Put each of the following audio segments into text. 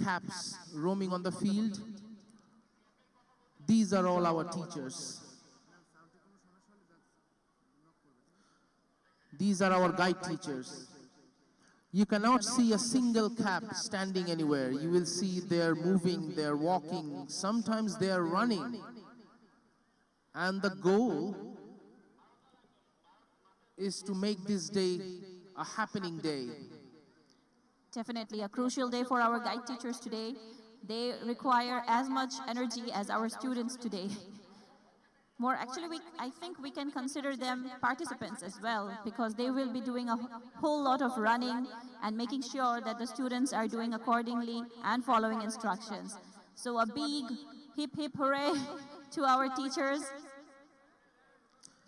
caps roaming on the field. These are all our teachers. These are our guide teachers. You cannot see a single cap standing anywhere. You will see they're moving, they're walking, sometimes they are running. And the goal is to make this day a happening day. Definitely a crucial day for our guide teachers today. They require as much energy as our students today. More actually, I think we can consider them participants as well, because they will be doing a whole lot of running and making sure that the students are doing accordingly and following instructions. So a big hip hip hooray to our teachers.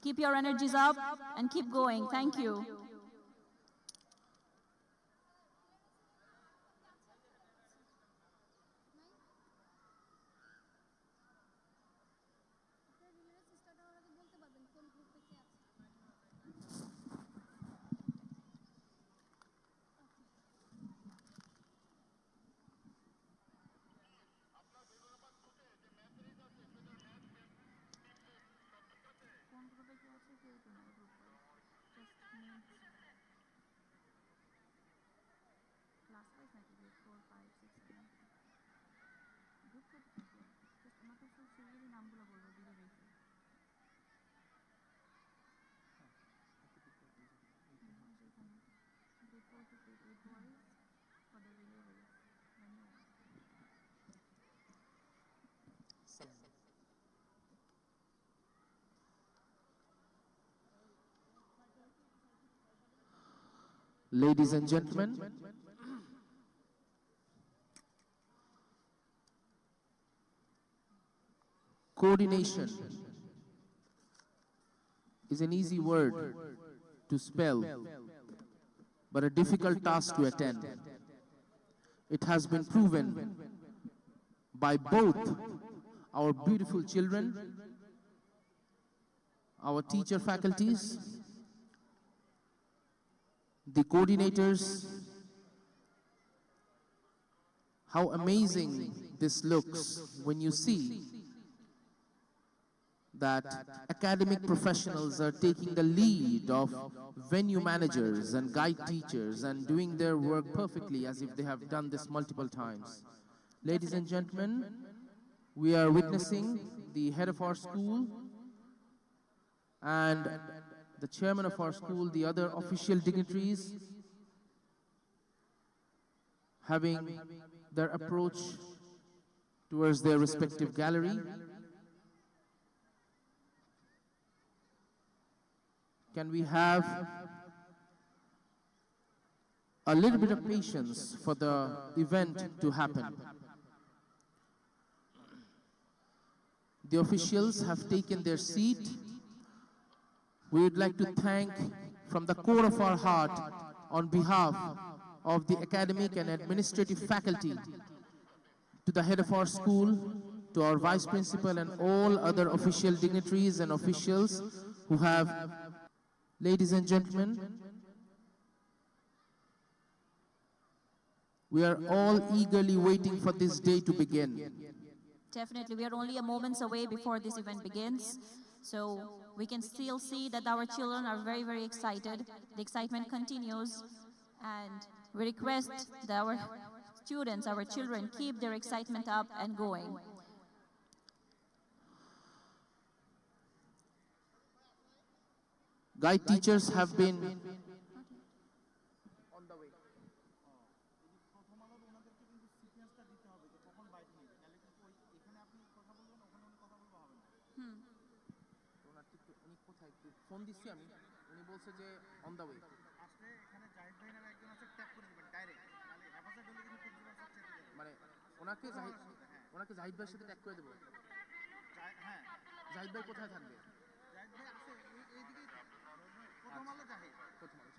Keep your energies up and keep going. Thank you. Ladies and gentlemen, coordination is an easy word to spell, but a difficult task to attain. It has been proven by both our beautiful children, our teacher faculties, the coordinators, how amazing this looks when you see that academic professionals are taking the lead of venue managers and guide teachers and doing their work perfectly as if they have done this multiple times. Ladies and gentlemen, we are witnessing the head of our school and the chairman of our school, the other official dignitaries, having their approach towards their respective gallery. Can we have a little bit of patience for the event to happen? The officials have taken their seat. We would like to thank from the core of our heart on behalf of the academic and administrative faculty, to the head of our school, to our vice principal and all other official dignitaries and officials who have. Ladies and gentlemen, we are all eagerly waiting for this day to begin. Definitely, we are only a moments away before this event begins. So we can still see that our children are very, very excited. The excitement continues, and we request that our students, our children, keep their excitement up and going. Guide teachers have been on the way. Phone দিচ্ছি আমি, উনি বলছে যে on the way. আসলে এখানে জাহিদ ভাই নামে একজন আছে, ট্যাপ করে দিবেন ডাইরেক্ট, তাহলে হেফাজত হলে কিন্তু প্রিন্সিপাল স্যার চেয়ে দিবেন। মানে ওনাকে জাহিদ ভাইয়ের সাথে ট্যাগ করে দেব। হ্যাঁ, জাহিদ ভাই কোথায় থাকবে? জাহিদ ভাই আছে এইদিকেই, প্রথম আলো জাহিদ, প্রথম আলো,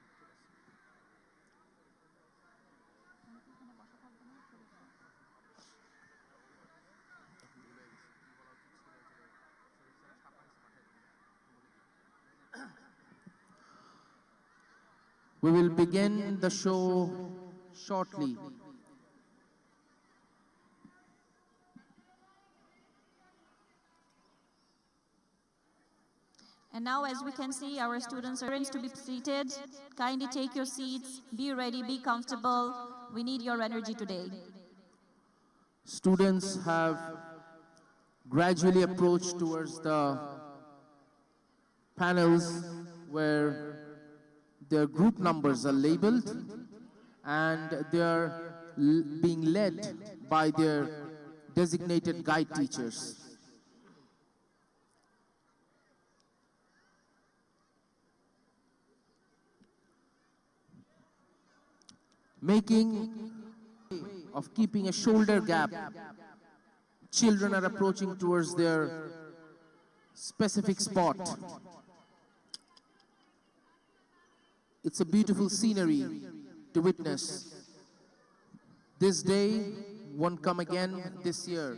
ঠিক আছে। এখানে বসা থাকবে না, চলে যাবে। We will begin the show shortly. And now, as we can see, our students are to be seated. Kindly take your seats, be ready, be comfortable. We need your energy today. Students have gradually approached towards the panels where their group numbers are labeled and they are being led by their designated guide teachers. Making of keeping a shoulder gap, children are approaching towards their specific spot. It's a beautiful scenery to witness. This day won't come again this year.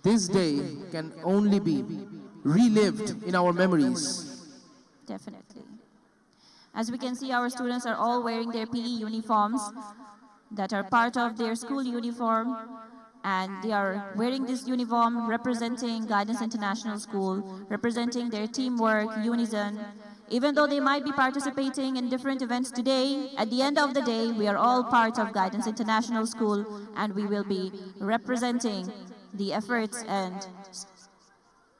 This day can only be relived in our memories. Definitely. As we can see, our students are all wearing their PE uniforms that are part of their school uniform, and they are wearing this uniform representing Guidance International School, representing their teamwork, unison. Even though they might be participating in different events today, at the end of the day, we are all part of Guidance International School, and we will be representing the efforts and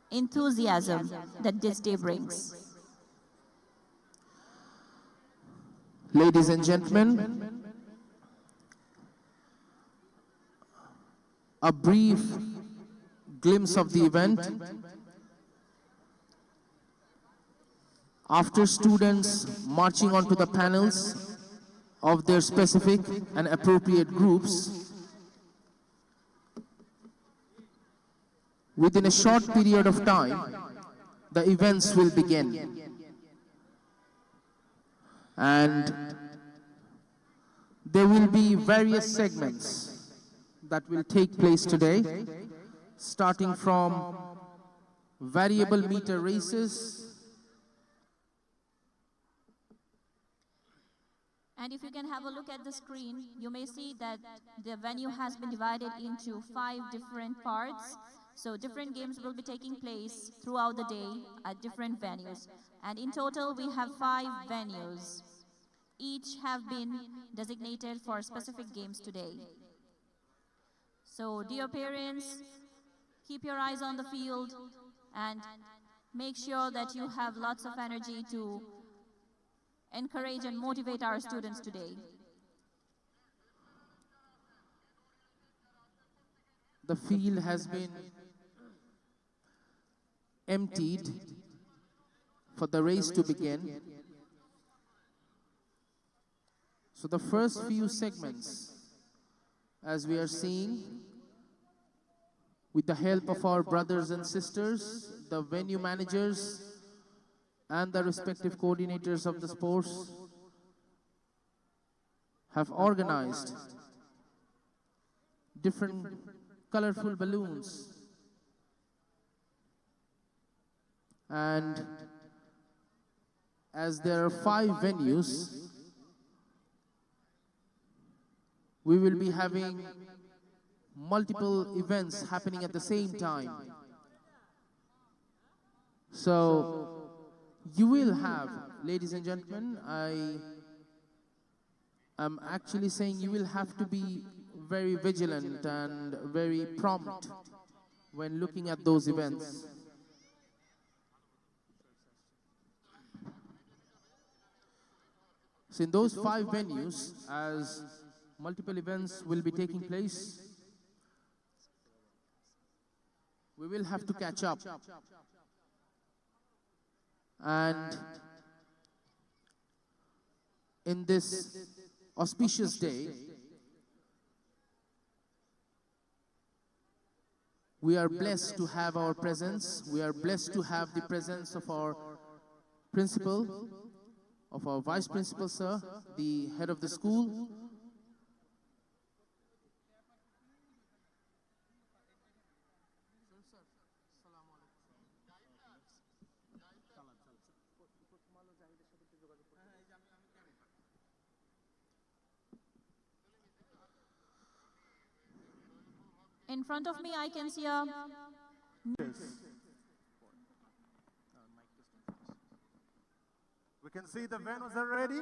enthusiasm that this day brings. Ladies and gentlemen, a brief glimpse of the event. After students marching onto the panels of their specific and appropriate groups, within a short period of time, the events will begin. And there will be various segments that will take place today, starting from variable meter races. And if you can have a look at the screen, you may see that the venue has been divided into 5 different parts. So different games will be taking place throughout the day at different venues. And in total, we have 5 venues. Each have been designated for specific games today. So dear parents, keep your eyes on the field and make sure that you have lots of energy to encourage and motivate our students today. The field has been emptied for the race to begin. So the first few segments, as we are seeing, with the help of our brothers and sisters, the venue managers, and the respective coordinators of the sports, have organized different colorful balloons. And as there are 5 venues, we will be having multiple events happening at the same time. So you will have, ladies and gentlemen, I am actually saying you will have to be very vigilant and very prompt when looking at those events. So in those 5 venues, as multiple events will be taking place, we will have to catch up. And in this auspicious day, we are blessed to have our presence. We are blessed to have the presence of our principal, of our vice principal, sir, the head of the school. In front of me, I can see a can see the venues are ready.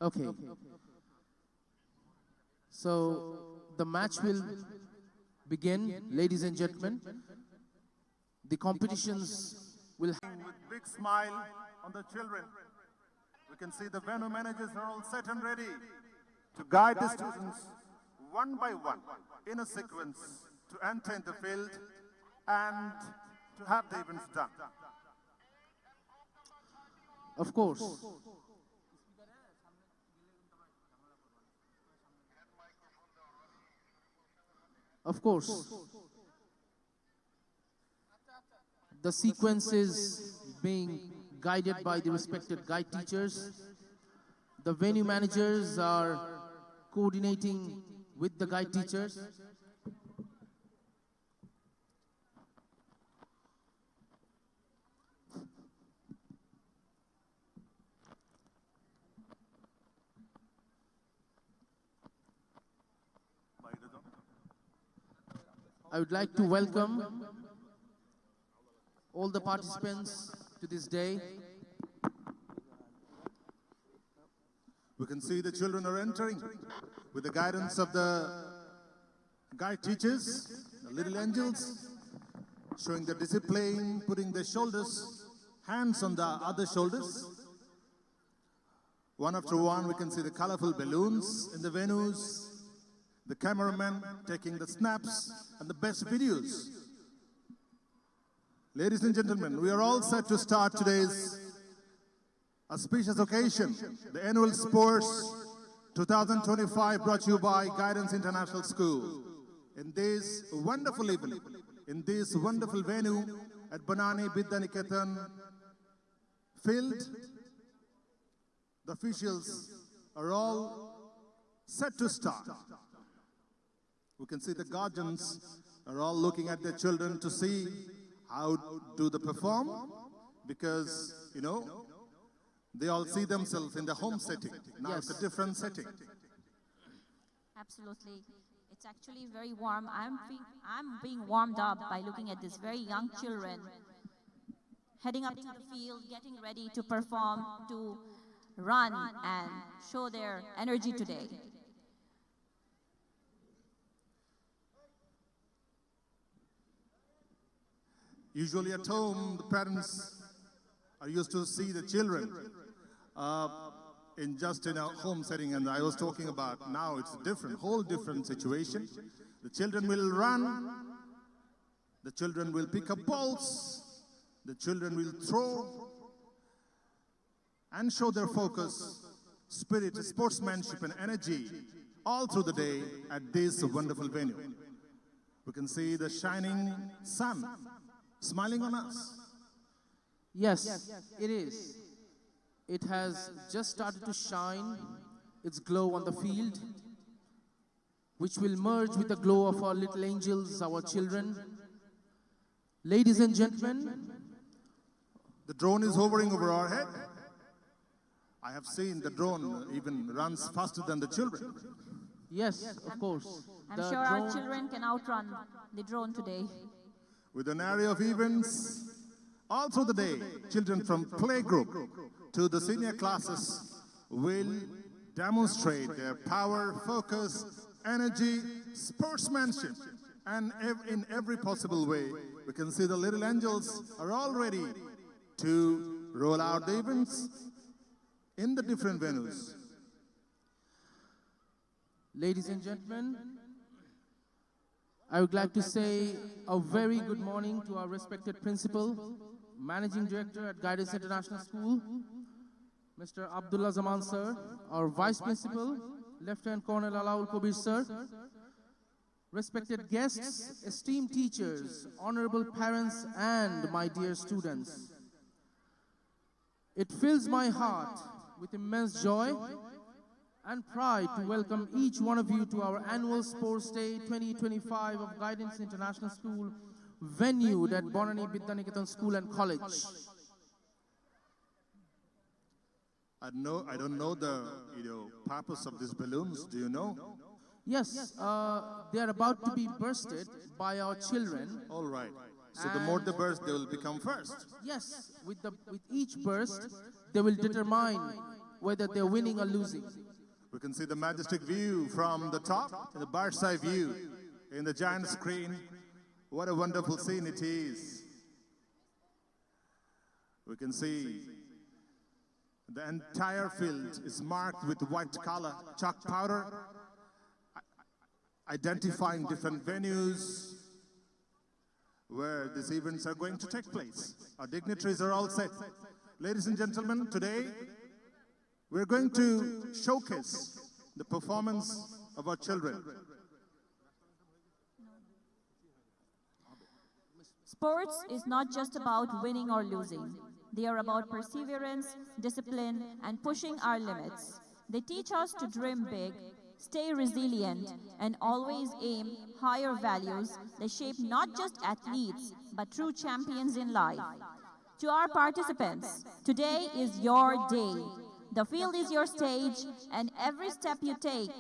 Okay. So the match will begin, ladies and gentlemen. The competitions will With big smile on the children. We can see the venue managers are all set and ready to guide the students one by one in a sequence to enter in the field and to have the events done. Of course. Of course. The sequence is being guided by the respected guide teachers. The venue managers are coordinating with the guide teachers. I would like to welcome all the participants to this day. We can see the children are entering with the guidance of the guide teachers, the little angels, showing the discipline, putting their shoulders, hands on the other shoulders. One after one, we can see the colorful balloons in the venues, the cameraman taking the snaps and the best videos. Ladies and gentlemen, we are all set to start today's auspicious occasion, the annual Sports 2025 brought to you by Guidance International School. In this wonderful evening, in this wonderful venue at Banani, Vidyaniketan field, the officials are all set to start. We can see the guardians are all looking at their children to see how do they perform, because, you know, they all see themselves in the home setting. Now Yes. it's a different setting. Absolutely. It's actually very warm. I'm being warmed up by looking at these very young children heading up to the field, getting ready to perform, to run and show their energy today. Usually at home, the parents are used to see the children in a home setting, and I was talking about now it's a different, whole different situation. The children will run, the children will pick up balls, the children will throw and show their focus, spirit, sportsmanship and energy all through the day at this wonderful venue. We can see the shining sun smiling on us. Yes, it is. It has just started to shine its glow on the field, which will merge with the glow of our little angels, our children. Ladies and gentlemen, the drone is hovering over our head. I have seen the drone even runs faster than the children. yes, of course. I'm The sure our drone- children can outrun the drone today. With an array of events all through the day, children from playgroup to the senior classes will demonstrate their power, focus, energy, sportsmanship, and in every possible way. We can see the little angels are all ready to roll out the events in the different venues. Ladies and gentlemen, I would like to say a very good morning to our respected principal, Managing Director at Guidance International School, Mr. Abdullah Zaman sir, our Vice Principal, Lieutenant Colonel Alaul Kabir sir, respected guests, esteemed teachers, honorable parents, and my dear students. It fills my heart with immense joy and pride to welcome each one of you to our annual Sports Day 2025 of Guidance International School, venued at Banani Vidyaniketan School and College. I don't know the purpose of these balloons. Do you know? Yes, they are about to be bursted by our children. All right. So the more they burst, they will become first. Yes, with each burst, they will determine whether they're winning or losing. We can see the majestic view from the top, the bird's eye view in the giant screen. What a wonderful scene it is. We can see the entire field is marked with white color, chalk powder, identifying different venues where these events are going to take place. Our dignitaries are all set. Ladies and gentlemen, today we're going to showcase the performance of our children. Sports is not just about winning or losing. They are about perseverance, discipline, and pushing our limits. They teach us to dream big, stay resilient, and always aim higher values that shape not just athletes, but true champions in life. To our participants, today is your day. The field is your stage, and every step you take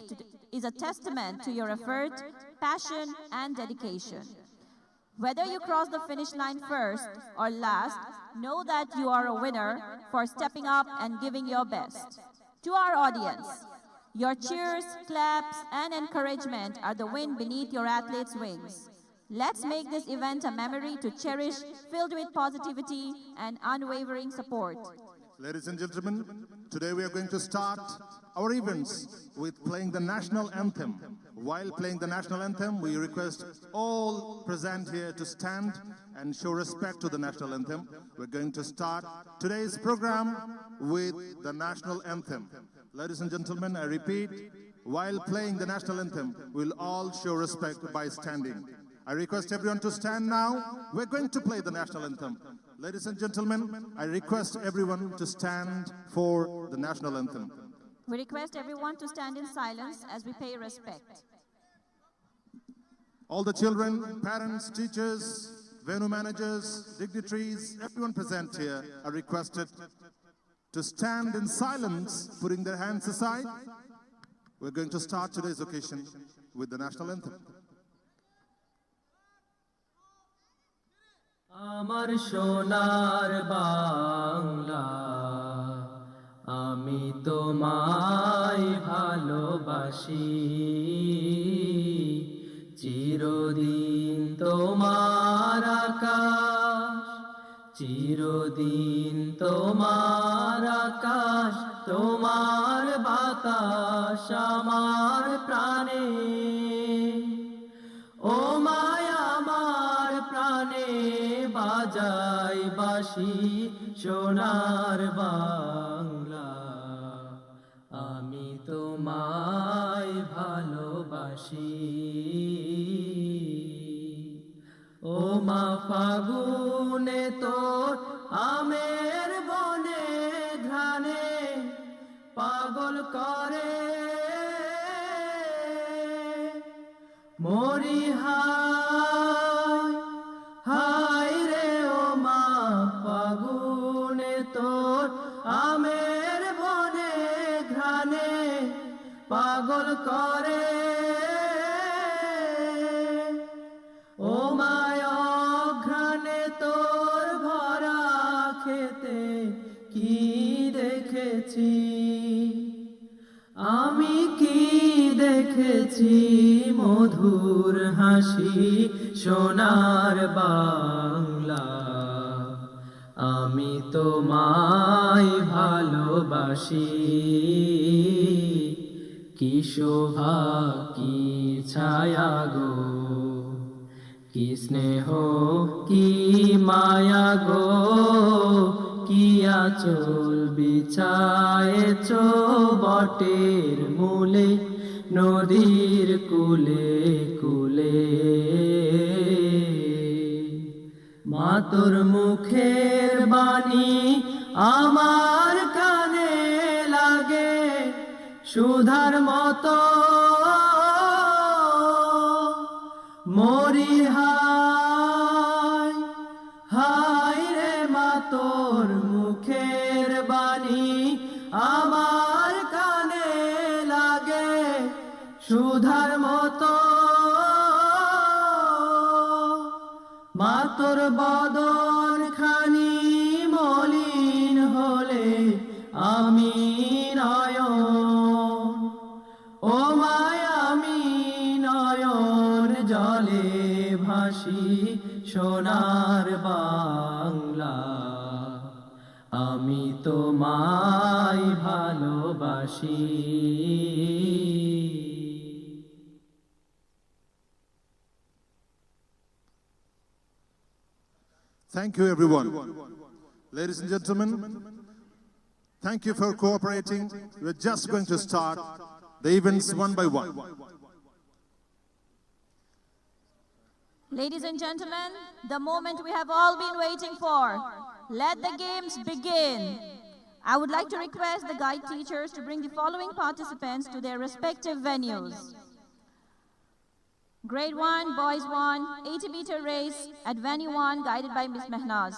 is a testament to your effort, passion, and dedication. Whether you cross the finish line first or last, know that you are a winner for stepping up and giving your best. To our audience, your cheers, claps, and encouragement are the wind beneath your athletes' wings. Let's make this event a memory to cherish, filled with positivity and unwavering support. Ladies and gentlemen, today we are going to start our events with playing the national anthem. While playing the national anthem, we request all present here to stand and show respect to the national anthem. We're going to start today's program with the national anthem. Ladies and gentlemen, I repeat, while playing the national anthem, we'll all show respect by standing. I request everyone to stand now. We're going to play the national anthem. Ladies and gentlemen, I request everyone to stand for the national anthem. We request everyone to stand in silence as we pay respect. All the children, parents, teachers, venue managers, dignitaries, everyone present here are requested to stand in silence, putting their hands aside. We're going to start today's occasion with the national anthem. আমার সোনার বাংলা আমি তোমায় ভালোবাসি চিরদিন তোমার আকাশ চিরদিন তোমার আকাশ তোমার বাতাস আমার প্রাণে ও মায়া আমার প্রাণে বাজাই বাঁশি সোনার বাংলা আমি তোমায় ভালোবাসি ও মা ফাগুনে তোর আমের বনে ঘ্রাণে পাগল করে মরি হায় হায় রে ও মা ফাগুনে তোর আমের বনে ঘ্রাণে পাগল করে ও মায় ঘ্রাণে তোর ভরা খেতে কি দেখেছি আমি কি দেখেছি মধুর হাসি সোনার বাংলা আমি তোমায় ভালোবাসি কি শোভা কি ছায়া গো কি স্নেহ কি মায়া গো, কি আঁচল বিছায়েছ বটের মূলে, নদীর কূলে কূলে। মা তোর মুখের বাণী আমার কানে লাগে সুধার মতো, মরি হায় হায় রে মা তোর মুখের বাণী আমার কানে লাগে সুধার মতো। মা তোর বদন খানি মলিন হলে আমি নয়ন, ও মায় আমি নয়ন জলে ভাসি সোনার বাংলা, আমি তোমায় ভালোবাসি। Thank you, everyone. Ladies and gentlemen, thank you for cooperating. We're just going to start the events one by one. Ladies and gentlemen, the moment we have all been waiting for. Let the games begin. I would like to request the guide teachers to bring the following participants to their respective venues. Grade 1, Boys 1, 80-meter race at Venue 1, guided by Ms. Mehnaz.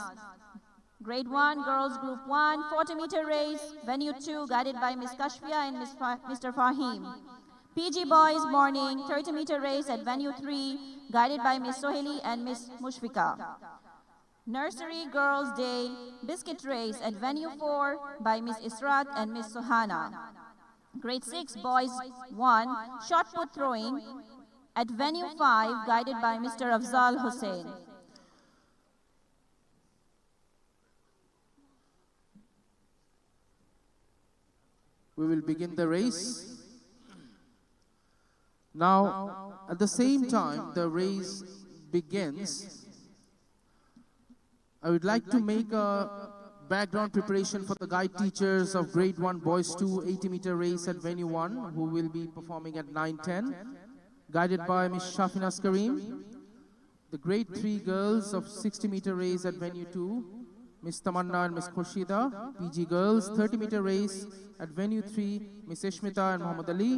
Grade 1, Girls Group 1, 40-meter race, Venue 2, guided by Ms. Kashfia and Mr. Fahim. PG Boys Morning, 30-meter race at Venue 3, guided by Ms. Soheli and Ms. Mushfika. Nursery Girls Day, Biscuit Race at Venue 4 by Ms. Israt and Ms. Sohana. Grade 6 Boys 1, Shot Put Throwing at Venue 5, guided by Mr. Afzal Hussain. We will begin the race. Now, at the same time the race begins, I would like to make a background preparation for the guide teachers of Grade 1 Boys 2 80-meter race at Venue 1, who will be performing at 9:10, guided by Ms. Shafinas Kareem. The Grade 3 girls of 60-meter race at Venue 2, Ms. Tamanna and Ms. Khurshida. PG girls 30-meter race at Venue 3, Ms. Ishmita and Muhammad Ali.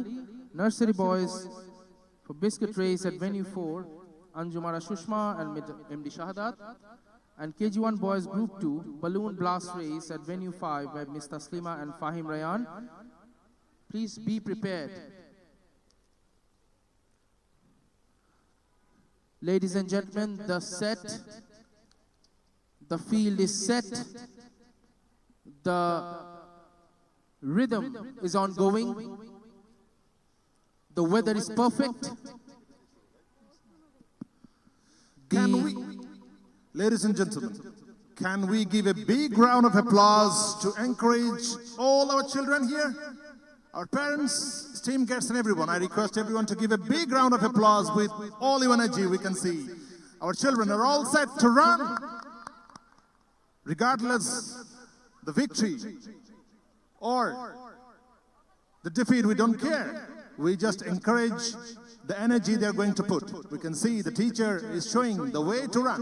Nursery boys for biscuit race at Venue 4, Anjumara Shushma and MD Shahadat. And KG1 Boys Group 2, balloon blast race at Venue 5 by Ms. Taslima and Fahim Rayan. Please be prepared. Ladies and gentlemen, the field is set, the rhythm is ongoing, the weather is perfect. Ladies and gentlemen, can we give a big round of applause to encourage all our children here? Our parents, esteemed guests and everyone, I request everyone to give a big round of applause with all your energy we can see. Our children are all set to run. Regardless the victory or the defeat, we don't care. We just encourage the energy they're going to put. We can see the teacher is showing the way to run.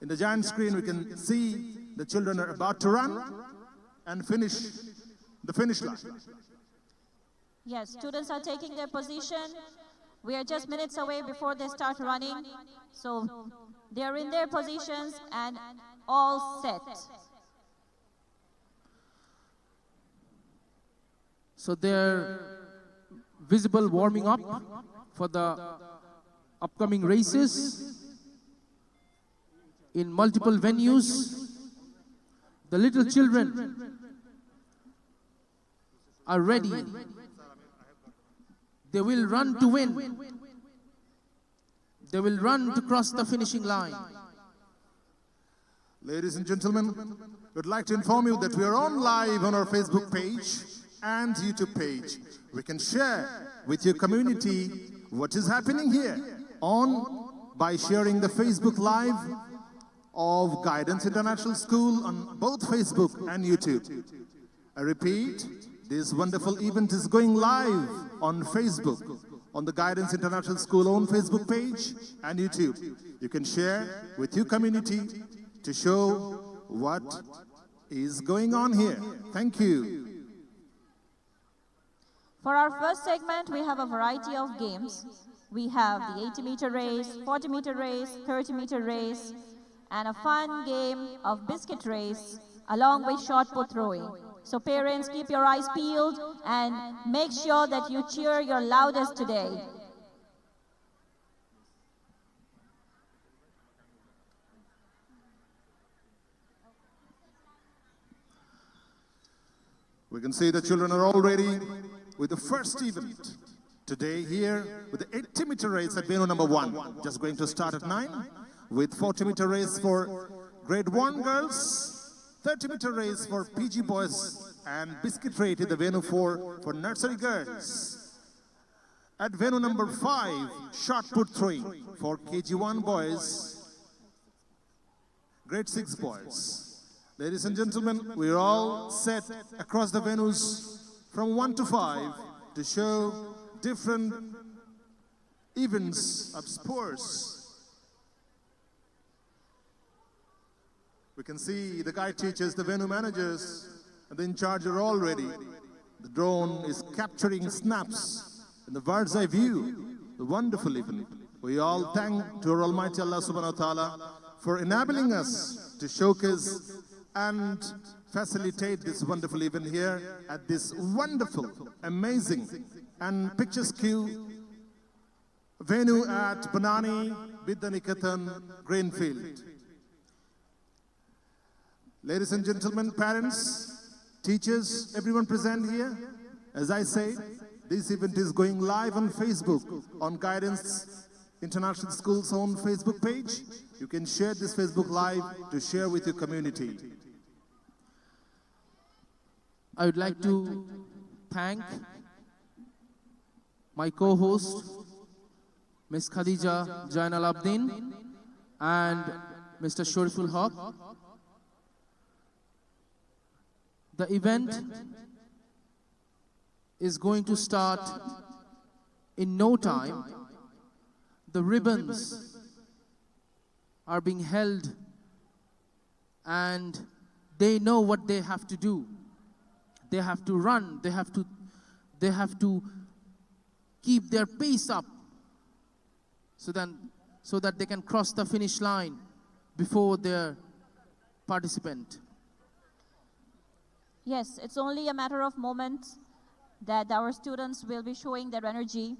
In the giant screen, we can see the children are about to run and finish the finish line. Yes, students are taking their position. We are just minutes away before they start running. So they are in their positions and all set. So they're visible warming up for the upcoming races in multiple venues. The little children are ready. They will run to win. They will run to cross the finishing line. Ladies and gentlemen, we'd like to inform you that we are on live on our Facebook page and YouTube page. We can share with your community what is happening here on by sharing the Facebook Live of Guidance International School on both Facebook and YouTube. I repeat, this wonderful event is going live on Facebook, on the Guidance International School own Facebook page and YouTube. You can share with your community to show what is going on here. Thank you. For our first segment, we have a variety of games. We have the 80-meter race, 40-meter race, 30-meter race, and a fun game of biscuit race, along with shot put throwing. So parents, keep your eyes peeled and make sure that you cheer your loudest today. We can see the children are all ready with the first event today here with the 80-meter race at venue number 1. Just going to start at 9 with 40-meter race for grade 1 girls, 30-meter race for PG boys, and biscuit rate in the venue for nursery girls. At venue number 5, shot put throwing for KG1 boys, grade 6 boys. Ladies and gentlemen, we're all set across the venues from 1 to 5 to show different events of sports. We can see the guide teachers, the venue managers, and the in charge are all ready. The drone is capturing snaps in the bird's eye view, the wonderful event. We all thank to our Almighty Allah subhanahu wa ta'ala for enabling us to showcase and facilitate this wonderful event here at this wonderful, amazing, and picturesque venue at Banani, Vidyaniketan, Greenfield. Ladies and gentlemen, parents, teachers, everyone present here, as I said, this event is going live on Facebook, on Guidance International School's own Facebook page. You can share this Facebook Live to share with your community. I would like to thank my co-host, Ms. Khadija Jainal Abdin and Mr. Shoriful Haq. The event is going to start in no time. The ribbons are being held and they know what they have to do. They have to run, they have to keep their pace up so that they can cross the finish line before their participant. Yes, it's only a matter of moments that our students will be showing their energy,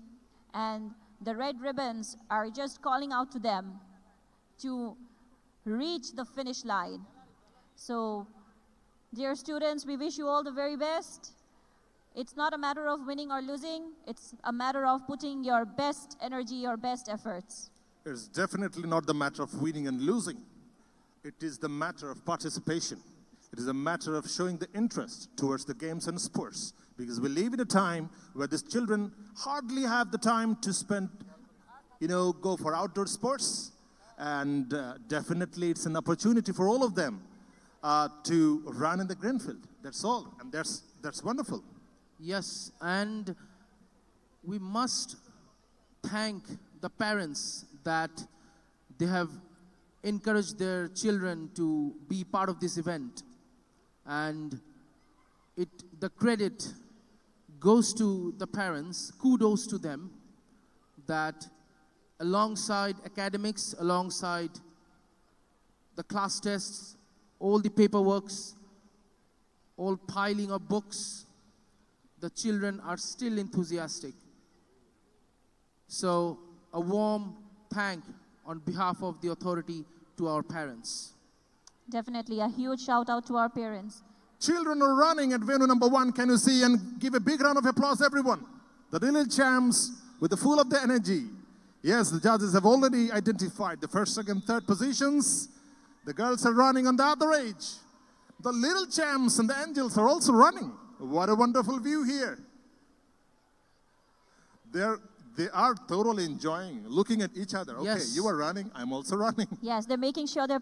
and the red ribbons are just calling out to them to reach the finish line. So, dear students, we wish you all the very best. It's not a matter of winning or losing, it's a matter of putting your best energy, your best efforts. It's definitely not the matter of winning and losing. It is the matter of participation. It is a matter of showing the interest towards the games and sports, because we live in a time where these children hardly have the time to spend, go for outdoor sports, and definitely it's an opportunity for all of them to run in the Greenfield. That's all, and that's wonderful. Yes, and we must thank the parents that they have encouraged their children to be part of this event. And the credit goes to the parents, kudos to them, that alongside academics, alongside the class tests, all the paperworks, all piling of books, the children are still enthusiastic. So a warm thank on behalf of the authority to our parents. Definitely a huge shout out to our parents. Children are running at venue number 1. Can you see? And give a big round of applause, everyone. The little champs with the full of the energy. Yes, the judges have already identified the first, second, third positions. The girls are running on the other age. The little champs and the angels are also running. What a wonderful view here. They're They are thoroughly enjoying, looking at each other. Okay, Yes. you are running, I'm also running. Yes, they're making sure their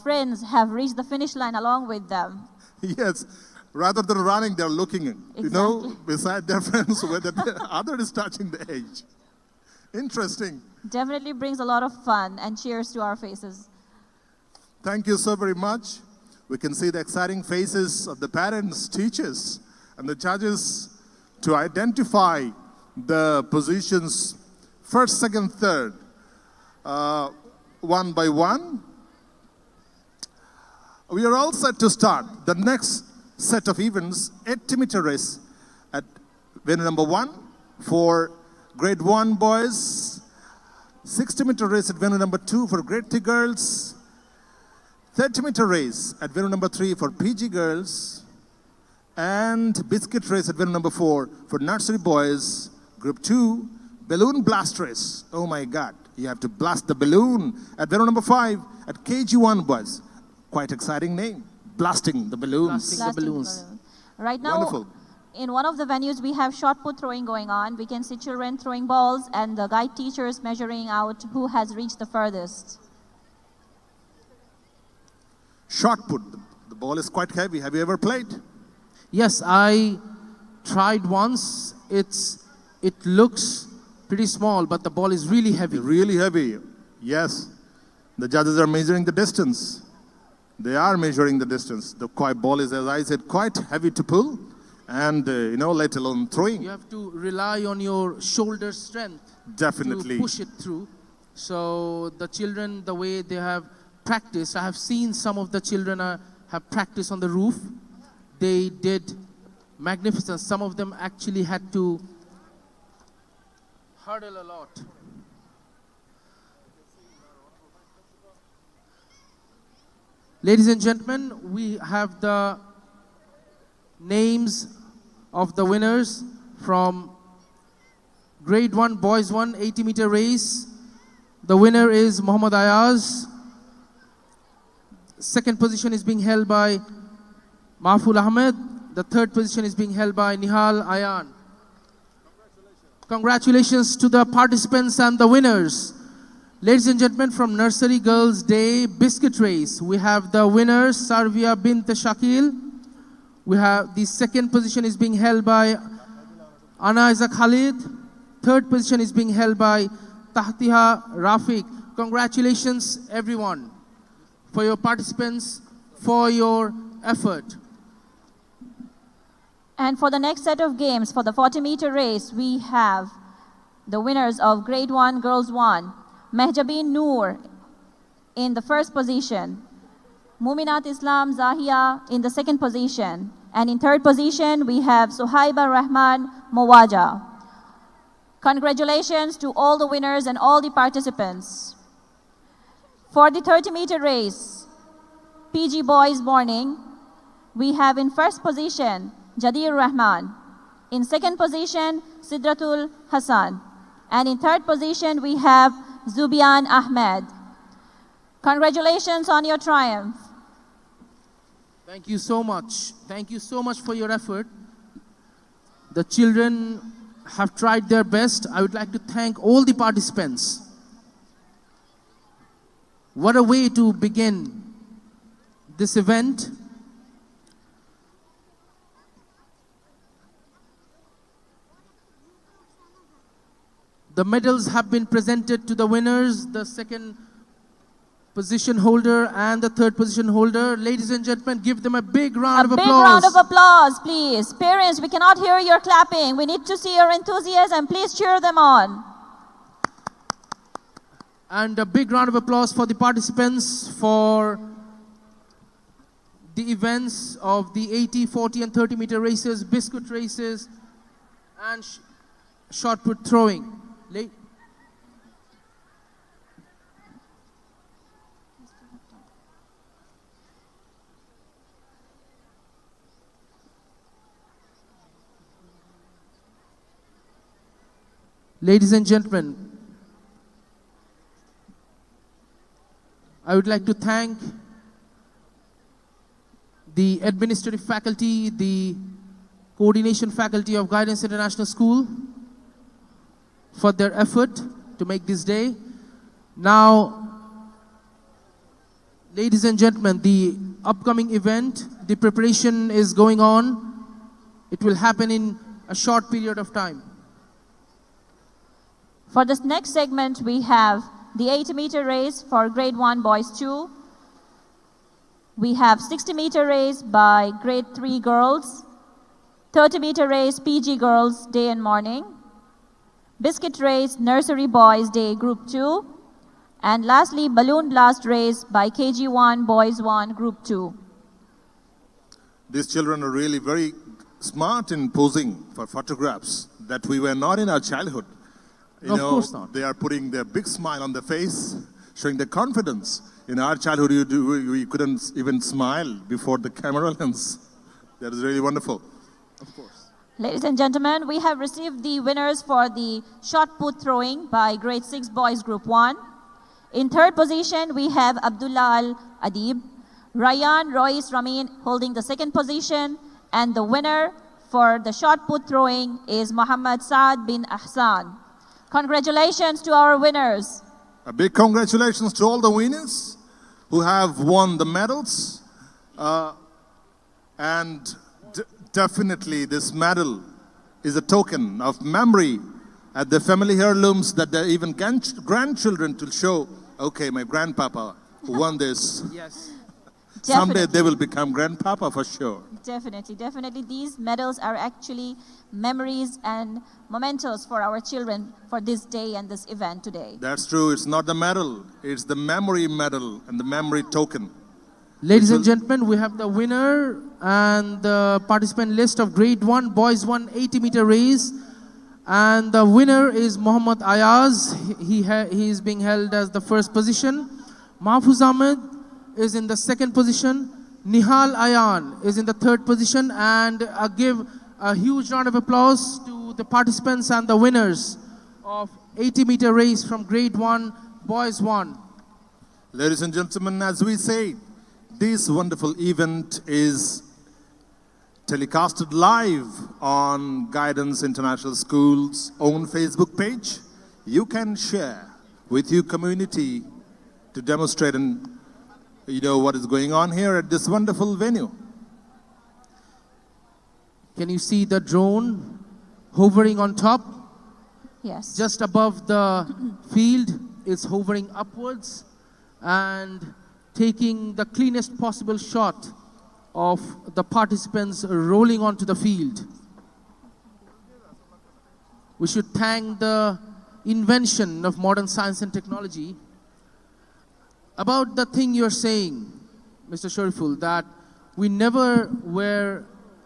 friends have reached the finish line along with them. Yes, rather than running, they're looking, Exactly. beside their friends whether the other is touching the edge. Interesting. Definitely brings a lot of fun and cheers to our faces. Thank you so very much. We can see the exciting faces of the parents, teachers, and the judges to identify the positions first, second, third, one by one. We are all set to start the next set of events, 80-meter race at venue number 1 for grade 1 boys, 60-meter race at venue number 2 for grade 3 girls, 30-meter race at venue number 3 for PG girls, and biscuit race at venue number 4 for nursery boys, group 2, balloon blast race. Oh my God, you have to blast the balloon at venue number 5 at KG1 boys. Quite exciting name, blasting the balloons. Blasting the balloons. Right now, Wonderful. in one of the venues, we have shot put throwing going on. We can see children throwing balls and the guide teachers measuring out who has reached the furthest. Shot put, the ball is quite heavy. Have you ever played? Yes, I tried once. It looks pretty small, but the ball is really heavy. Really heavy. Yes. The judges are measuring the distance. They are measuring the distance. The ball is, as I said, quite heavy to pull and, let alone throwing. You have to rely on your shoulder strength Definitely. to push it through. So the children, the way they have practiced, I have seen some of the children have practiced on the roof. They did magnificent. Some of them actually had to hurdle a lot. Ladies and gentlemen, we have the names of the winners from grade 1, boys 1, 80-meter race. The winner is Muhammad Ayaz. Second position is being held by Mahful Ahmed. The third position is being held by Nihal Ayan. Congratulations to the participants and the winners. Ladies and gentlemen, from Nursery Girls Day Biscuit Race, we have the winner, Sarvia bint Shakil. We have the second position is being held by Ana Isaac Khalid. Third position is being held by Tahtiha Rafiq. Congratulations, everyone, for your participants, for your effort. And for the next set of games, for the 40-meter race, we have the winners of grade 1, girls 1. Mehjabeen Noor in the first position. Muminat Islam Zahia in the second position. And in third position, we have Suhaiba Rahman Mowaja. Congratulations to all the winners and all the participants. For the 30-meter race, PG Boys Morning, we have in first position, Jadir Rahman. In second position, Sidratul Hassan. And in third position, we have Zubian Ahmed. Congratulations on your triumph. Thank you so much. Thank you so much for your effort. The children have tried their best. I would like to thank all the participants. What a way to begin this event. The medals have been presented to the winners, the second position holder and the third position holder. Ladies and gentlemen, give them a big round of applause. A big round of applause, please. Parents, we cannot hear your clapping. We need to see your enthusiasm. Please cheer them on. And a big round of applause for the participants for the events of the 80, 40 and 30-meter races, biscuit races, and shot put throwing. Ladies and gentlemen, I would like to thank the administrative faculty, the coordination faculty of Guidance International School, for their effort to make this day. Now, ladies and gentlemen, the upcoming event, the preparation is going on. It will happen in a short period of time. For this next segment, we have the 80-meter race for grade 1 boys 2. We have 60-meter race by grade 3 girls, 30-meter race PG girls day and morning, biscuit race nursery boys day group 2, and lastly balloon blast race by KG1 boys 1 group 2. These children are really very smart in posing for photographs that we were not in our childhood. Of course not. They are putting their big smile on their face, showing their confidence. In our childhood, we couldn't even smile before the camera lens. That is really wonderful. Of course. Ladies and gentlemen, we have received the winners for the shot put throwing by grade 6 boys group 1. In third position, we have Abdullah Al-Adib, Ryan Royce Ramin holding the second position, and the winner for the shot put throwing is Muhammad Saad bin Ahsan. Congratulations to our winners. A big congratulations to all the winners who have won the medals. And definitely this medal is a token of memory at the family heirlooms that the even grandchildren to show, okay, my grandpapa who won this. Yes. Someday they will become grandpapa for sure. Definitely, definitely. These medals are actually memories and mementos for our children for this day and this event today. That's true. It's not the medal. It's the memory medal and the memory token. Ladies and gentlemen, we have the winner and the participant list of grade 1 boys 1 80-meter race. And the winner is Muhammad Ayaz. He is being held as the first position. Mahfuz Ahmed is in the second position. Nihal Ayan is in the third position. And give a huge round of applause to the participants and the winners of 80-meter race from grade 1 boys 1. Ladies and gentlemen, as we say, this wonderful event is telecasted live on Guidance International School's own Facebook page. You can share with your community to demonstrate and what is going on here at this wonderful venue. Can you see the drone hovering on top? Yes. Just above the field, it's hovering upwards and taking the cleanest possible shot of the participants rolling onto the field. We should thank the invention of modern science and technology. About the thing you're saying, Mr. Shariful, that we never were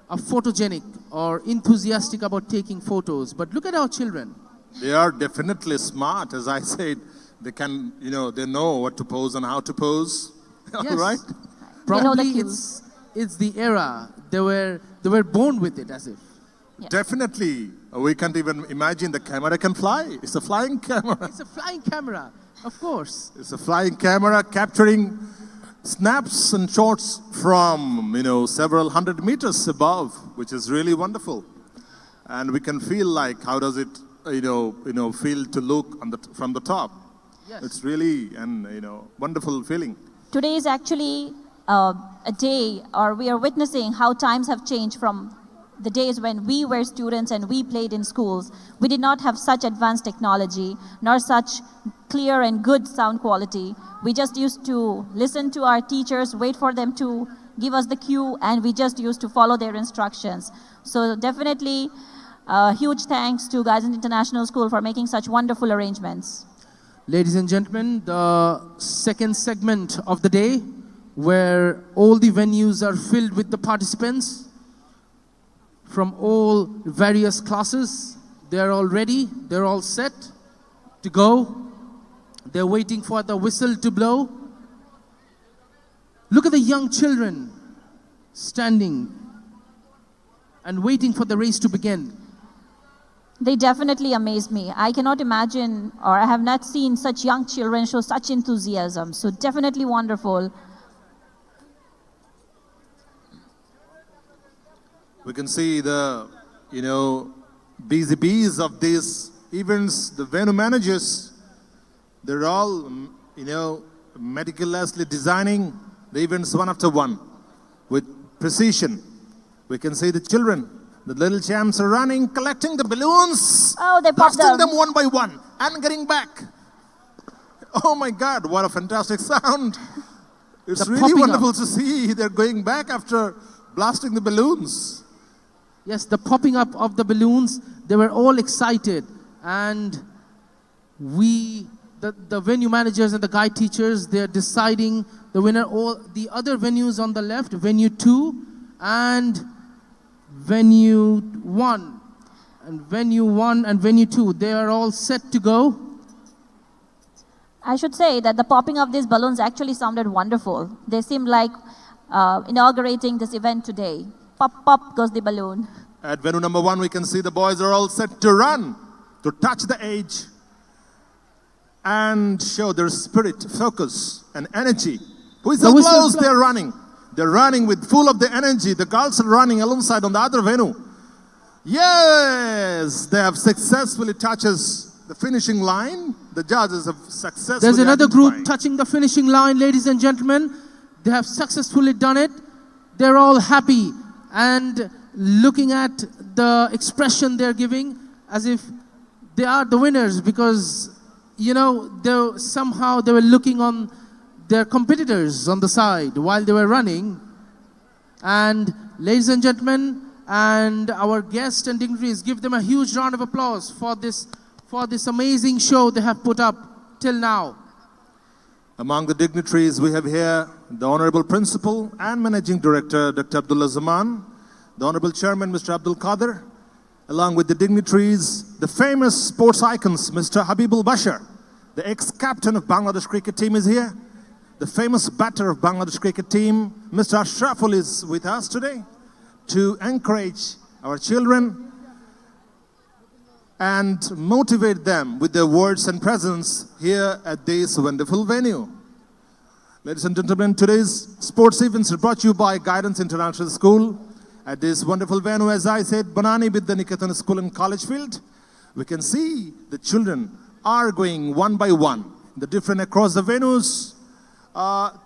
photogenic or enthusiastic about taking photos, but look at our children. They are definitely smart, as I said. They can, they know what to pose and how to pose. Yes. Right? Probably it's the era. They were born with it, as if. Yes. Definitely. We can't even imagine the camera can fly. It's a flying camera. It's a flying camera, of course. It's a flying camera capturing snaps and shots from, several hundred meters above, which is really wonderful. And we can feel like, how does it, feel to look from the top? Yes. It's really an, wonderful feeling. Today is actually a day, or we are witnessing how times have changed from the days when we were students and we played in schools. We did not have such advanced technology, nor such clear and good sound quality. We just used to listen to our teachers, wait for them to give us the cue, and we just used to follow their instructions. So definitely, huge thanks to Guidance International School for making such wonderful arrangements. Ladies and gentlemen, the second segment of the day, where all the venues are filled with the participants from all various classes. They're all ready, they're all set to go. They're waiting for the whistle to blow. Look at the young children standing and waiting for the race to begin. They definitely amaze me. I cannot imagine, or I have not seen such young children show such enthusiasm. So definitely wonderful. We can see the, busy bees of this events, the venue managers, they're all, meticulously designing the events one after one with precision. We can see the children, the little champs are running, collecting the balloons. Oh, they popped blasting them. them one by one and getting back. Oh my God, what a fantastic sound. It's The really popping wonderful up. to see they're going back after blasting the balloons. Yes, the popping up of the balloons, they were all excited. And the venue managers and the guide teachers, they're deciding the winner. All the other venues on the left, venue 2 and venue 1. And venue 1 and venue 2, they are all set to go. I should say that the popping of these balloons actually sounded wonderful. They seemed like inaugurating this event today. Pop, pop goes the balloon. At venue number 1, we can see the boys are all set to run, to touch the edge and show their spirit, focus, and energy. Whistle whistle blows, blows. they're running. They're running with full of the energy. The girls are running alongside on the other venue. Yes, they have successfully touches the finishing line. The judges have successfully There's another group identified. touching the finishing line, ladies and gentlemen. They have successfully done it. They're all happy and looking at the expression they're giving as if they are the winners because, somehow they were looking on their competitors on the side while they were running. And ladies and gentlemen, and our guests and dignitaries, give them a huge round of applause for this amazing show they have put up till now. Among the dignitaries, we have here the Honorable Principal and Managing Director, Dr. Abdullah Zaman, the Honorable Chairman, Mr. Abdul Qadir, along with the dignitaries, the famous sports icons, Mr. Habibul Bashar, the ex-captain of Bangladesh cricket team is here, the famous batter of Bangladesh cricket team, Mr. Ashraful is with us today to encourage our children and motivate them with their words and presence here at this wonderful venue. Ladies and gentlemen, today's sports events are brought to you by Guidance International School. At this wonderful venue, as I said, Banani Vidyaniketan School and College Field, we can see the children are going one by one, the different across the venues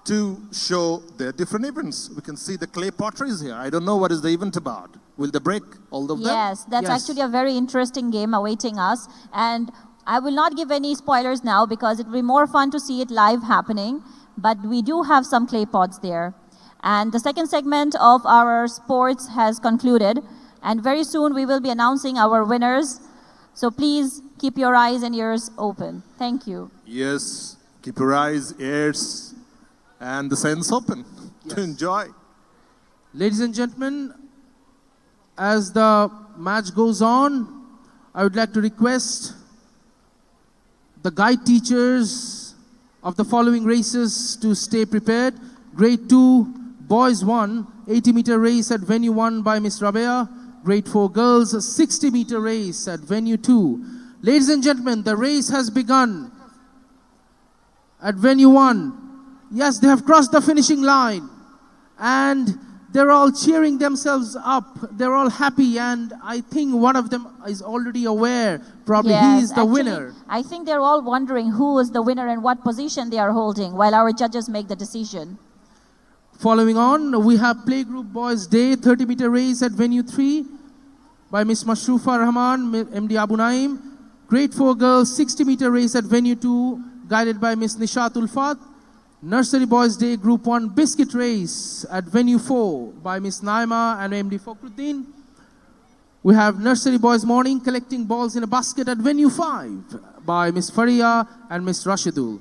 to show their different events. We can see the clay potteries here. I don't know what is the event about. Will they break all of them? Yes, that's Yes. actually a very interesting game awaiting us. And I will not give any spoilers now because it will be more fun to see it live happening. But we do have some clay pots there. And the second segment of our sports has concluded. And very soon we will be announcing our winners. So please keep your eyes and ears open. Thank you. Yes, keep your eyes, ears, and the sense open to enjoy. Ladies and gentlemen, as the match goes on, I would like to request the guide teachers of the following races to stay prepared. Grade 2, Boys 1, 80-meter race at venue 1 by Miss Rabea. Grade 4 girls, 60-meter race at venue 2. Ladies and gentlemen, the race has begun at venue 1. Yes, they have crossed the finishing line and they're all cheering themselves up. They're all happy, and I think one of them is already aware. Probably he is the actually, winner. I think they're all wondering who is the winner and what position they are holding while our judges make the decision. Following on, we have Playgroup Boys Day, 30-meter race at venue 3 by Miss Mashrufa Rahman, MD Abu Naim. Grade 4 girls, 60-meter race at venue 2, guided by Miss Nishat Ulfat. Nursery Boys Day, Group 1 biscuit race at venue 4 by Miss Naima and MD Fakhruddin. We have Nursery Boys Morning, collecting balls in a basket at venue 5 by Miss Faria and Miss Rashidul.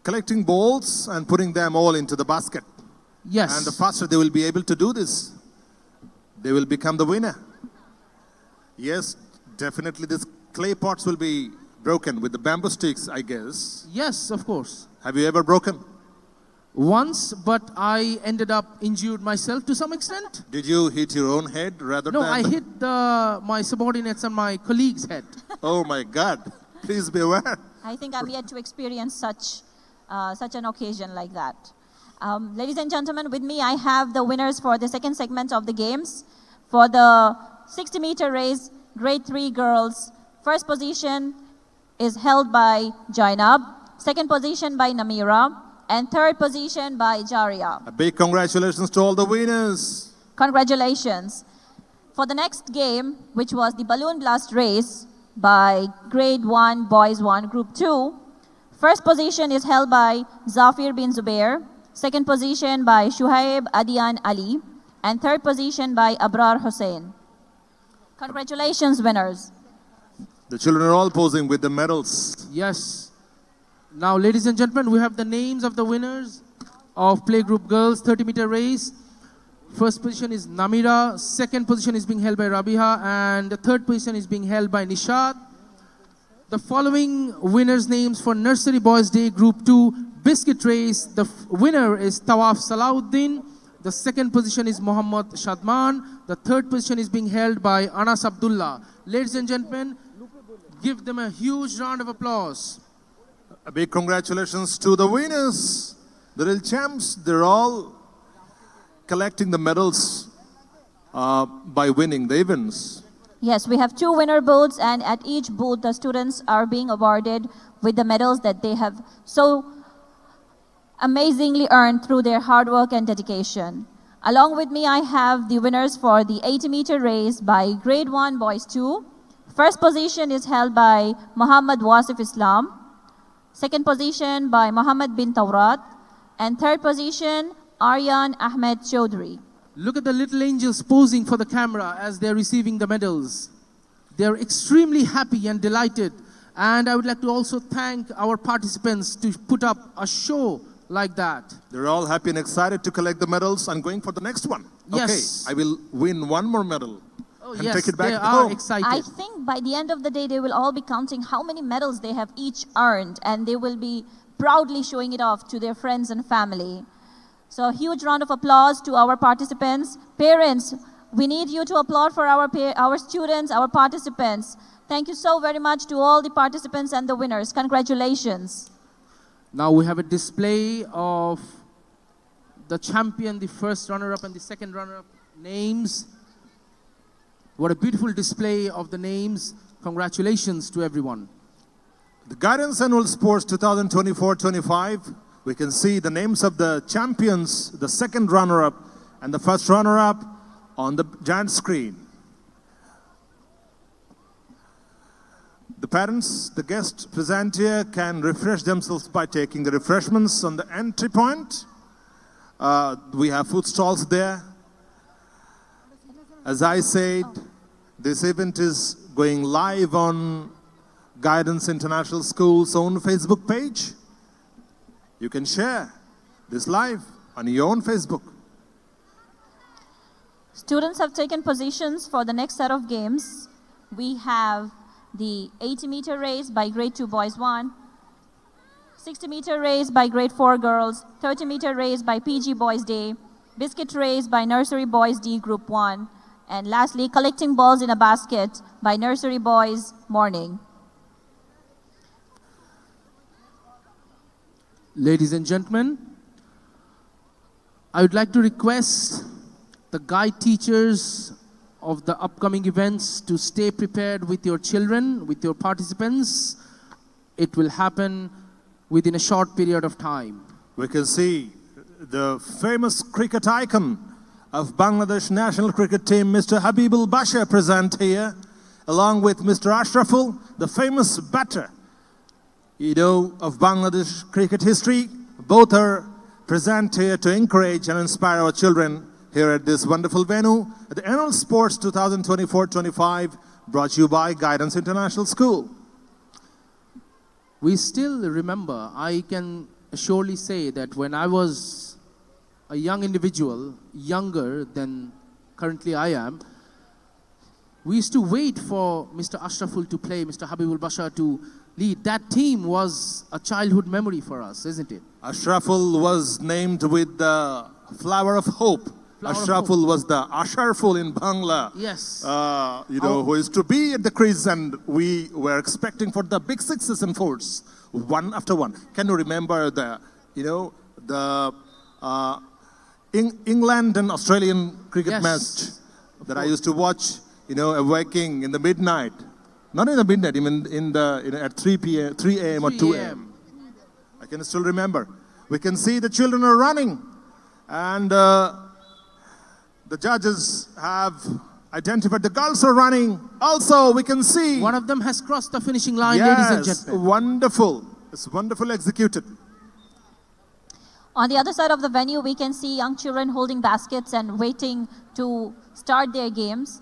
Collecting balls and putting them all into the basket. Yes. And the faster they will be able to do this, they will become the winner. Yes, definitely these clay pots will be broken with the bamboo sticks, I guess. Yes, of course. Have you ever broken? Once, but I ended up injured myself to some extent. Did you hit your own head rather No, than... I hit my subordinates and my colleagues' head. Oh my God, please be aware. I think I'm yet to experience such an occasion like that. Ladies and gentlemen, with me I have the winners for the second segment of the games. For the 60-meter race, grade 3 girls. First position is held by Jainab, second position by Namira, and third position by Jaria. A big congratulations to all the winners. Congratulations. For the next game, which was the balloon blast race by grade 1, boys 1, group 2, first position is held by Zafir bin Zubair, second position by Shuhaib Adian Ali, and third position by Abrar Hussain. Congratulations, winners. The children are all posing with the medals. Yes. Now, ladies and gentlemen, we have the names of the winners of playgroup girls 30-meter race. First position is Namira, second position is being held by Rabiha, and the third position is being held by Nishad. The following winners' names for Nursery Boys Day Group 2 Biscuit Race. The winner is Tawaf Salahuddin. The second position is Muhammad Shadman. The third position is being held by Anas Abdullah. Ladies and gentlemen, give them a huge round of applause. A big congratulations to the winners. The real champs, they're all collecting the medals by winning the events. Yes, we have 2 winner booths, and at each booth, the students are being awarded with the medals that they have so amazingly earned through their hard work and dedication. Along with me, I have the winners for the 80-meter race by grade 1, boys 2. First position is held by Muhammad Wasif Islam. Second position by Muhammad bin Tawrat. And third position, Aryan Ahmed Chaudhry. Look at the little angels posing for the camera as they're receiving the medals. They're extremely happy and delighted. And I would like to also thank our participants to put up a show like that. They're all happy and excited to collect the medals and going for the next one. Yes. Okay, I will win one more medal and take it back they to are home. excited. I think by the end of the day, they will all be counting how many medals they have each earned, and they will be proudly showing it off to their friends and family. So a huge round of applause to our participants. Parents, we need you to applaud for our students, our participants. Thank you so very much to all the participants and the winners. Congratulations. Now we have a display of the champion, the first runner-up and the second runner-up names. What a beautiful display of the names. Congratulations to everyone. The Guidance Annual Sports 2024-25, we can see the names of the champions, the second runner-up and the first runner-up on the giant screen. The parents, the guests present here can refresh themselves by taking the refreshments on the entry point. We have food stalls there. As I said, this event is going live on Guidance International School's own Facebook page. You can share this live on your own Facebook. Students have taken positions for the next set of games. We have the 80-meter race by grade 2 boys 1, 60-meter race by grade 4 girls, 30-meter race by PG Boys Day, biscuit race by Nursery Boys D Group 1, and lastly, collecting balls in a basket by Nursery Boys Morning. Ladies and gentlemen, I would like to request the guide teachers of the upcoming events to stay prepared with your children, with your participants. It will happen within a short period of time. We can see the famous cricket icon of Bangladesh national cricket team, Mr. Habibul Bashar, present here, along with Mr. Ashraful, the famous batter, of Bangladesh cricket history. Both are present here to encourage and inspire our children here at this wonderful venue, at the Annual Sports 2024-25, brought to you by Guidance International School. We still remember, I can surely say that when I was a young individual, younger than currently I am, we used to wait for Mr. Ashraful to play, Mr. Habibul Bashar to lead. That team was a childhood memory for us, isn't it? Ashraful was named with the flower of hope. Ashraful was the Asharful in Bangla. Yes. Who is to be at the crease, and we were expecting for the big sixes and fours, one after one. Can you remember the England and Australian cricket match that I used to watch awaking in the midnight. Not in the midnight, even at 3 p.m., 3 a.m. or 2 a.m. I can still remember. We can see the children are running. And the judges have identified the girls are running. Also, we can see. One of them has crossed the finishing line, yes, ladies and gentlemen. Wonderful. It's wonderful executed. On the other side of the venue, we can see young children holding baskets and waiting to start their games.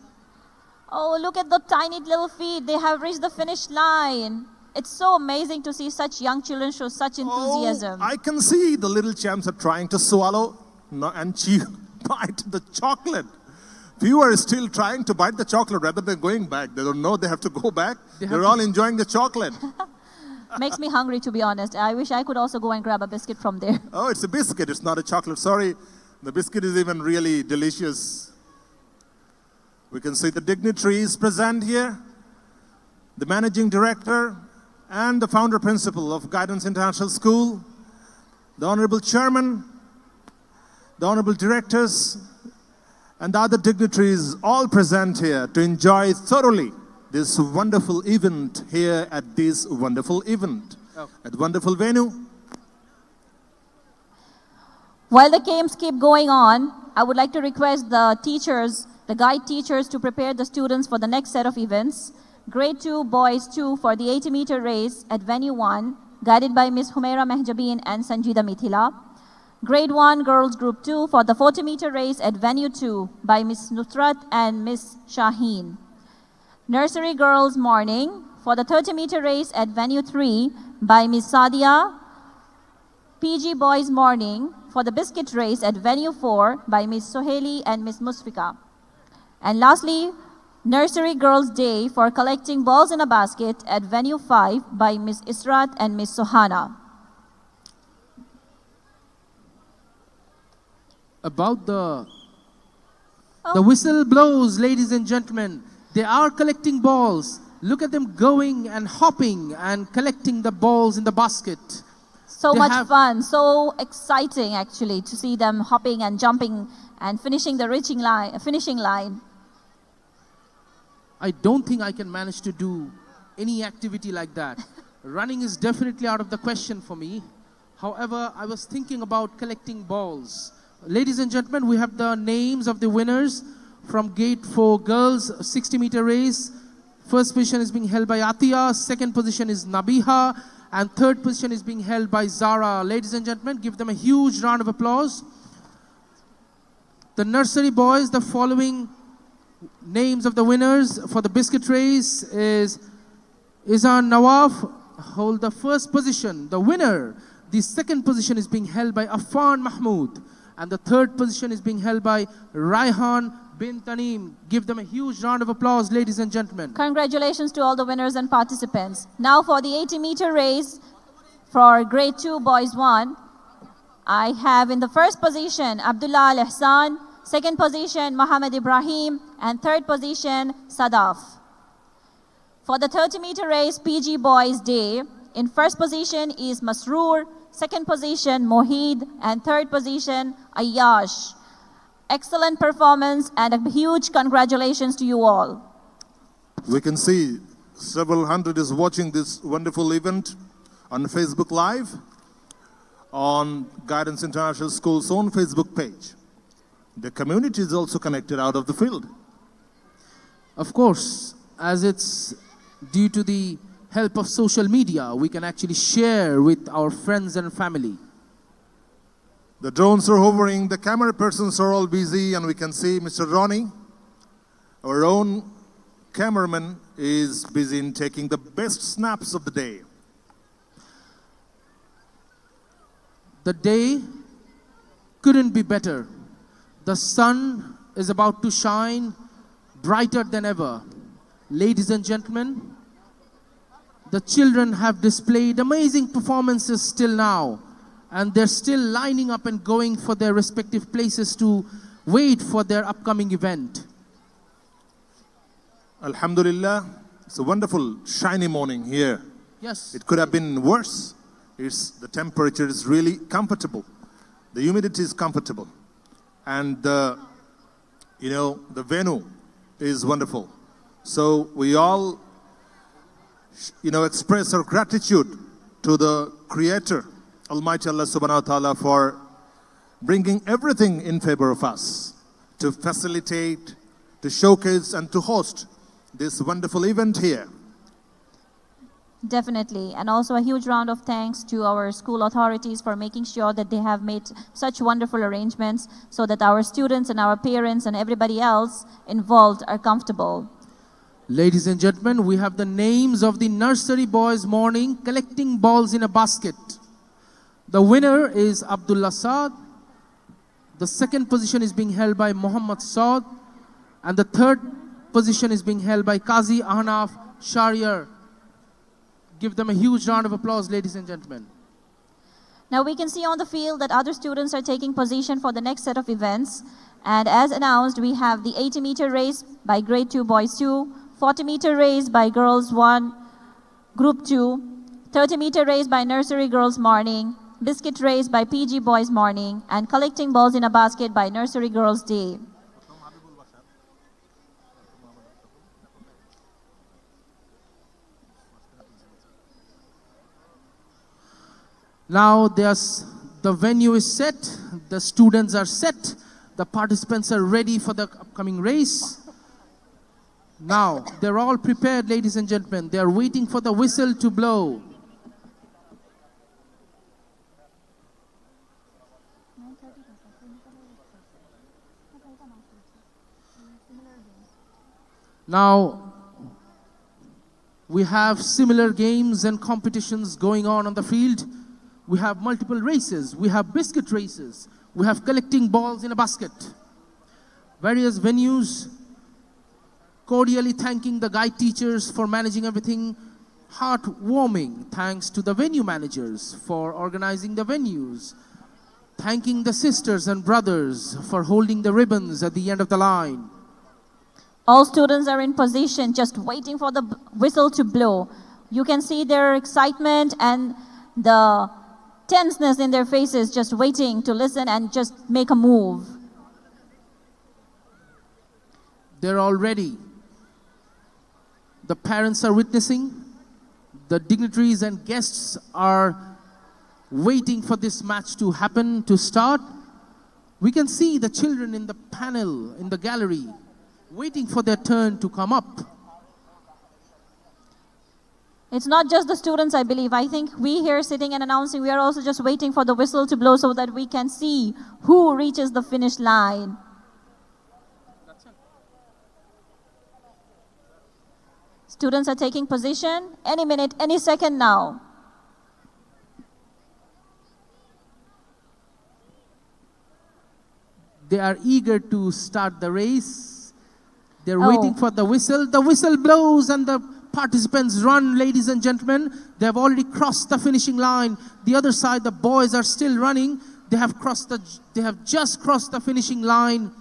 Oh, look at the tiny little feet. They have reached the finish line. It's so amazing to see such young children show such enthusiasm. Oh, I can see the little champs are trying to swallow and chew, bite the chocolate. Few are still trying to bite the chocolate rather than going back. They don't know they have to go back. They're all enjoying the chocolate. Makes me hungry, to be honest. I wish I could also go and grab a biscuit from there. Oh, it's a biscuit. It's not a chocolate. Sorry. The biscuit is even really delicious. We can see the dignitaries present here, the managing director and the founder principal of Guidance International School, the honorable chairman, the honorable directors, and the other dignitaries all present here to enjoy thoroughly this wonderful event here at this wonderful event, at wonderful venue. While the games keep going on, I would like to request the teachers, the guide teachers, to prepare the students for the next set of events. Grade 2, Boys 2 for the 80-meter race at Venue 1, guided by Ms. Humaira Mehjabeen and Sanjida Mithila. Grade 1, Girls Group 2 for the 40-meter race at Venue 2 by Ms. Nutrat and Ms. Shaheen. Nursery Girls Morning for the 30-meter race at Venue 3 by Ms. Sadia. PG Boys Morning for the biscuit race at Venue 4 by Ms. Soheli and Ms. Musfika. And lastly, Nursery Girls Day for collecting balls in a basket at Venue 5 by Ms. Israt and Ms. Sohana. About the whistle blows, ladies and gentlemen. They are collecting balls. Look at them going and hopping and collecting the balls in the basket. So much fun, so exciting actually to see them hopping and jumping and finishing the finishing line. I don't think I can manage to do any activity like that. Running is definitely out of the question for me. However, I was thinking about collecting balls. Ladies and gentlemen, we have the names of the winners from Gate 4 Girls 60-meter race. First position is being held by Atiya, second position is Nabiha, and third position is being held by Zara. Ladies and gentlemen, give them a huge round of applause. The nursery boys, the following names of the winners for the biscuit race is Izan Nawaf, hold the first position. The winner, the second position is being held by Affan Mahmood, and the third position is being held by Raihan bin Tanim. Give them a huge round of applause, ladies and gentlemen. Congratulations to all the winners and participants. Now for the 80-meter race for Grade 2 Boys 1, I have in the first position Abdullah Al-Ihsan, second position Mohammed Ibrahim, and third position Sadaf. For the 30-meter race PG Boys Day, in first position is Masroor, second position Mohid, and third position Ayyash. Excellent performance and a huge congratulations to you all. We can see several hundred is watching this wonderful event on Facebook Live, on Guidance International School's own Facebook page. The community is also connected out of the field. Of course, as it's due to the help of social media, we can actually share with our friends and family. The drones are hovering, the camera persons are all busy, and we can see Mr. Ronnie, our own cameraman, is busy in taking the best snaps of the day. The day couldn't be better. The sun is about to shine brighter than ever. Ladies and gentlemen, the children have displayed amazing performances till now, and they're still lining up and going for their respective places to wait for their upcoming event. Alhamdulillah, it's a wonderful shiny morning here. Yes. It could have been worse. The temperature is really comfortable. The humidity is comfortable. And the venue, is wonderful. So we all, express our gratitude to the Creator, Almighty Allah Subhanahu wa Ta'ala, for bringing everything in favor of us to facilitate, to showcase, and to host this wonderful event here. Definitely. And also a huge round of thanks to our school authorities for making sure that they have made such wonderful arrangements so that our students and our parents and everybody else involved are comfortable. Ladies and gentlemen, we have the names of the nursery boys morning collecting balls in a basket. The winner is Abdullah Saad. The second position is being held by Muhammad Saad. And the third position is being held by Qazi Ahnaf Shariar. Give them a huge round of applause, ladies and gentlemen. Now we can see on the field that other students are taking position for the next set of events. And as announced, we have the 80-meter race by grade 2 boys 2, 40-meter race by girls 1, group 2, 30-meter race by nursery girls morning, biscuit race by PG boys morning, and collecting balls in a basket by nursery girls day. Now the venue is set, the students are set, the participants are ready for the upcoming race. Now, they're all prepared, ladies and gentlemen. They are waiting for the whistle to blow. Now, we have similar games and competitions going on the field. We have multiple races. We have biscuit races. We have collecting balls in a basket. Various venues cordially thanking the guide teachers for managing everything. Heartwarming thanks to the venue managers for organizing the venues. Thanking the sisters and brothers for holding the ribbons at the end of the line. All students are in position, just waiting for the whistle to blow. You can see their excitement and the tenseness in their faces, just waiting to listen and just make a move. They're all ready. The parents are witnessing. The dignitaries and guests are waiting for this match to happen, to start. We can see the children in the panel, in the gallery, waiting for their turn to come up. It's not just the students, I believe. I think we here sitting and announcing, we are also just waiting for the whistle to blow so that we can see who reaches the finish line. Students are taking position any minute, any second now. They are eager to start the race. They're waiting for the whistle. The whistle blows and the participants run, ladies and gentlemen. They have already crossed the finishing line. The other side, the boys are still running. They have just crossed the finishing line,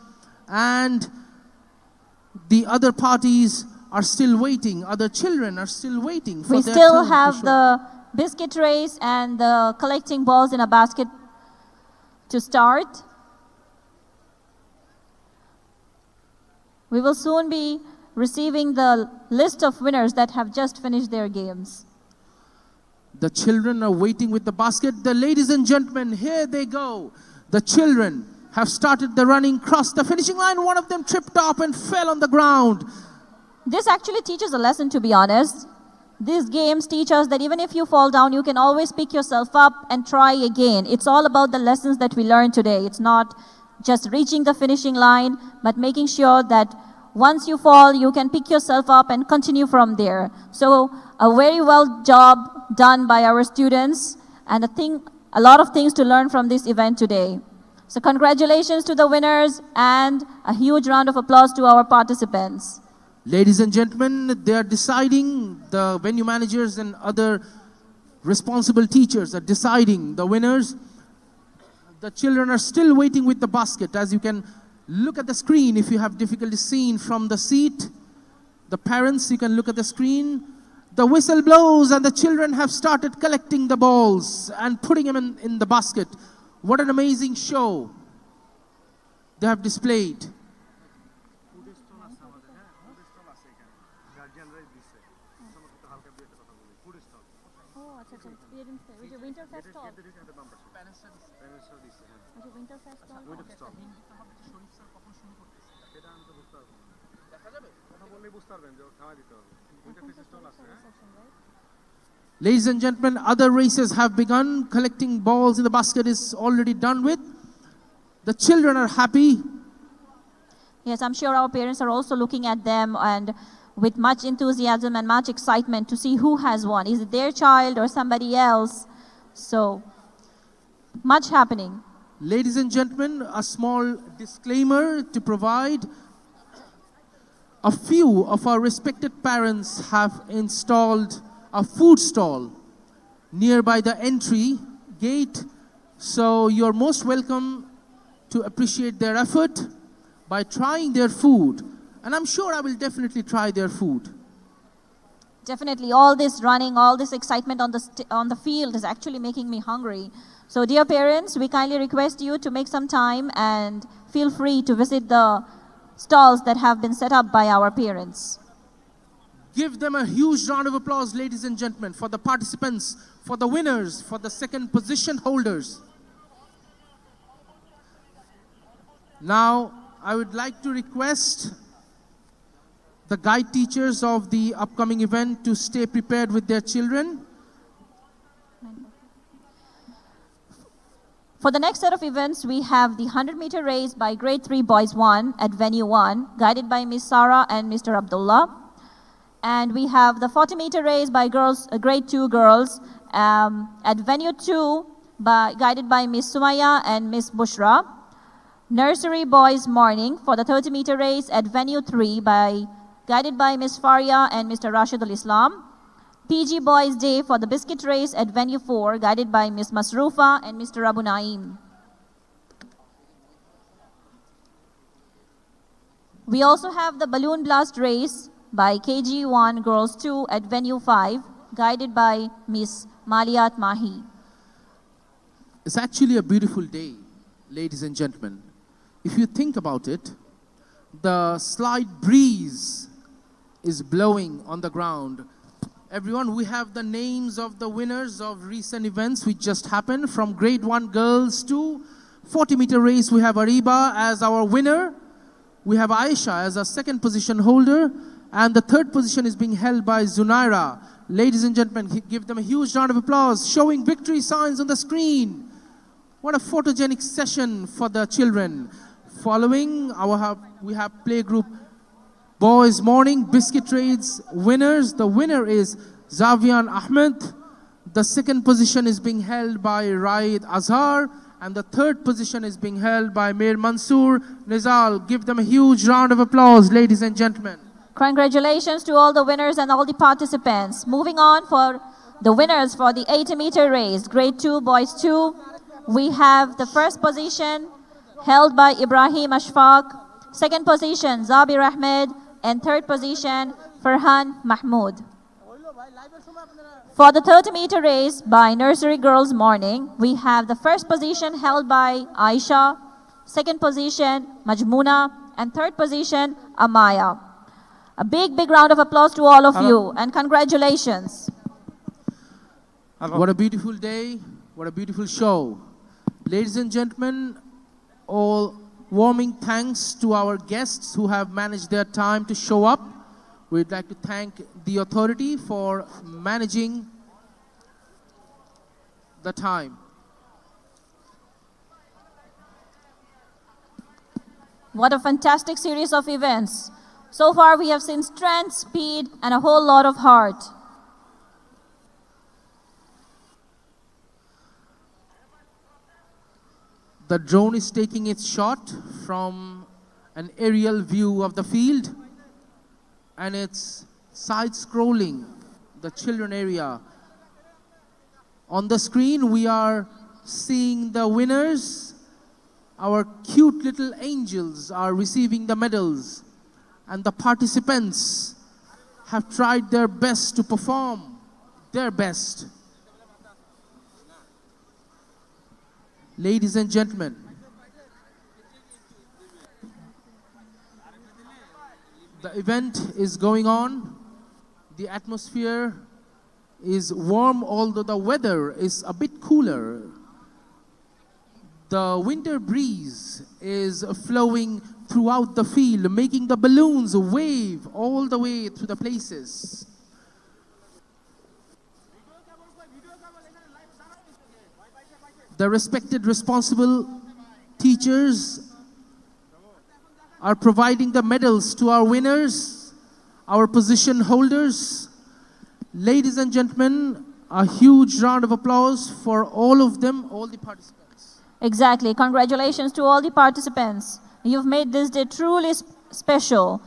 and the other parties are still waiting. Other children are still waiting for we their still turn have the biscuit race and the collecting balls in a basket to start. We will soon be receiving the list of winners that have just finished their games. The children are waiting with the basket. The ladies and gentlemen, here they go. The children have started the running, crossed the finishing line. One of them tripped up and fell on the ground. This actually teaches a lesson, to be honest. These games teach us that even if you fall down, you can always pick yourself up and try again. It's all about the lessons that we learned today. It's not just reaching the finishing line, but making sure that once you fall, you can pick yourself up and continue from there. So a very well job done by our students, and a lot of things to learn from this event today. So congratulations to the winners and a huge round of applause to our participants. Ladies and gentlemen, they are deciding, the venue managers and other responsible teachers are deciding the winners. The children are still waiting with the basket. As you can look at the screen, if you have difficulty seeing from the seat, the parents, you can look at the screen. The whistle blows and the children have started collecting the balls and putting them in the basket. What an amazing show they have displayed. Ladies and gentlemen, other races have begun. Collecting balls in the basket is already done with. The children are happy. Yes, I'm sure our parents are also looking at them and with much enthusiasm and much excitement to see who has won. Is it their child or somebody else? So, much happening. Ladies and gentlemen, a small disclaimer to provide. A few of our respected parents have installed a food stall nearby the entry gate. So you're most welcome to appreciate their effort by trying their food. And I'm sure I will definitely try their food. Definitely, all this running, all this excitement on the field is actually making me hungry. So dear parents, we kindly request you to make some time and feel free to visit the stalls that have been set up by our parents. Give them a huge round of applause, ladies and gentlemen, for the participants, for the winners, for the second position holders. Now, I would like to request the guide teachers of the upcoming event to stay prepared with their children. For the next set of events, we have the 100-meter race by Grade 3 Boys 1 at Venue 1, guided by Ms. Sarah and Mr. Abdullah. And we have the 40-meter race by Grade 2 girls at Venue 2, guided by Ms. Sumaya and Ms. Bushra. Nursery Boys Morning for the 30-meter race at Venue 3, guided by Ms. Faria and Mr. Rashidul Islam. PG Boys Day for the biscuit race at Venue 4, guided by Ms. Masrufa and Mr. Abu Naim. We also have the balloon blast race by KG1 Girls 2 at Venue 5, guided by Ms. Maliat Mahi. It's actually a beautiful day, ladies and gentlemen. If you think about it, the slight breeze is blowing on the ground. Everyone, we have the names of the winners of recent events which just happened. From Grade 1 girls to 40-meter race, we have Ariba as our winner. We have Aisha as a second position holder. And the third position is being held by Zunaira. Ladies and gentlemen, give them a huge round of applause, showing victory signs on the screen. What a photogenic session for the children. Following, we have playgroup Boys Morning Biscuit Trades winners. The winner is Zavian Ahmed. The second position is being held by Raid Azhar. And the third position is being held by Mir Mansoor Nizal. Give them a huge round of applause, ladies and gentlemen. Congratulations to all the winners and all the participants. Moving on for the winners for the 80-meter race, Grade 2 Boys 2. We have the first position held by Ibrahim Ashfaq. Second position, Zabir Ahmed. And third position, Farhan Mahmood. For the 30-meter race by Nursery Girls Morning, we have the first position held by Aisha, second position, Majmuna, and third position, Amaya. A big round of applause to all of you, and congratulations. What a beautiful day, what a beautiful show. Ladies and gentlemen, all warming thanks to our guests who have managed their time to show up. We'd like to thank the authority for managing the time. What a fantastic series of events. So far we have seen strength, speed, and a whole lot of heart. The drone is taking its shot from an aerial view of the field, and it's side-scrolling the children area. On the screen, we are seeing the winners. Our cute little angels are receiving the medals, and the participants have tried their best to perform their best. Ladies and gentlemen, the event is going on. The atmosphere is warm, although the weather is a bit cooler. The winter breeze is flowing throughout the field, making the balloons wave all the way through the places. The respected, responsible teachers are providing the medals to our winners, our position holders. Ladies and gentlemen, a huge round of applause for all of them, all the participants. Exactly. Congratulations to all the participants. You've made this day truly special.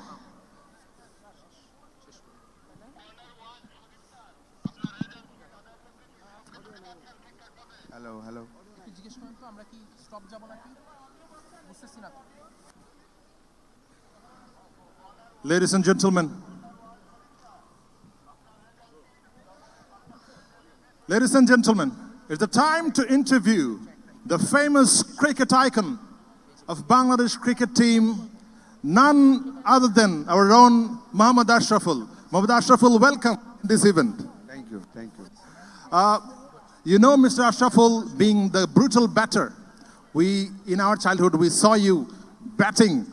Hello. Ladies and gentlemen, it's the time to interview the famous cricket icon of Bangladesh cricket team, none other than our own Mohammad Ashraful. Mohammad Ashraful, welcome to this event. Thank you. You know Mr. Ashraful being the brutal batter. In our childhood, we saw you batting,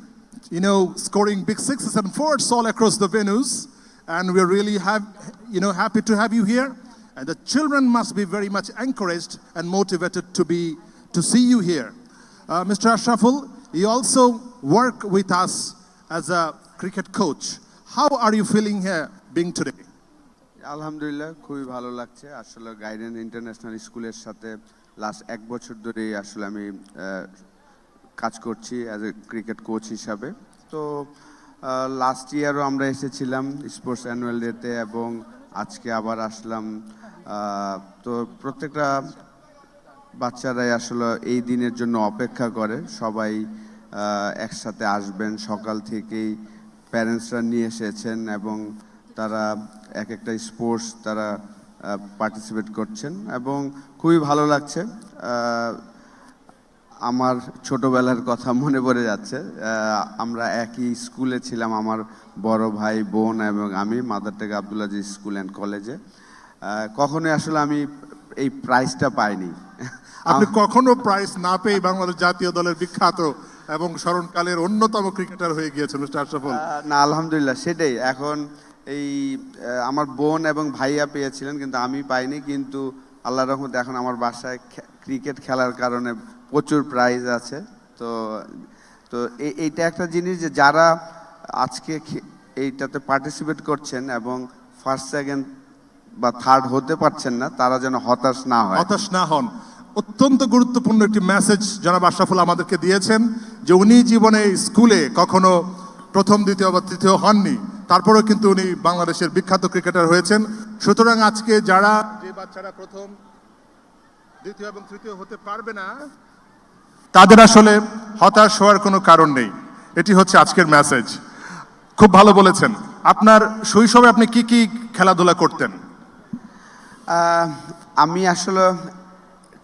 scoring big sixes and fours all across the venues. And we're really happy to have you here. And the children must be very much encouraged and motivated to see you here. Mr. Ashraful, you also work with us as a cricket coach. How are you feeling here being today? আলহামদুলিল্লাহ খুবই ভালো লাগছে আসলে guidance international স্কুলের সাথে last এক বছর ধরে আসলে আমি কাজ করছি অ্যাজ এ ক্রিকেট কোচ হিসাবে তো লাস্ট ইয়ারও আমরা এসেছিলাম স্পোর্টস অ্যানুয়াল ডেতে এবং আজকে আবার আসলাম তো প্রত্যেকটা বাচ্চারাই আসলে এই দিনের জন্য অপেক্ষা করে সবাই একসাথে আসবেন সকাল থেকেই প্যারেন্টসরা নিয়ে এসেছেন এবং তারা একটা স্পোর্টস তারা পার্টিসিপেট করছেন এবং খুবই ভালো লাগছে আমার ছোটবেলার কথা মনে পড়ে যাচ্ছে আমরা একই স্কুলে ছিলাম আমার বড় ভাই বোন এবং আমি mother take Abdul Aziz school and কলেজে কখনোই আসলে আমি এই প্রাইজটা পাইনি আপনি কখনো প্রাইজ না পেয়ে বাংলাদেশ জাতীয় দলের বিখ্যাত এবং স্মরণকালের অন্যতম ক্রিকেটার হয়ে গিয়েছেন মিস্টার আশরাফুল না আলহামদুলিল্লাহ সেটাই এখন এই আমার বোন এবং ভাইয়া পেয়েছিলেন কিন্তু আমি পাইনি কিন্তু আল্লাহর রহমতে এখন আমার বাসায় ক্রিকেট খেলার কারণে প্রচুর প্রাইজ আছে তো তো এইটা একটা জিনিস যে যারা আজকে এইটাতে পার্টিসিপেট করছেন এবং ফার্স্ট সেকেন্ড বা থার্ড হতে পারছেন না তারা যেন হতাশ না হন অত্যন্ত গুরুত্বপূর্ণ একটি মেসেজ জনাব আশরাফুল আমাদেরকে দিয়েছেন যে উনি জীবনে স্কুলে কখনো প্রথম দ্বিতীয় বা তৃতীয় হননি তারপরেও কিন্তু উনি বাংলাদেশের বিখ্যাত ক্রিকেটার হয়েছেন সুতরাং আজকে যে বাচ্চারা প্রথম দ্বিতীয় এবং তৃতীয় হতে পারবে না তাদের আসলে হতাশ হওয়ার কোনো কারণ নেই এটি হচ্ছে আজকের মেসেজ খুব ভালো বলেছেন আপনার শৈশবে আপনি কি খেলাধুলা করতেন আমি আসলে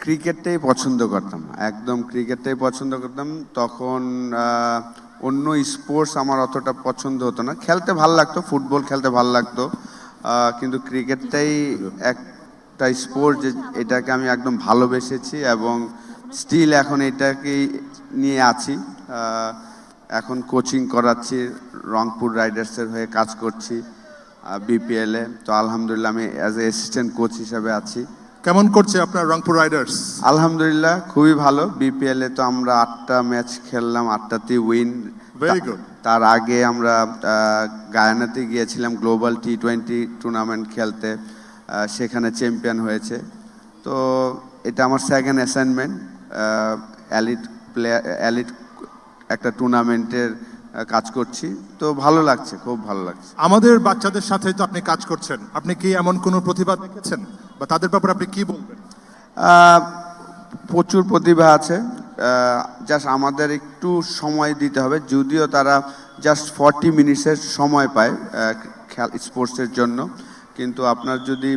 ক্রিকেটটাই পছন্দ করতাম একদম ক্রিকেটটাই পছন্দ করতাম তখন অন্য স্পোর্টস আমার অতটা পছন্দ হতো না খেলতে ভালো লাগতো ফুটবল খেলতে ভালো লাগতো কিন্তু ক্রিকেটটাই একটা স্পোর্ট যে এটাকে আমি একদম ভালোবেসেছি এবং স্টিল এখন এটাকেই নিয়ে আছি এখন কোচিং করাচ্ছি রংপুর রাইডার্সের হয়ে কাজ করছি বিপিএলে তো আলহামদুলিল্লাহ আমি অ্যাজ এ অ্যাসিস্ট্যান্ট কোচ হিসেবে আছি কেমন করছে আপনার রংপুর রাইডার্স আলহামদুলিল্লাহ খুবই ভালো বিপিএলে তো আমরা 8টা ম্যাচ খেললাম 8টাতেই উইন ভেরি গুড তার আগে আমরা গায়ানাতে গিয়েছিলাম গ্লোবাল টি20 টুর্নামেন্ট খেলতে সেখানে চ্যাম্পিয়ন হয়েছে তো এটা আমার সেকেন্ড অ্যাসাইনমেন্ট এলিট একটা টুর্নামেন্টের কাজ করছি তো ভালো লাগছে খুব ভালো লাগছে আমাদের বাচ্চাদের সাথে তো আপনি কাজ করছেন আপনি কি এমন কোনো প্রতিভা দেখেছেন বা তাদের ব্যাপারে আপনি কি বলবেন প্রচুর প্রতিভা আছে জাস্ট আমাদের একটু সময় দিতে হবে যদিও তারা জাস্ট 40 মিনিটসের সময় পায় স্পোর্টসের জন্য কিন্তু আপনার যদি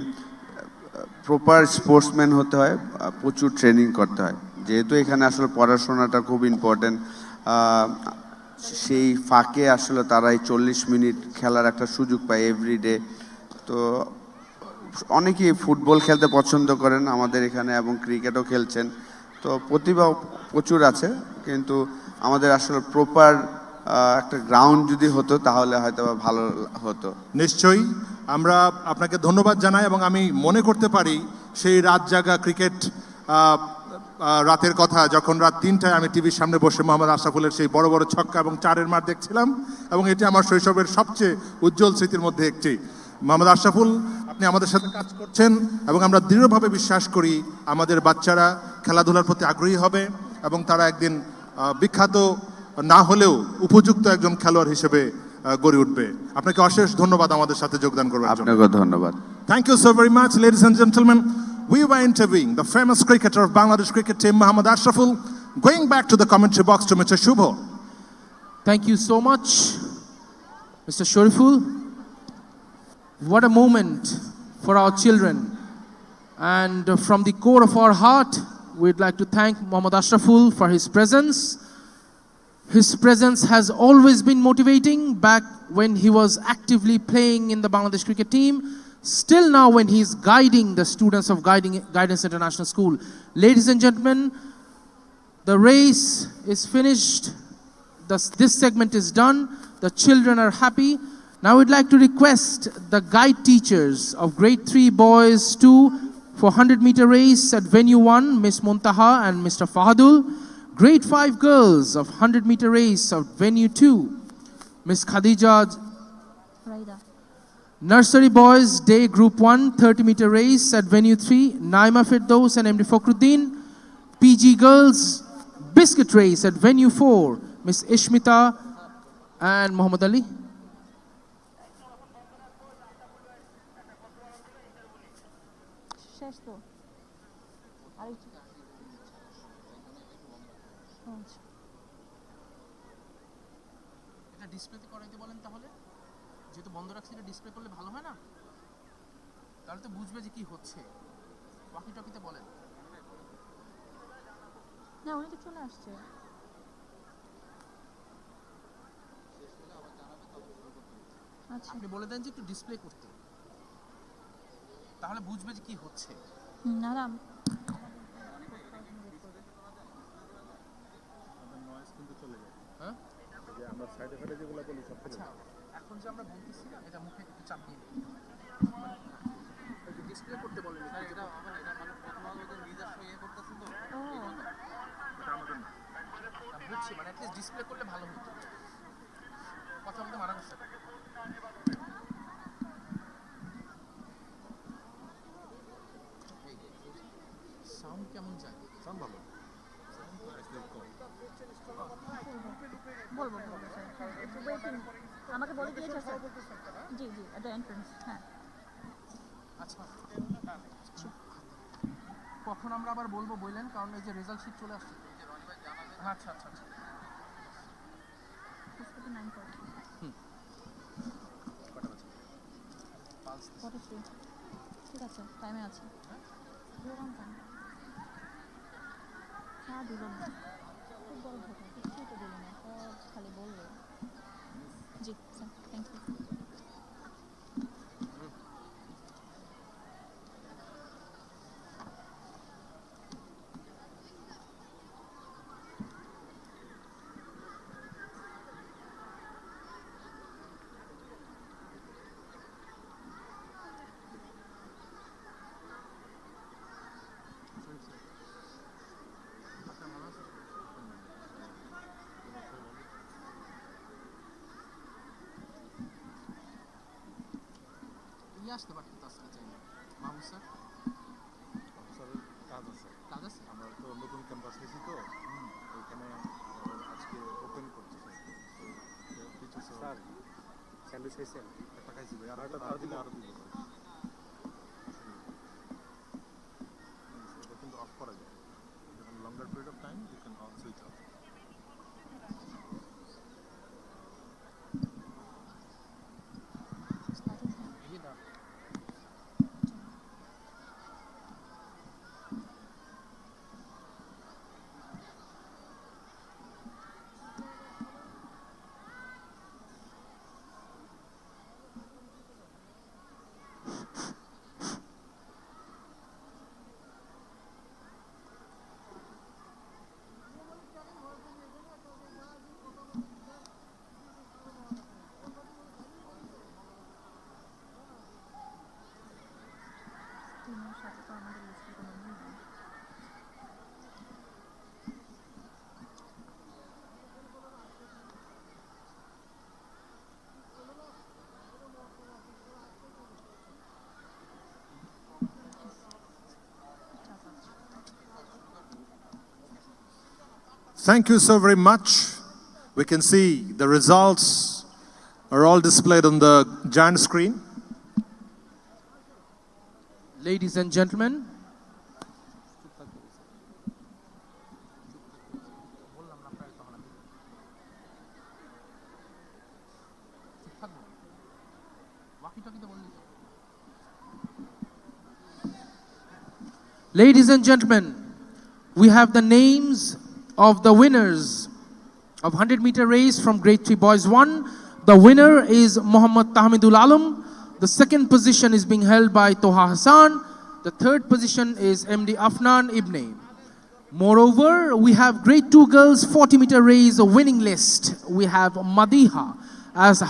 প্রপার স্পোর্টসম্যান হতে হয় প্রচুর ট্রেনিং করতে হয় যেহেতু এখানে আসলে পড়াশোনাটা খুব ইম্পর্টেন্ট সেই ফাঁকে আসলে তারা এই 40 মিনিট খেলার একটা সুযোগ পায় এভরিডে তো অনেকেই ফুটবল খেলতে পছন্দ করেন আমাদের এখানে এবং ক্রিকেটও খেলছেন, তো প্রতিভা প্রচুর আছে, কিন্তু আমাদের আসলে প্রপার একটা গ্রাউন্ড যদি হতো তাহলে হয়তো ভালো হতো। নিশ্চয়ই আমরা আপনাকে ধন্যবাদ জানাই, এবং আমি মনে করতে পারি সেই রাত জাগা ক্রিকেট রাতের কথা, যখন রাত 3টায় আমি টিভির সামনে বসে মোহাম্মদ আশরাফুলের সেই বড় বড় ছক্কা এবং 4-এর মার দেখছিলাম, এবং এটি আমার শৈশবের সবচেয়ে উজ্জ্বল স্মৃতির মধ্যে একটি। মোহাম্মদ আশরাফুল, আপনি আমাদের সাথে কাজ করছেন এবং আমরা দৃঢ়ভাবে বিশ্বাস করি আমাদের বাচ্চারা খেলাধুলার প্রতি আগ্রহী হবে এবং তারা একদিন বিখ্যাত না হলেও উপযুক্ত একজন খেলোয়াড় হিসেবে গড়ে উঠবে। আপনাকে অশেষ ধন্যবাদ আমাদের সাথে যোগদান করবার জন্য। আপনাকে ধন্যবাদ। Thank you so very much, ladies and gentlemen. We were interviewing the famous cricketer of Bangladesh cricket team, Mohammad Ashraful. Going back to the commentary box to Mr. Shubho. Thank you so much, Mr. Shariful. What a moment for our children. And from the core of our heart, we'd like to thank Mohammad Ashraful for his presence. His presence has always been motivating back when he was actively playing in the Bangladesh cricket team. Still now when he's guiding the students of Guidance International School. Ladies and gentlemen, the race is finished. This segment is done. The children are happy. Now we'd like to request the guide teachers of grade 3 boys 2 for 100-meter race at venue 1, Miss Muntaha and Mr. Fahadul. Grade 5 girls of 100-meter race of venue 2, Miss Khadija. Raida. Nursery boys day group 1, 30-meter race at venue 3, Naima Firdaus and MD Fakhruddin. PG girls biscuit race at venue 4, Miss Ishmita and Muhammad Ali. ডিসপ্লেতে করাইতে বলেন, তাহলে যেহেতু বন্ধ রাখছি এটা display করলে ভালো হয় না, তাহলে তো বুঝবে যে কি হচ্ছে। ওয়াকি টকিতে বলেন না, উনি তো চলে আসছে। আচ্ছা, আপনি বলে দেন যে একটু ডিসপ্লে করতে, তাহলে বুঝবে যে কি হচ্ছে। না না, হ্যাঁ, আচ্ছা, এখন যে আমরা বলতেছি না, এটা মুখে একটু চাপ দিয়ে একটু ডিসপ্লে করতে বলেন। এটা মানে প্রথমত নিজস্ব ইয়ে করতেছে, তো এটা আমাদের না, বুঝছি, মানে অ্যাটলিস্ট ডিসপ্লে করলে ভালো হতো। কথা বলতে মানা করছে। সাউন্ড কেমন যায়? সাউন্ড ভালো, বলবো স্যার, একটু ওয়েটিং আমাকে বলে দিয়েছে sir. G G, at the entrance. হ্যাঁ, আচ্ছা, কখন আমরা আবার বলবো বললেন, কারণ এই যে রেজাল্ট শিট চলে আসছে। আচ্ছা আচ্ছা আচ্ছা, 9:40 ঠিক আছে, টাইমে আছে। হ্যাঁ, দিল না, খুব বড় ঘটনা, কিছুই তো দিল না, সব খালি বললো। জি স্যার, থ্যাংক ইউ। আসতে পারতেন তো আজকে চাইলে মাহবুব স্যার। কাজ আছে, কাজ আছে, আমরা তো নতুন ক্যাম্পাস নিয়েছি, তো ওইখানে আজকে ওপেন করছি স্যার। স্যান্ডউইচ খাইছেন? একটা খাইছি ভাই, আর একটা দিলে আরো দিব। কিন্তু অফ করা যায়, যখন longer period of time you can switch off. Thank you so very much. We can see the results are all displayed on the giant screen. Ladies and gentlemen, we have the names of the winners of 100-meter race from Grade 3 Boys 1. The winner is Muhammad Tahmidul Alam. The second position is being held by Toha Hassan. The third position is MD Afnan Ibne. Moreover, we have Grade 2 girls 40-meter race winning list. We have Madiha as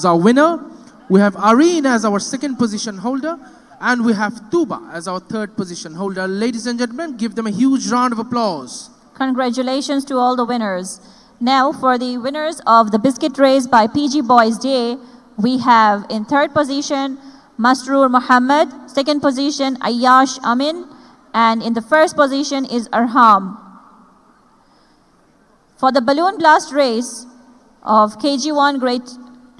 our winner. We have Areen as our second position holder. And we have Tuba as our third position holder. Ladies and gentlemen, give them a huge round of applause. Congratulations to all the winners. Now for the winners of the biscuit race by PG Boys Day, we have in third position Masroor Muhammad, second position Ayyash Amin, and in the first position is Arham. For the balloon blast race of KG1 grade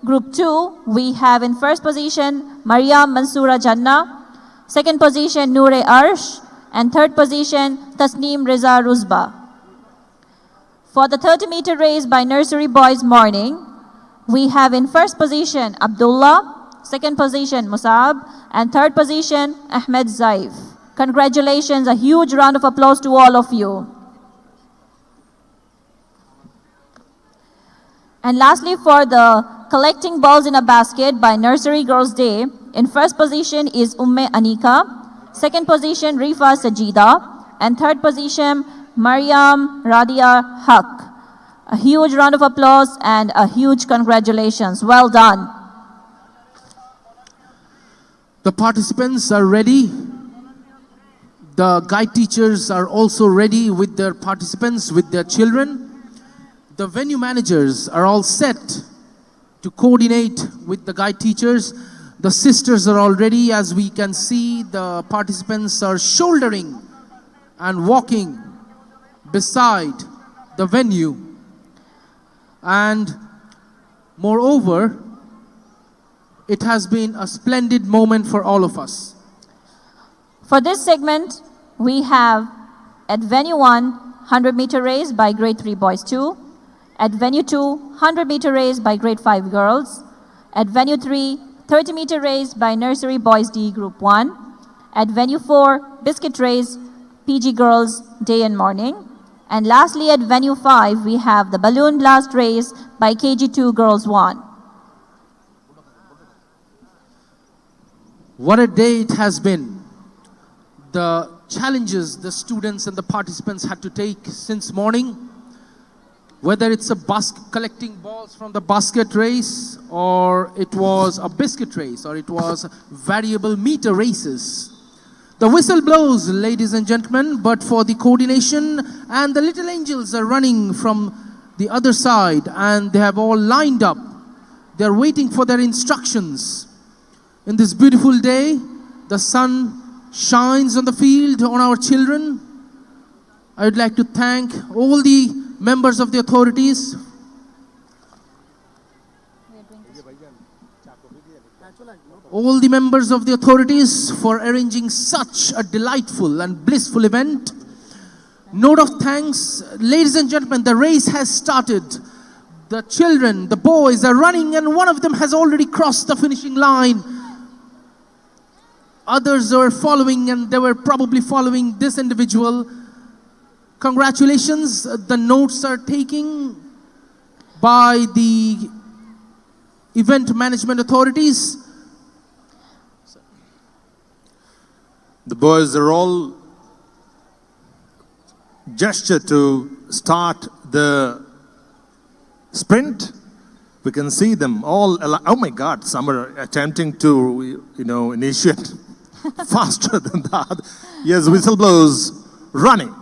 group 2, we have in first position Maryam Mansoura Jannah, second position Noore Arsh, and third position Tasneem Reza Ruzba. For the 30-meter race by Nursery Boys Morning, we have in first position Abdullah, second position Musab, and third position Ahmed Zaif. Congratulations, a huge round of applause to all of you. And lastly, for the collecting balls in a basket by Nursery Girls Day, in first position is Umme Anika, second position Rifa Sajida, and third position Maryam Radia Haq. A huge round of applause and a huge congratulations. Well done. The participants are ready. The guide teachers are also ready with their participants, with their children. The venue managers are all set to coordinate with the guide teachers. The sisters are all ready. As we can see, the participants are shouldering and walking beside the venue. And moreover, it has been a splendid moment for all of us. For this segment, we have at Venue 1, 100-meter race by Grade 3 Boys 2. At Venue 2, 100-meter race by Grade 5 Girls. At Venue 3, 30-meter race by Nursery Boys D Group 1. At Venue 4, biscuit race, PG Girls Day and Morning. And lastly, at Venue 5, we have the balloon blast race by KG2 Girls 1. What a day it has been. The challenges the students and the participants had to take since morning, whether it's a collecting balls from the basket race, or it was a biscuit race, or it was variable meter races. The whistle blows, ladies and gentlemen, but for the coordination, and the little angels are running from the other side, and they have all lined up. They're waiting for their instructions. In this beautiful day, the sun shines on the field, on our children. I would like to thank all the members of the authorities. All the members of the authorities for arranging such a delightful and blissful event. Note of thanks, ladies and gentlemen, the race has started. The children, the boys are running, and one of them has already crossed the finishing line. Others are following, and they were probably following this individual. Congratulations, the notes are taken by the event management authorities. The boys are all gestured to start the sprint. We can see them all. Oh my God, some are attempting to, initiate. faster than the other. Yes, whistle blows. Running.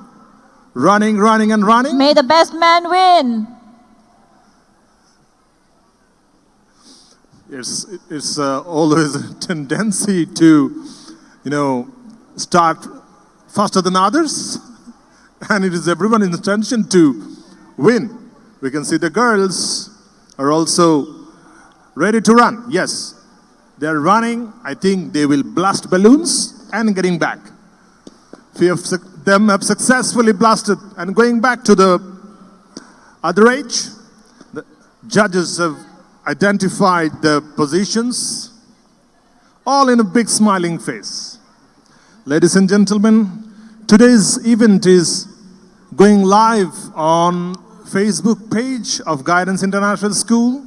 Running, running, and running. May the best man win. It's always a tendency to, start faster than others. And it is everyone's intention to win. We can see the girls are also ready to run. Yes, they're running. I think they will blast balloons and getting back. Few of them have successfully blasted and going back to the other edge. The judges have identified the positions, all in a big smiling face. Ladies and gentlemen, today's event is going live on Facebook page of Guidance International School,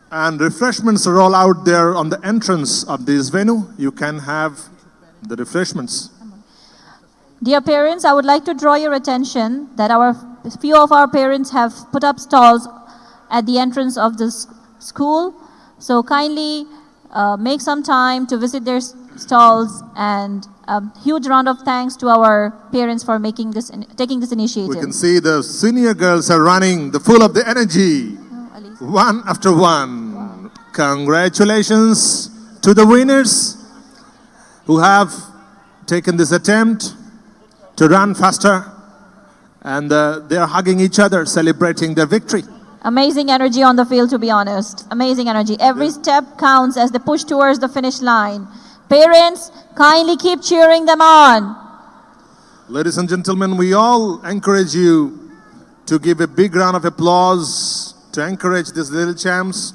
and refreshments are all out there on the entrance of this venue. You can have the refreshments. Dear parents, I would like to draw your attention that few of our parents have put up stalls at the entrance of the school. So kindly make some time to visit their stalls, and a huge round of thanks to our parents for taking this initiative. We can see the senior girls are running, full of the energy, one after one. Wow. Congratulations to the winners who have taken this attempt to run faster, and they are hugging each other, celebrating their victory. Amazing energy on the field, to be honest. Amazing energy. Every step counts as they push towards the finish line. Parents, kindly keep cheering them on. Ladies and gentlemen, we all encourage you to give a big round of applause to encourage these little champs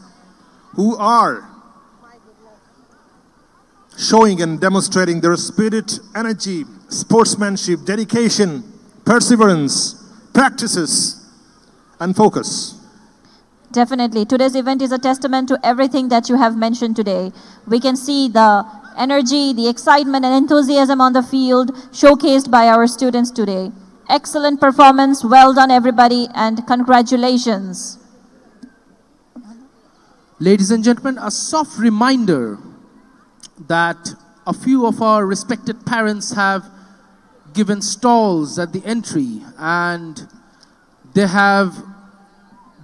who are showing and demonstrating their spirit, energy, sportsmanship, dedication, perseverance, practices, and focus. Definitely. Today's event is a testament to everything that you have mentioned today. We can see the energy, the excitement and enthusiasm on the field showcased by our students today. Excellent performance. Well done, everybody, and congratulations. Ladies and gentlemen, a soft reminder that a few of our respected parents have given stalls at the entry, and they have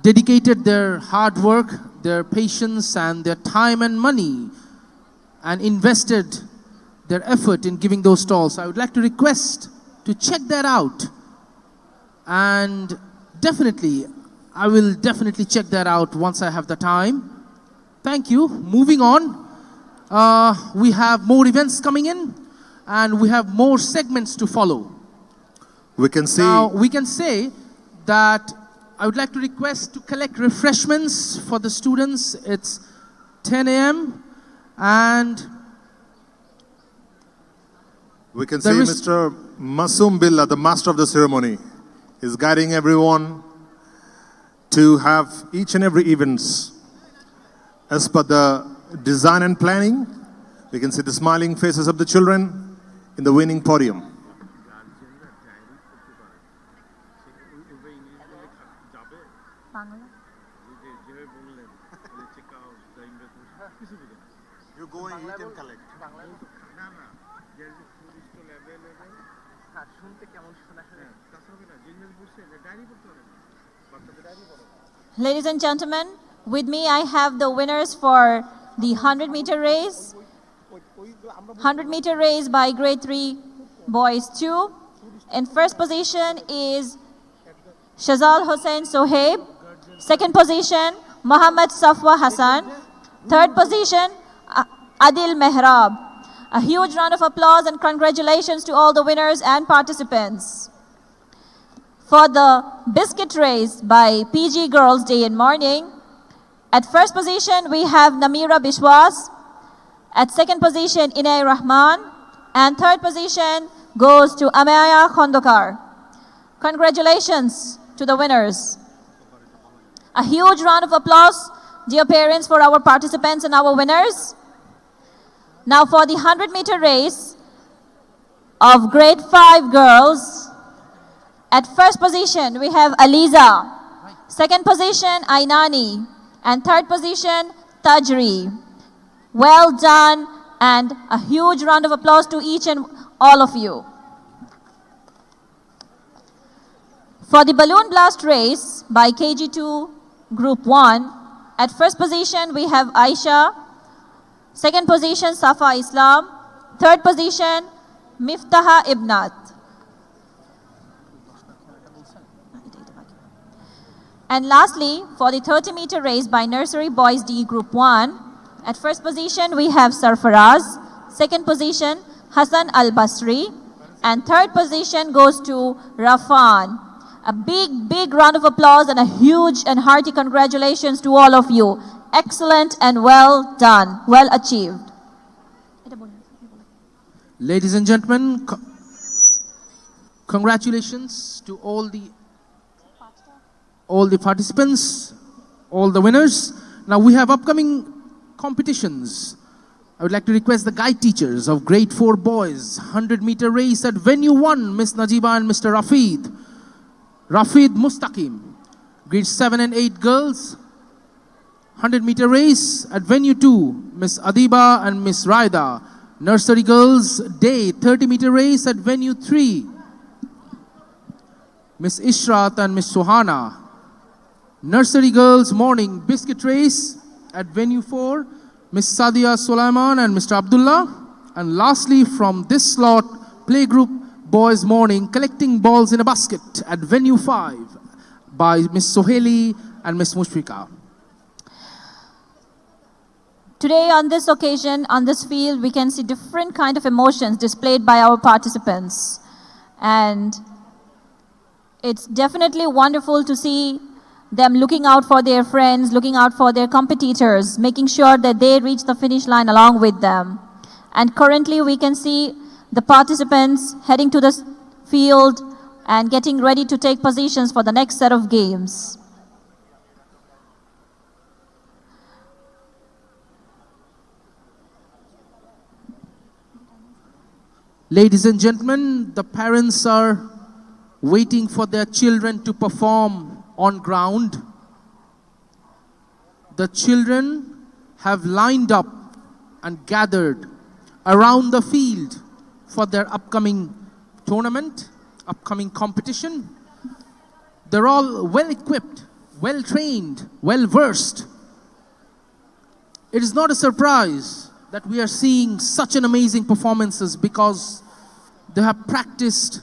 dedicated their hard work, their patience, and their time and money, and invested their effort in giving those stalls. I would like to request to check that out. And definitely, I will definitely check that out once I have the time. Thank you. Moving on, we have more events coming in, and we have more segments to follow. We can see. Now, we can say that I would like to request to collect refreshments for the students. It's 10 a.m. and we can see Mr. Masum Billah, the master of the ceremony, is guiding everyone to have each and every events as per the design and planning. We can see the smiling faces of the children in the winning podium. You go and eat and collect. Ladies and gentlemen, with me I have the winners for the 100-meter race. 100-meter race by grade 3 boys 2. In first position is Shazal Hussain Sohaib. Second position, Muhammad Safwa Hassan. Third position, Adil Mehrab. A huge round of applause and congratulations to all the winners and participants. For the biscuit race by PG Girls Day and Morning, at first position we have Namira Bishwas. At second position, Inay Rahman. And third position goes to Amaya Khondokar. Congratulations to the winners. A huge round of applause, dear parents, for our participants and our winners. Now for the 100-meter race of grade 5 girls, at first position we have Aliza. Second position, Ainani. And third position, Tajri. Well done And a huge round of applause to each and all of you. For the balloon blast race by KG2 Group 1, at first position we have Aisha, second position Safa Islam, third position Miftaha Ibnat. And lastly, for the 30-meter race by Nursery Boys D Group 1, at first position we have Sarfaraz, second position Hassan Al-Basri, and third position goes to Rafan. A big round of applause and a huge and hearty congratulations to all of you. Excellent and well done, well achieved. Ladies and gentlemen, congratulations to all the participants, all the winners. Now we have upcoming competitions. I would like to request the guide teachers of grade 4 boys 100-meter race at venue 1, Miss Najiba and Mr. Rafid Mustaqim. Grade 7 and 8 girls 100-meter race at venue 2, Miss Adiba and Miss Raida. Nursery girls day 30-meter race at venue 3, Miss Ishrat and Miss Suhana. Nursery girls morning biscuit race at venue 4, Miss Sadia Sulaiman and Mr. Abdullah. And lastly, from this slot, playgroup boys morning collecting balls in a basket at venue 5 by Miss Soheli and Miss Mushfika. Today on this occasion, on this field, we can see different kind of emotions displayed by our participants. And it's definitely wonderful to see them looking out for their friends, looking out for their competitors, making sure that they reach the finish line along with them. And currently we can see the participants heading to the field and getting ready to take positions for the next set of games. Ladies and gentlemen, the parents are waiting for their children to perform on ground. The children have lined up and gathered around the field for their upcoming tournament, upcoming competition. They're all well equipped, well trained, well versed. It is not a surprise that we are seeing such an amazing performances because they have practiced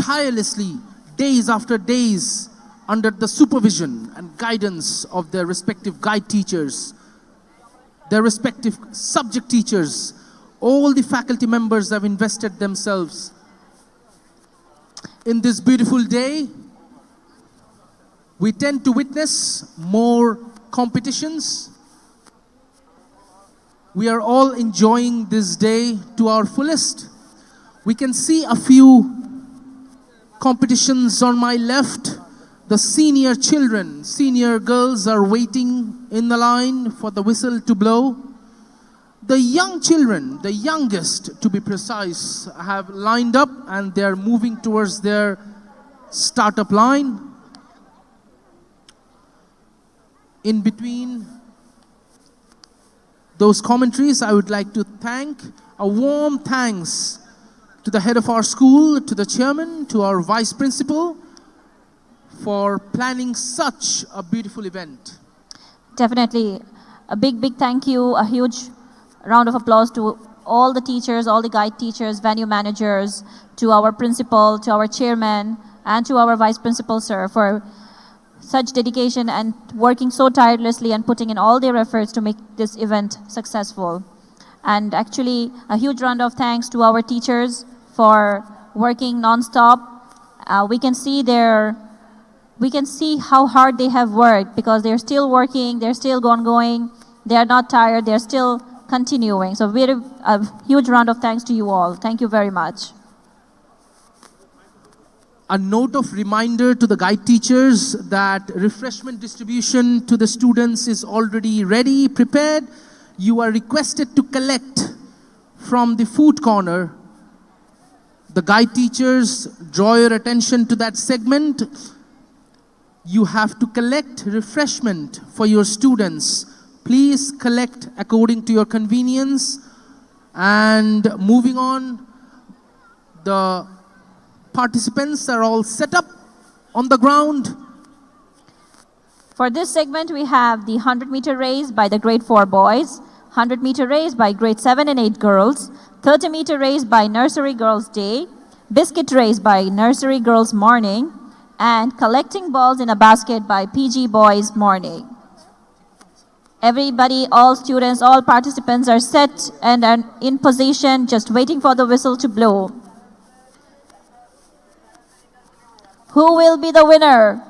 tirelessly days after days under the supervision and guidance of their respective guide teachers, their respective subject teachers. All the faculty members have invested themselves in this beautiful day. We tend to witness more competitions. We are all enjoying this day to our fullest. We can see a few competitions on my left. The senior children, senior girls are waiting in the line for the whistle to blow. The young children, the youngest to be precise, have lined up and they are moving towards their startup line. In between those commentaries, I would like to thank, a warm thanks to the head of our school, to the chairman, to our vice principal for planning such a beautiful event. Definitely. A big thank you, a huge round of applause to all the teachers, all the guide teachers, venue managers, to our principal, to our chairman, and to our vice principal, sir, for such dedication and working so tirelessly and putting in all their efforts to make this event successful. And actually, a huge round of thanks to our teachers for working non-stop. We can see how hard they have worked because they're still working, they're still going, they're not tired, they're still continuing. So a huge round of thanks to you all. Thank you very much. A note of reminder to the guide teachers that refreshment distribution to the students is already ready, prepared. You are requested to collect from the food corner. The guide teachers, draw your attention to that segment. You have to collect refreshment for your students. Please collect according to your convenience. And moving on, the participants are all set up on the ground. For this segment, we have the 100-meter race by the grade 4 boys, 100-meter race by grade 7 and 8 girls, 30-meter race by nursery girls day, biscuit race by nursery girls morning, and collecting balls in a basket by PG boys morning. Everybody, all students, all participants are set and are in position, just waiting for the whistle to blow. Who will be the winner?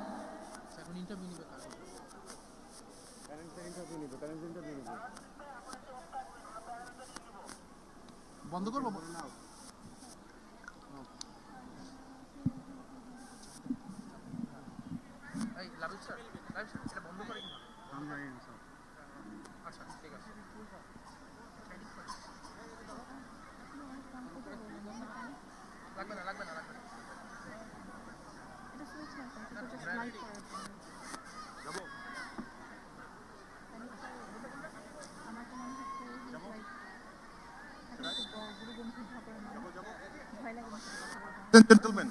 And gentlemen,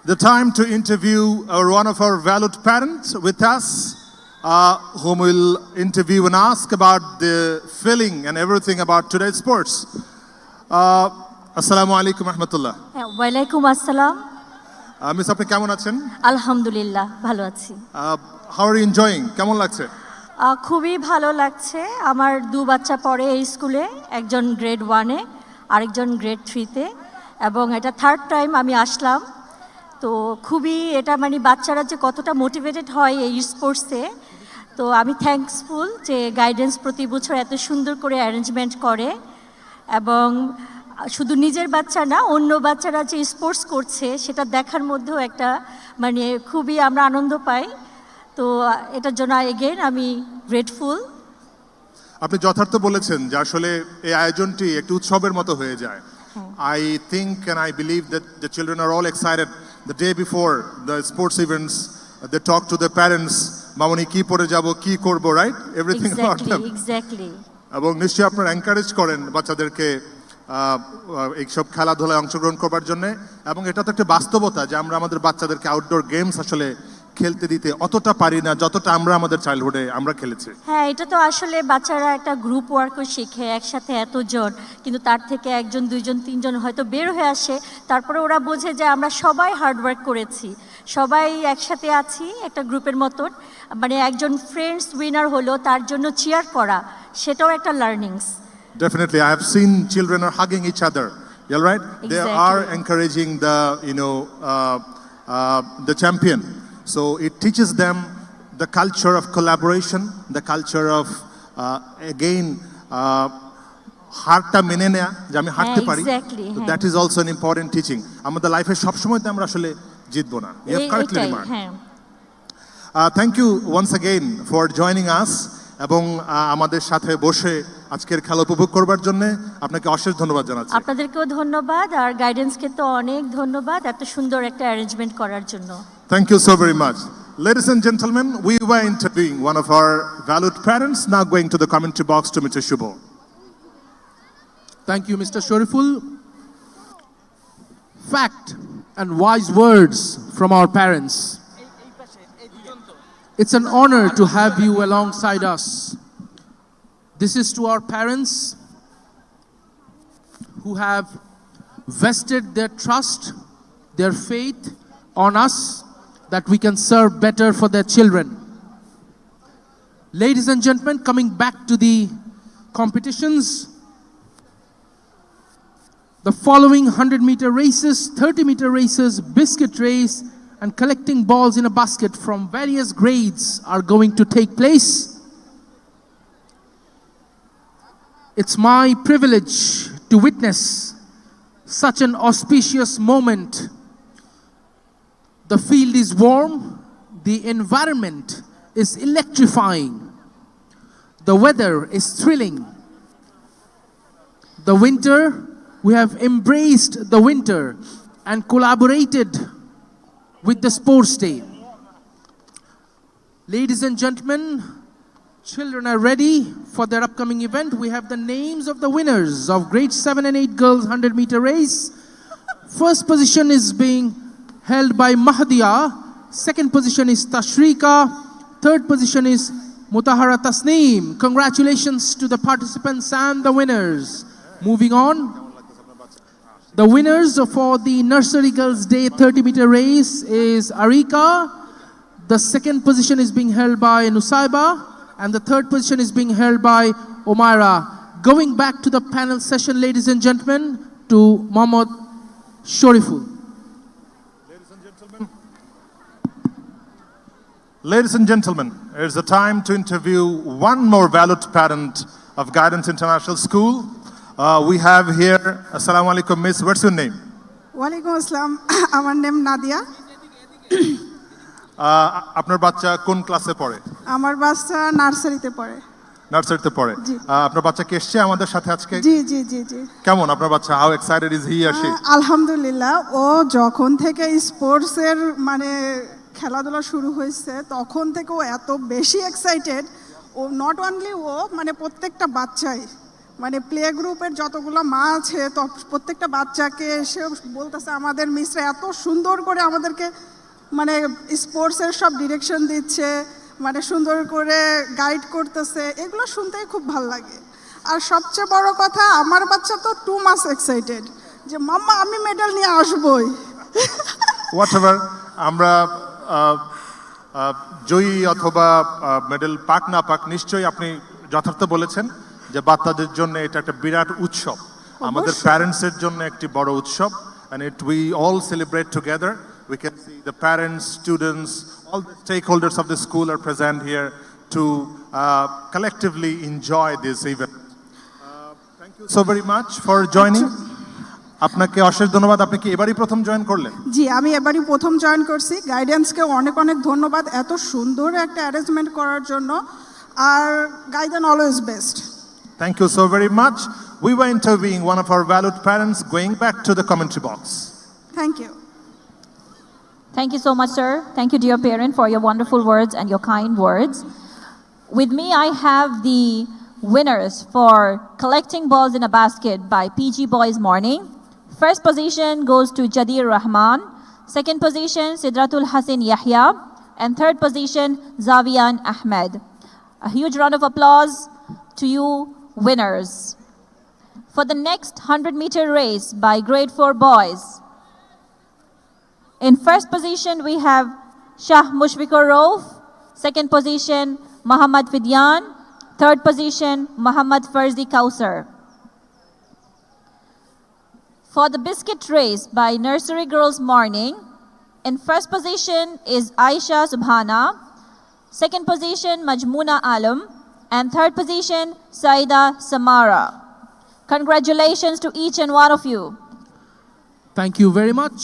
the time to interview one of our valued parents with us, whom we'll interview and ask about the feeling and everything about today's sports. Assalamu alaikum rahmatullah. ওয়ালাইকুম আসসালাম। Miss আপনি কেমন আছেন? আলহামদুলিল্লাহ ভালো আছি। How are you enjoying? কেমন লাগছে? খুবই ভালো লাগছে। আমার দু বাচ্চা পড়ে এই স্কুলে, একজন গ্রেড 1-এ আরেকজন গ্রেড 3-তে, এবং এটা থার্ড টাইম আমি আসলাম। তো খুবই এটা মানে বাচ্চারা যে কতটা মোটিভেটেড হয় এই স্পোর্টসে, তো আমি থ্যাঙ্কসফুল যে গাইডেন্স প্রতি বছর এত সুন্দর করে অ্যারেঞ্জমেন্ট করে, এবং শুধু নিজের বাচ্চা না, অন্য বাচ্চারা যে স্পোর্টস করছে সেটা দেখার মধ্যেও একটা মানে খুবই আমরা আনন্দ পাই। তো এটার জন্য এগেইন আমি গ্রেটফুল। আপনি যথার্থ বলেছেন যে আসলে এই আয়োজনটি একটি উৎসবের মতো হয়ে যায়। I think and I believe that the children are all excited. The day before the sports events, they talk to their parents, Mamoni ki pore jabo, ki korbo, right? Everything about them. Exactly. এবং নিশ্চয়ই আপনারা encourage করেন বাচ্চাদেরকে এইসব খেলাধুলায় অংশগ্রহণ করবার জন্য, এবং এটা তো একটা বাস্তবতা যে আমরা আমাদের বাচ্চাদেরকে আউটডোর গেমস আসলে খেলতে দিতে অতটা পারি না যতটা আমরা আমাদের চাইল্ডহুডে আমরা খেলেছি। হ্যাঁ, এটা তো আসলে বাচ্চারা একটা গ্রুপ ওয়ার্কও শিখে, একসাথে এতজন, কিন্তু তার থেকে একজন দুইজন তিনজন হয়তো বের হয়ে আসে, তারপরে ওরা বোঝে যে আমরা সবাই হার্ডওয়ার্ক করেছি, সবাই একসাথে আছি একটা গ্রুপের মতন। মানে একজন ফ্রেন্ডস উইনার হলো, তার জন্য চিয়ার করা, সেটাও একটা learnings. Definitely, I have seen children are hugging each other. You're right. Exactly. They are encouraging the champion. So it teaches them the culture of collaboration, the culture of again হারটা মেনে নেয়া যে আমি হারতে পারি। So that is also an important teaching. আমাদের লাইফে সবসময় তো আমরা আসলে জিতবো না। You have correctly remarked. Thank you once again for joining us এবং আমাদের সাথে বসে আজকের খেলা উপভোগ করবার জন্য আপনাকে অশেষ ধন্যবাদ জানাচ্ছি। আপনাদেরকেও ধন্যবাদ, আর গাইডেন্সকে তো অনেক ধন্যবাদ এত সুন্দর একটা অ্যারেঞ্জমেন্ট করার জন্য। Thank you so very much. Ladies and gentlemen, we were interviewing one of our valued parents, now going to the commentary box to Mr. Shubho. Thank you, Mr. Shariful. Fact and wise words from our parents. It's an honor to have you alongside us. This is to our parents who have vested their trust, their faith on us, that we can serve better for their children. Ladies and gentlemen, coming back to the competitions, the following 100-meter races, 30-meter races, biscuit race, and collecting balls in a basket from various grades are going to take place. It's my privilege to witness such an auspicious moment. The field is warm, the environment is electrifying, the weather is thrilling. The winter, we have embraced the winter and collaborated with the sports day. Ladies and gentlemen, Children are ready for their upcoming event. We have the names of the winners of grade 7 and 8 girls 100-meter race. First position is being held by Mahdiya. Second position is Tashrika. Third position is Mutahara Tasneem. Congratulations to the participants and the winners. Moving on. The winners for the Nursery Girls Day 30-meter race is Arika. The second position is being held by Nusaiba. And the third position is being held by Omaira. Going back to the panel session, ladies and gentlemen, to Mohammad Shoriful. Ladies and gentlemen, it's the time to interview one more valued parent of Guidance International School. We have here, Assalamu alaikum, Miss, what's your name? Walaikum assalam. Our name Nadia. আপনার বাচ্চা কোন ক্লাসে পড়ে? আমার বাচ্চা নার্সারিতে পড়ে। নার্সারিতে পড়ে। আপনার বাচ্চা কি এসেছে আমাদের সাথে আজকে? জি জি জি জি। কেমন আপনার বাচ্চা? How excited is he or she? আলহামদুলিল্লাহ, ও যখন থেকে স্পোর্টসের মানে খেলাধুলা শুরু হয়েছে তখন থেকে ও এত বেশি এক্সাইটেড। ও নট অনলি ও, মানে প্রত্যেকটা বাচ্চাই, মানে প্লে গ্রুপের যতগুলো মা আছে তো প্রত্যেকটা বাচ্চাকে এসে বলতেছে আমাদের মিসরা এত সুন্দর করে আমাদেরকে মানে স্পোর্টসের সব ডিরেকশন দিচ্ছে, মানে সুন্দর করে গাইড করতেছে, এগুলো শুনতেই খুব ভালো লাগে। আর সবচেয়ে বড় কথা, আমার বাচ্চা তো টু মাস এক্সাইটেড যে মাম্মা আমি মেডেল নিয়ে আসবই। হোয়াটএভার আমরা জয়ী অথবা মেডেল পাক না পাক, নিশ্চয়ই আপনি যথার্থ বলেছেন যে বাচ্চাদের জন্য এটা একটা বিরাট উৎসব, আমাদের প্যারেন্টসের জন্য একটি বড় উৎসব। and it we all celebrate together. We can see the parents, students, all the stakeholders of the school are present here to collectively enjoy this event. Thank you so very much for joining. আপনাকে অশেষ ধন্যবাদ। আপনি কি এবারই প্রথম join করলেন? জি, আমি এবারই প্রথম জয়েন করছি। গাইডেন্সকে অনেক অনেক ধন্যবাদ এত সুন্দর একটা অ্যারেঞ্জমেন্ট করার জন্য। আর guidance always best. Thank you so very much. We were interviewing one of our valued parents. Going back to the commentary box. Thank you. Thank you so much, sir. Thank you, dear parent, for your wonderful words and your kind words. With me, I have the winners for collecting balls in a basket by PG Boys Morning. First position goes to Jadir Rahman. Second position, Sidratul Hassan Yahya. And third position, Zavian Ahmed. A huge round of applause to you, winners. For the next 100-meter race by grade 4 boys, in first position, we have Shah Mushfiqur Rauf. Second position, Muhammad Vidyan. Third position, Muhammad Farzi Kausar. For the biscuit race by Nursery Girls Morning, in first position is Aisha Subhana. Second position, Majmuna Alam. And third position, Saida Samara. Congratulations to each and one of you. Thank you very much.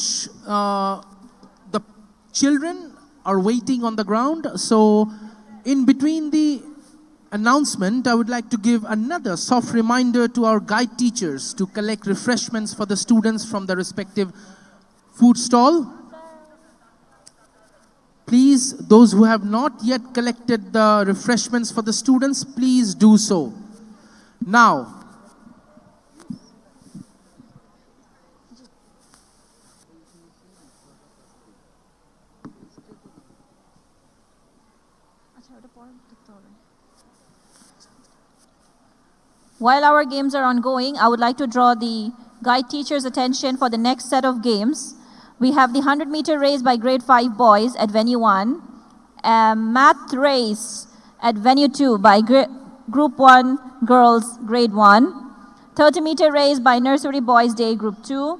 The children are waiting on the ground. So in between the announcement, I would like to give another soft reminder to our guide teachers to collect refreshments for the students from the respective food stall. Please, those who have not yet collected the refreshments for the students, please do so. Now, while our games are ongoing, I would like to draw the guide teachers' attention for the next set of games. We have the 100-meter race by grade 5 boys at venue 1, a math race at venue 2 by group 1 girls grade 1, 30-meter race by nursery boys day group 2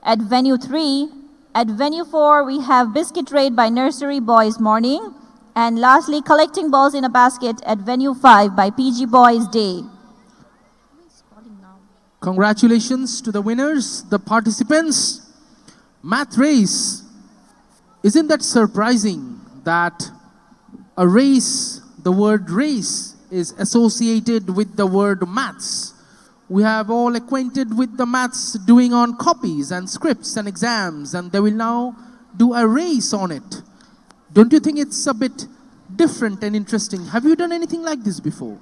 at venue 3. At venue 4, we have biscuit raid by nursery boys morning, and lastly, collecting balls in a basket at venue 5 by PG boys day. congratulations to the winners, the participants. Math race. Isn't that surprising that a race, the word race, is associated with the word maths? We have all acquainted with the maths doing on copies and scripts and exams, and they will now do a race on it. Don't you think it's a bit different and interesting. Have you done anything like this before?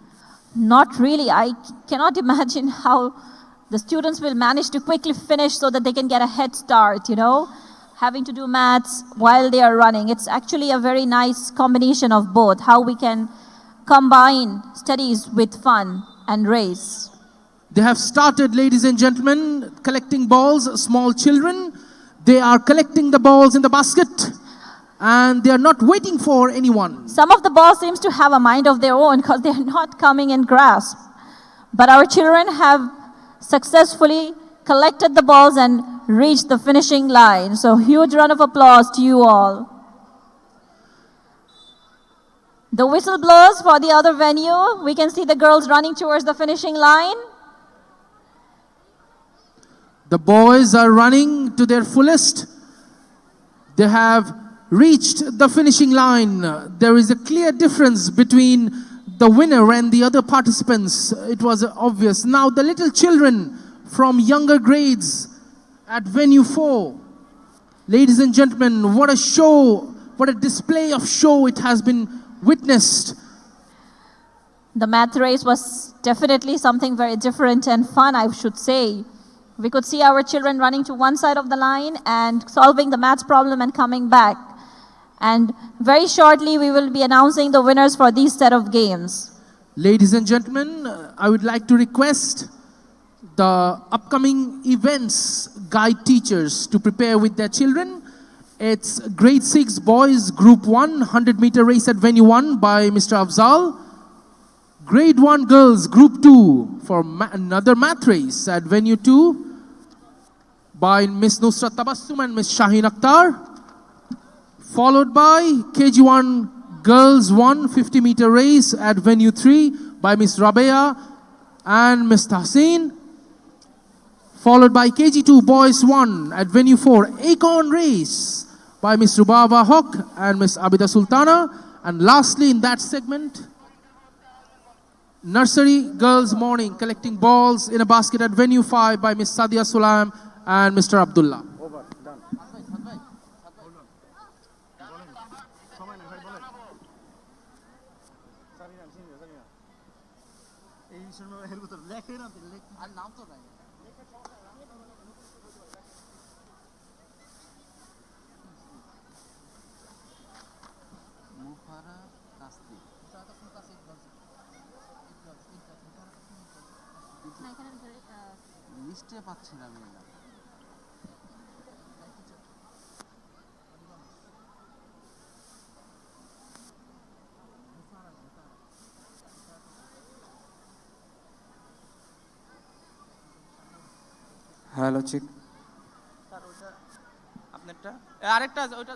Not really. I cannot imagine how the students will manage to quickly finish so that they can get a head start, you know, having to do maths while they are running. It's actually a very nice combination of both, how we can combine studies with fun and race. They have started, ladies and gentlemen, collecting balls, small children. They are collecting the balls in the basket and they are not waiting for anyone. Some of the balls seems to have a mind of their own because they are not coming in grasp. But our children have successfully collected the balls and reached the finishing line. So huge round of applause to you all. The whistle blows for the other venue. We can see the girls running towards the finishing line. The boys are running to their fullest. They have reached the finishing line. There is a clear difference between the winner and the other participants. It was obvious. Now the little children from younger grades at venue 4. Ladies and gentlemen, what a show, what a display of show it has been witnessed. The math race was definitely something very different and fun, I should say. We could see our children running to one side of the line and solving the maths problem and coming back. And very shortly, we will be announcing the winners for these set of games. Ladies and gentlemen, I would like to request the upcoming events guide teachers to prepare with their children. It's grade 6 boys, group 1, 100-meter race at venue 1 by Mr. Afzal. Grade 1 girls, group 2 for another math race at venue 2 by Miss Nusrat Tabassum and Miss Shaheen Akhtar. Followed by KG1 girls 1 50-meter race at venue 3 by Miss Rabea and Miss Tahseen. Followed by KG2 boys 1 at venue 4 Acorn race by Miss Rubava Haq and Miss Abida Sultana. And lastly in that segment, nursery girls morning collecting balls in a basket at venue 5 by Miss Sadia Sulaim and Mr. Abdullah. Hello চিক sir ওটা আপনারটা আরেকটা ওটা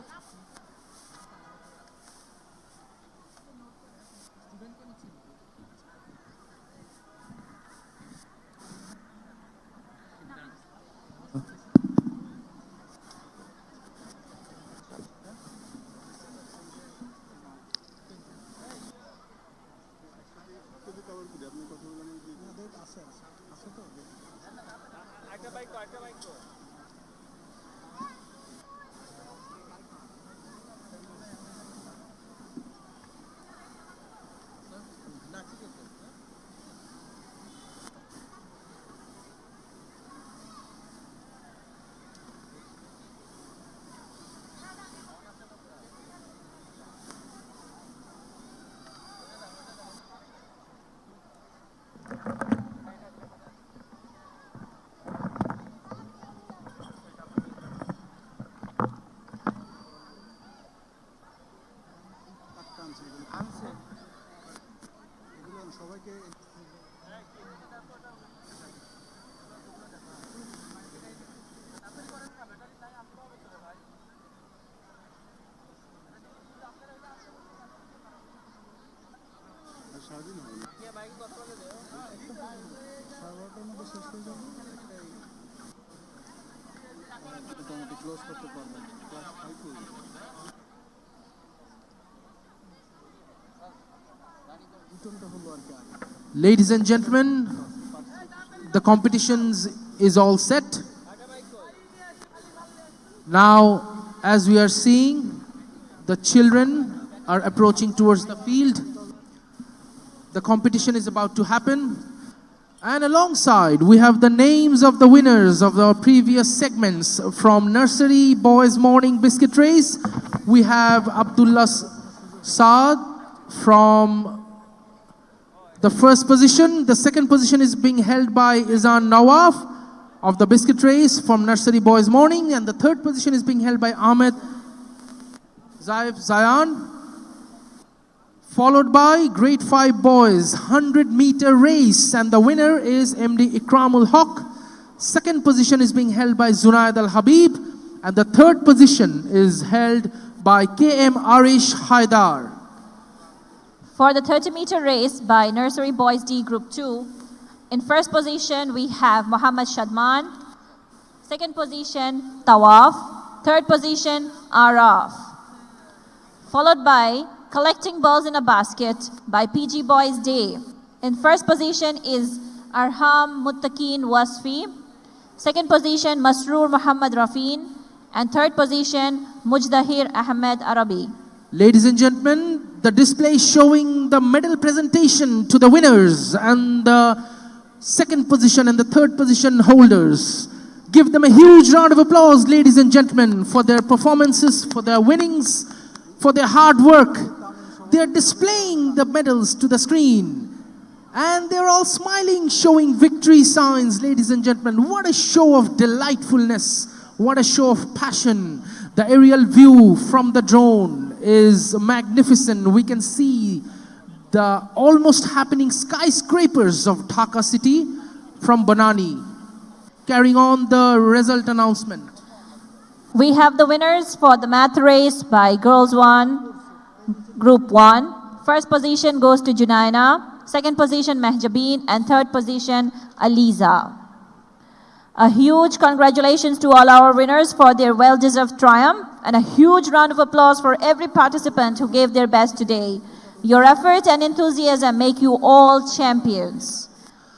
Ladies and gentlemen, the competitions is all set. Now, as we are seeing, the children are approaching towards the field. The competition is about to happen. And alongside, we have the names of the winners of the previous segments. From Nursery Boys Morning Biscuit Race, we have Abdullah Saad from the first position. The second position is being held by Izan Nawaf of the Biscuit Race from Nursery Boys Morning. And the third position is being held by Ahmed Zayan, followed by Grade 5 Boys 100-meter race, and the winner is MD Ikramul Haq. Second position is being held by Zunaid Al Habib, and the third position is held by KM Arish Haidar. For the 30-meter race by Nursery Boys D Group 2, in first position we have Muhammad Shadman, second position Tawaf, third position Araf, followed by Collecting Balls in a Basket by PG Boys Day. In first position is Arham Muttaqeen Wasfi, second position Masroor Muhammad Rafin, and third position Mujdahir Ahmed Arabi. Ladies and gentlemen, the display showing the medal presentation to the winners and the second position and the third position holders. Give them a huge round of applause, ladies and gentlemen, for their performances, for their winnings, for their hard work. They're displaying the medals to the screen. And they're all smiling, showing victory signs, ladies and gentlemen. What a show of delightfulness. What a show of passion. The aerial view from the drone is magnificent. We can see the almost happening skyscrapers of Dhaka city from Banani. Carrying on the result announcement. We have the winners for the math race by Girls 1, Group 1. First position goes to Junaina, second position Mehjabeen, and third position Aliza. A huge congratulations to all our winners for their well-deserved triumph, and a huge round of applause for every participant who gave their best today. Your effort and enthusiasm make you all champions.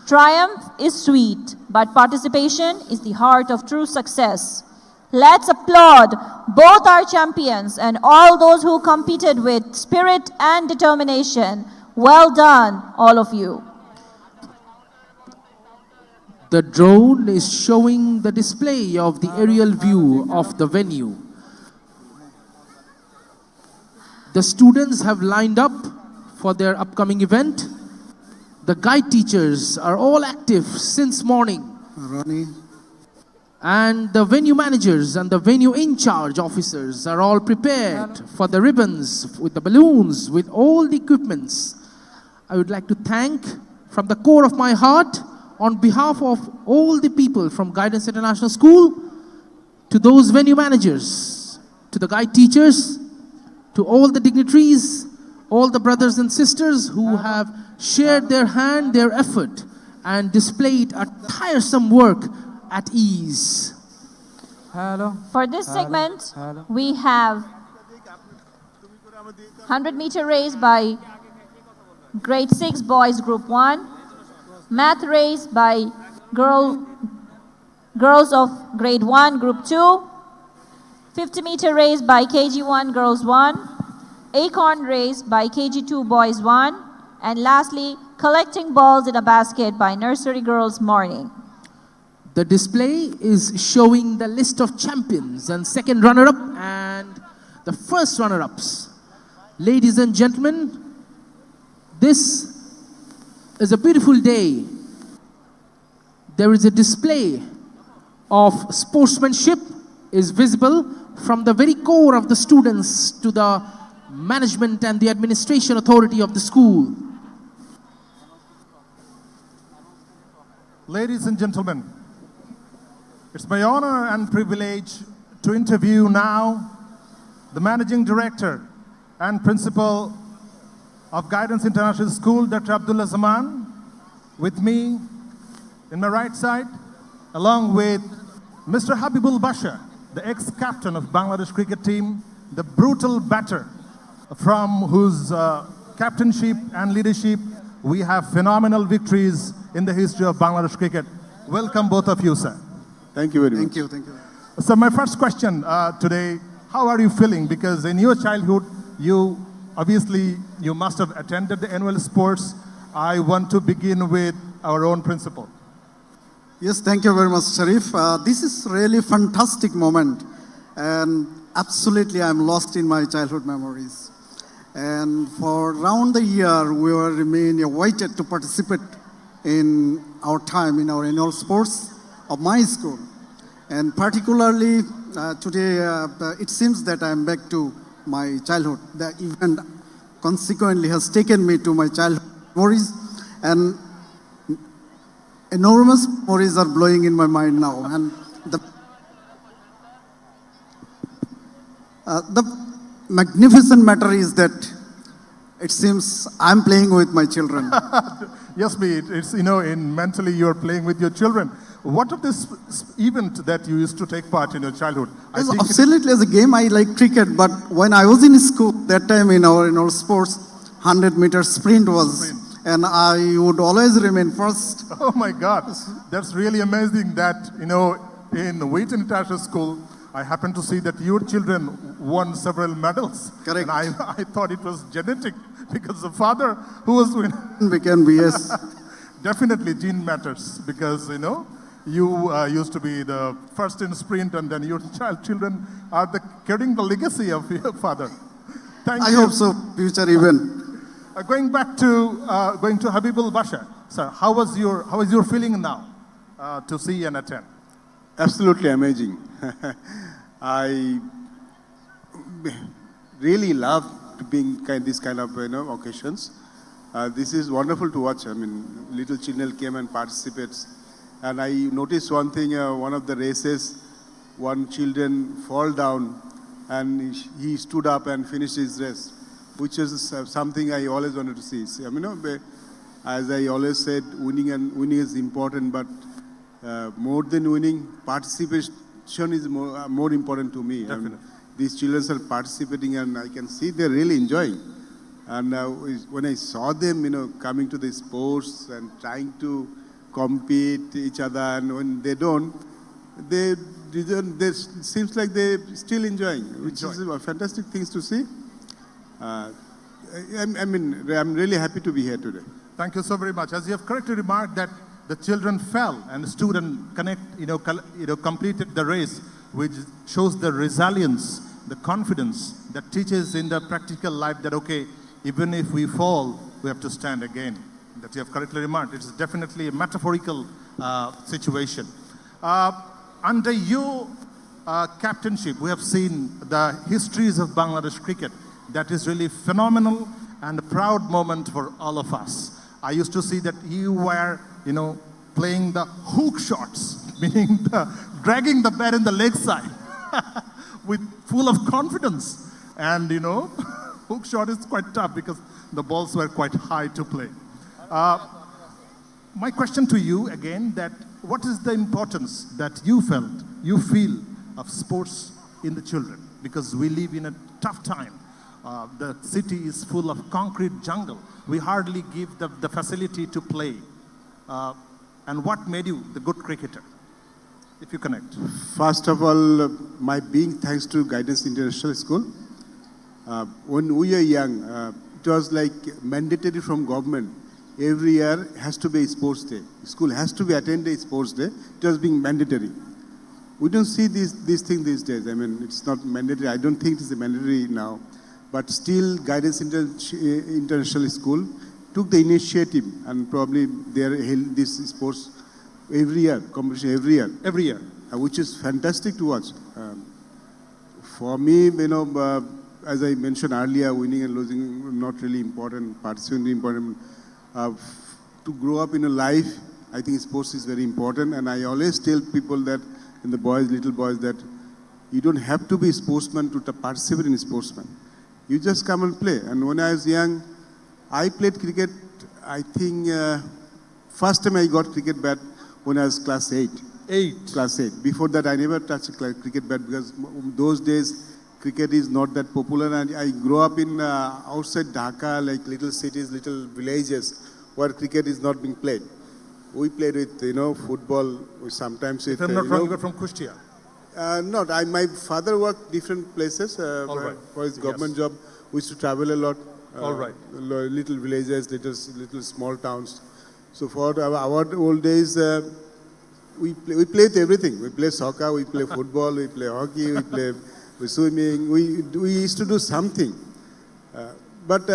Triumph is sweet, but participation is the heart of true success. Let's applaud both our champions and all those who competed with spirit and determination. Well done, all of you. The drone is showing the display of the aerial view of the venue. The students have lined up for their upcoming event. The guide teachers are all active since morning. And the venue managers and the venue in-charge officers are all prepared for the ribbons, with the balloons, with all the equipments. I would like to thank from the core of my heart, on behalf of all the people from Guidance International School, to those venue managers, to the guide teachers, to all the dignitaries, all the brothers and sisters who have shared their hand, their effort, and displayed a tiresome work at ease. For this segment, we have 100-meter race by Grade 6 Boys Group 1, math race by girls of Grade 1 Group 2, 50-meter race by KG1 Girls 1, Acorn race by KG2 Boys 1, and lastly, collecting balls in a basket by Nursery Girls Morning. The display is showing the list of champions and second runner-up and the first runner-ups. Ladies and gentlemen, this is a beautiful day. There is a display of sportsmanship is visible from the very core of the students to the management and the administration authority of the school. Ladies and gentlemen, it's my honor and privilege to interview now the Managing Director and Principal of Guidance International School, Dr. Abdullah Zaman, with me in my right side, along with Mr. Habibul Bashar, the ex-captain of Bangladesh cricket team, the brutal batter from whose captainship and leadership we have phenomenal victories in the history of Bangladesh cricket. Welcome both of you, sir. Thank you very much. Thank you, thank you. So my first question today, how are you feeling? Because in your childhood, you obviously you must have attended the annual sports. I want to begin with our own principal. Yes, thank you very much, Sharif. This is really fantastic moment, and absolutely I'm lost in my childhood memories. And for around the year, we were remain awaited to participate in our time in our annual sports of my school. And particularly today, it seems that I'm back to my childhood. The event consequently has taken me to my childhood memories, and enormous memories are blowing in my mind now. And the magnificent matter is that it seems I'm playing with my children. Yes, it's, in mentally you're playing with your children. What of this event that you used to take part in your childhood? Yes, absolutely, as a game, I like cricket, but when I was in school, that time in our sports, 100-meter sprint was, and I would always remain first. Oh my God, that's really amazing that, in Wheaton International School, I happened to see that your children won several medals. Correct. And I thought it was genetic because the father who was winning. Became BS. Definitely gene matters because, you used to be the first in sprint and then your children are carrying the legacy of your father. Thank you. I hope so, future even. Going to Habibul Bashar. Sir, how is your feeling now to see and attend? Absolutely amazing. I really love being these kind of occasions. This is wonderful to watch. I mean, little children came and participates. And I noticed one thing, one of the races, one children fall down and he stood up and finished his race, which is something I always wanted to see. As I always said, winning is important, but more than winning, participation is more important to me. Definitely. These children are participating and I can see they're really enjoying. And when I saw them, coming to the sports and trying to compete each other, and when they don't, they seems like they're still enjoying, which is a fantastic things to see. I'm really happy to be here today. Thank you so very much. As you have correctly remarked that the children fell and the student completed the race, which shows the resilience, the confidence that teaches in the practical life that, okay, even if we fall, we have to stand again. That you have correctly remarked. It's definitely a metaphorical situation. Under your captainship, we have seen the histories of Bangladesh cricket. That is really phenomenal and a proud moment for all of us. I used to see that you were, playing the hook shots, meaning dragging the bat in the leg side with full of confidence. And, hook shot is quite tough because the balls were quite high to play. My question to you again, that what is the importance that you feel of sports in the children? Because we live in a tough time. The city is full of concrete jungle. We hardly give the facility to play. And what made you the good cricketer? If you connect. First of all, my being thanks to Guidance International School. When we were young, it was like mandatory from government. Every year has to be a sports day. School has to be attended a sports day. It was being mandatory. We don't see this thing these days. I mean, it's not mandatory. I don't think it's mandatory now. But still, Guidance International School took the initiative and probably they held this sports every year, competition every year. Every year. Which is fantastic to watch. For me, as I mentioned earlier, winning and losing not really important, participating important. To grow up in a life, I think sports is very important. And I always tell people that, and the boys, little boys, that you don't have to be a sportsman to participate in sportsman. You just come and play. And when I was young, I played cricket, I think, first time I got cricket bat when I was class 8. Class 8. Before that, I never touched a cricket bat because those days, cricket is not that popular. And I grew up in outside Dhaka, like little cities, little villages, where cricket is not being played. We played with, football, sometimes with... If I'm not wrong, you're from Kushtia. My father worked different places for his government job. we used to travel a lot. All right. Little villages, little small towns. So for our old days, we played everything. We play soccer, we play football, we play hockey, we play swimming. We used to do something. But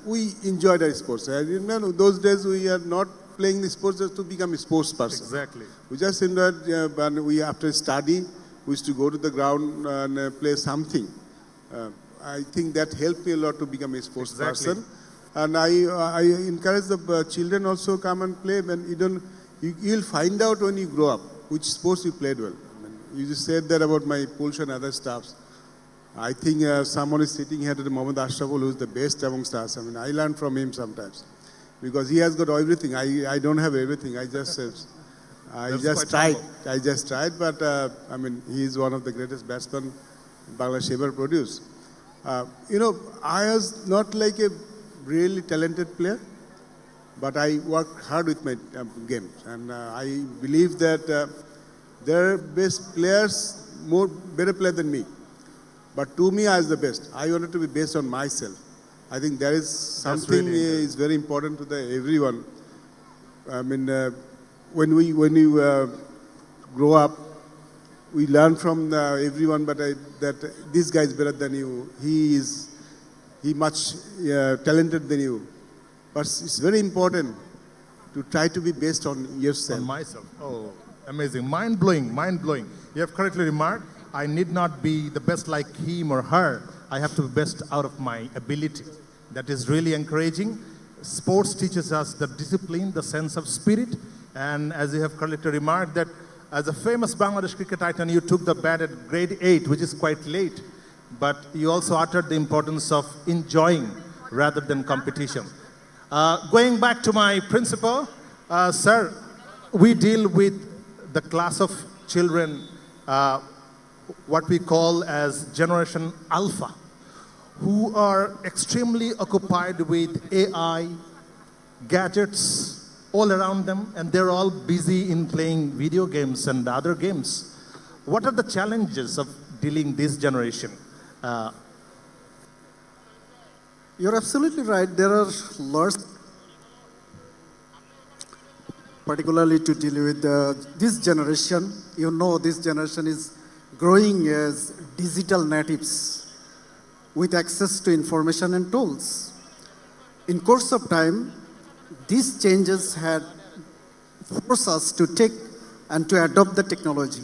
we enjoyed our sports. Those days we are not playing the sports just to become a sports person. Exactly. We just enjoyed, when we after study, we used to go to the ground and play something. I think that helped me a lot to become a sports person. And I encourage the children also come and play. When you'll find out when you grow up which sports you played well. You just said that about my Pulsh and other staffs. I think someone is sitting here today, Mohammad Ashraful, who is the best amongst us. I learn from him sometimes because he has got everything. I don't have everything. I just tried, but he is one of the greatest batsmen Bangladesh ever produced. I was not like a really talented player, but I worked hard with my games, and I believe that there are best players, better players than me. But to me, I was the best. I wanted to be based on myself. I think there is something is very important to everyone. When we grow up, we learn from everyone, but that this guy is better than you. He much talented than you. But it's very important to try to be based on yourself. On myself. Oh, amazing. Mind-blowing, mind-blowing. You have correctly remarked, I need not be the best like him or her. I have to be best out of my ability. That is really encouraging. Sports teaches us the discipline, the sense of spirit. And as you have correctly remarked that as a famous Bangladesh cricket titan, you took the bat at grade 8, which is quite late. But you also uttered the importance of enjoying rather than competition. Going back to my principal, sir, we deal with the class of children, what we call as Generation Alpha, who are extremely occupied with AI, gadgets all around them, and they're all busy in playing video games and other games. What are the challenges of dealing this generation? You're absolutely right. There are lots, particularly to deal with this generation. This generation is growing as digital natives with access to information and tools. In course of time, these changes had forced us to take and to adopt the technology.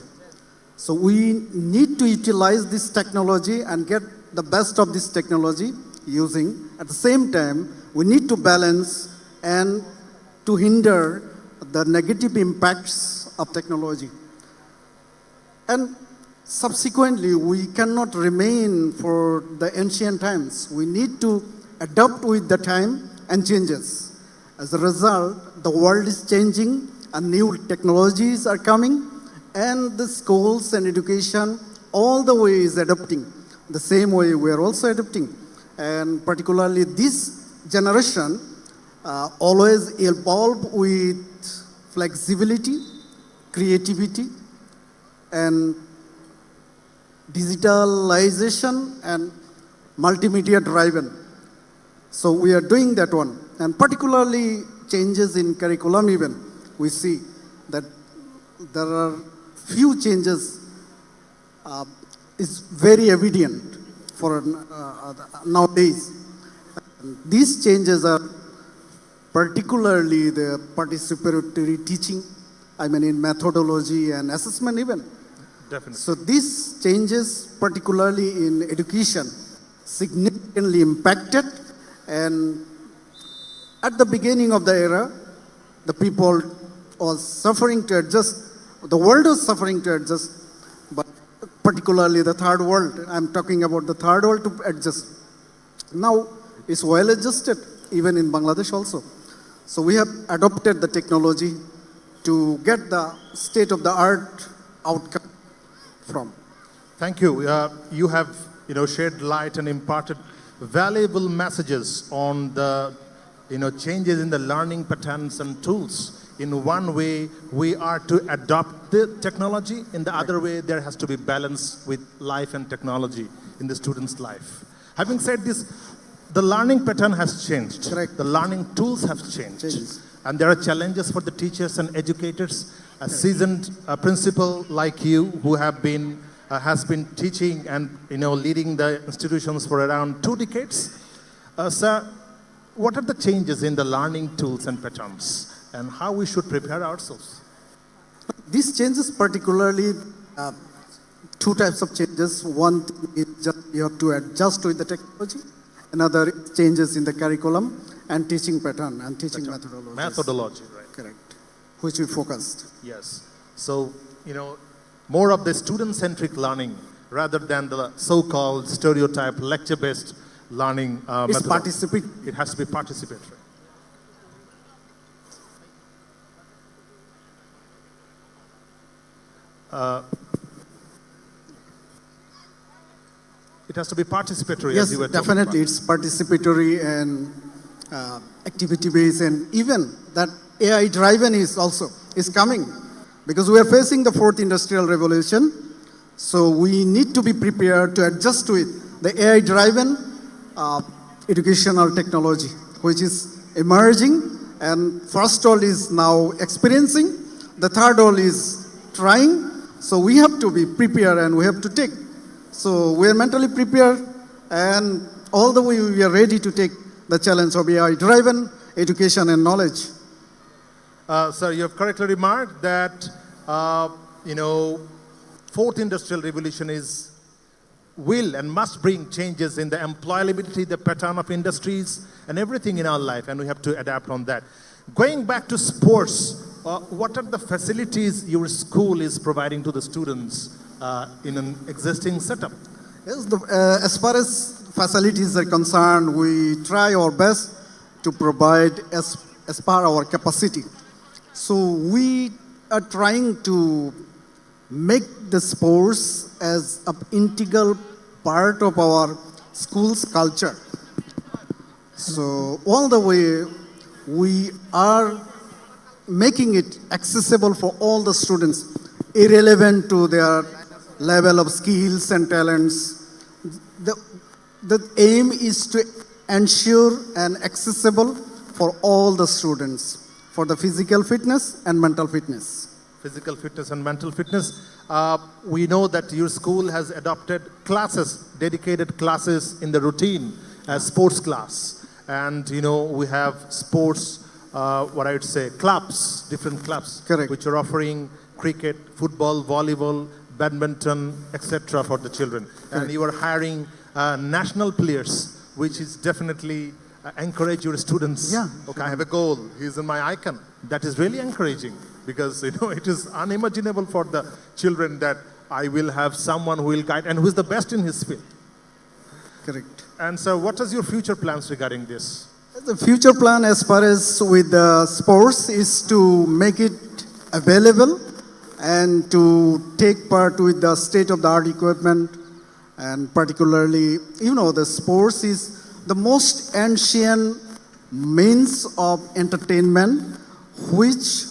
So we need to utilize this technology and get the best of this technology using. At the same time, we need to balance and to hinder the negative impacts of technology. And subsequently, we cannot remain for the ancient times. We need to adapt with the time and changes. As a result, the world is changing and new technologies are coming, and the schools and education all the way is adapting. The same way we are also adapting. And particularly this generation always evolve with flexibility, creativity, and digitalization and multimedia driven. So we are doing that one. And particularly changes in curriculum even. We see that there are few changes is very evident for nowadays. These changes are particularly the participatory teaching, in methodology and assessment even. Definitely. So these changes, particularly in education, significantly impacted, and at the beginning of the era, the people was suffering to adjust, the world was suffering to adjust, but particularly the third world, I'm talking about the third world to adjust. Now it's well adjusted, even in Bangladesh also. So we have adopted the technology to get the state-of-the-art outcome from. Thank you. You have shed light and imparted valuable messages on the changes in the learning patterns and tools. In one way, we are to adopt the technology. In the other way, there has to be balance with life and technology in the student's life. Having said this, the learning pattern has changed. Correct. The learning tools have changed. And there are challenges for the teachers and educators. A seasoned principal like you who has been teaching and leading the institutions for around 2 decades. Sir, what are the changes in the learning tools and patterns and how we should prepare ourselves? These changes particularly, 2 types of changes. One thing is just you have to adjust with the technology. Another is changes in the curriculum and teaching pattern and teaching methodology. Methodology, right. Correct. Which we focused. Yes. So, more of the student-centric learning rather than the so-called stereotype lecture-based learning It's methodology. It has to be participatory. It has to be participatory, Yes, as you were definitely. It's participatory and activity-based, and even that AI-driven is coming, because we are facing the 4th industrial revolution. So we need to be prepared to adjust with the AI-driven educational technology, which is emerging, and first world is now experiencing, the third world is trying. So we have to be prepared and we have to take. So we are mentally prepared, and all the way we are ready to take the challenge of AI-driven education and knowledge. Sir, you have correctly remarked that, 4th industrial revolution will and must bring changes in the employability, the pattern of industries, and everything in our life, and we have to adapt on that. Going back to sports, what are the facilities your school is providing to the students in an existing setup? Yes, as far as facilities are concerned, we try our best to provide as per our capacity. So we are trying to make the sports as an integral part of our school's culture. So all the way we are making it accessible for all the students, irrelevant to their level of skills and talents. The aim is to ensure and accessible for all the students, for the physical fitness and mental fitness. Physical fitness and mental fitness. We know that your school has adopted classes, dedicated classes in the routine as sports class. And, we have sports, clubs, different clubs. Correct. Which are offering cricket, football, volleyball, badminton, etc. for the children. Correct. And you are hiring national players, which is definitely encourage your students. Yeah. Okay, I have a goal. He's in my icon. That is really encouraging, because it is unimaginable for the children that I will have someone who will guide and who is the best in his field. Correct. And so, what is your future plans regarding this? The future plan as far as with the sports is to make it available and to take part with the state-of-the-art equipment, and particularly, the sports is the most ancient means of entertainment which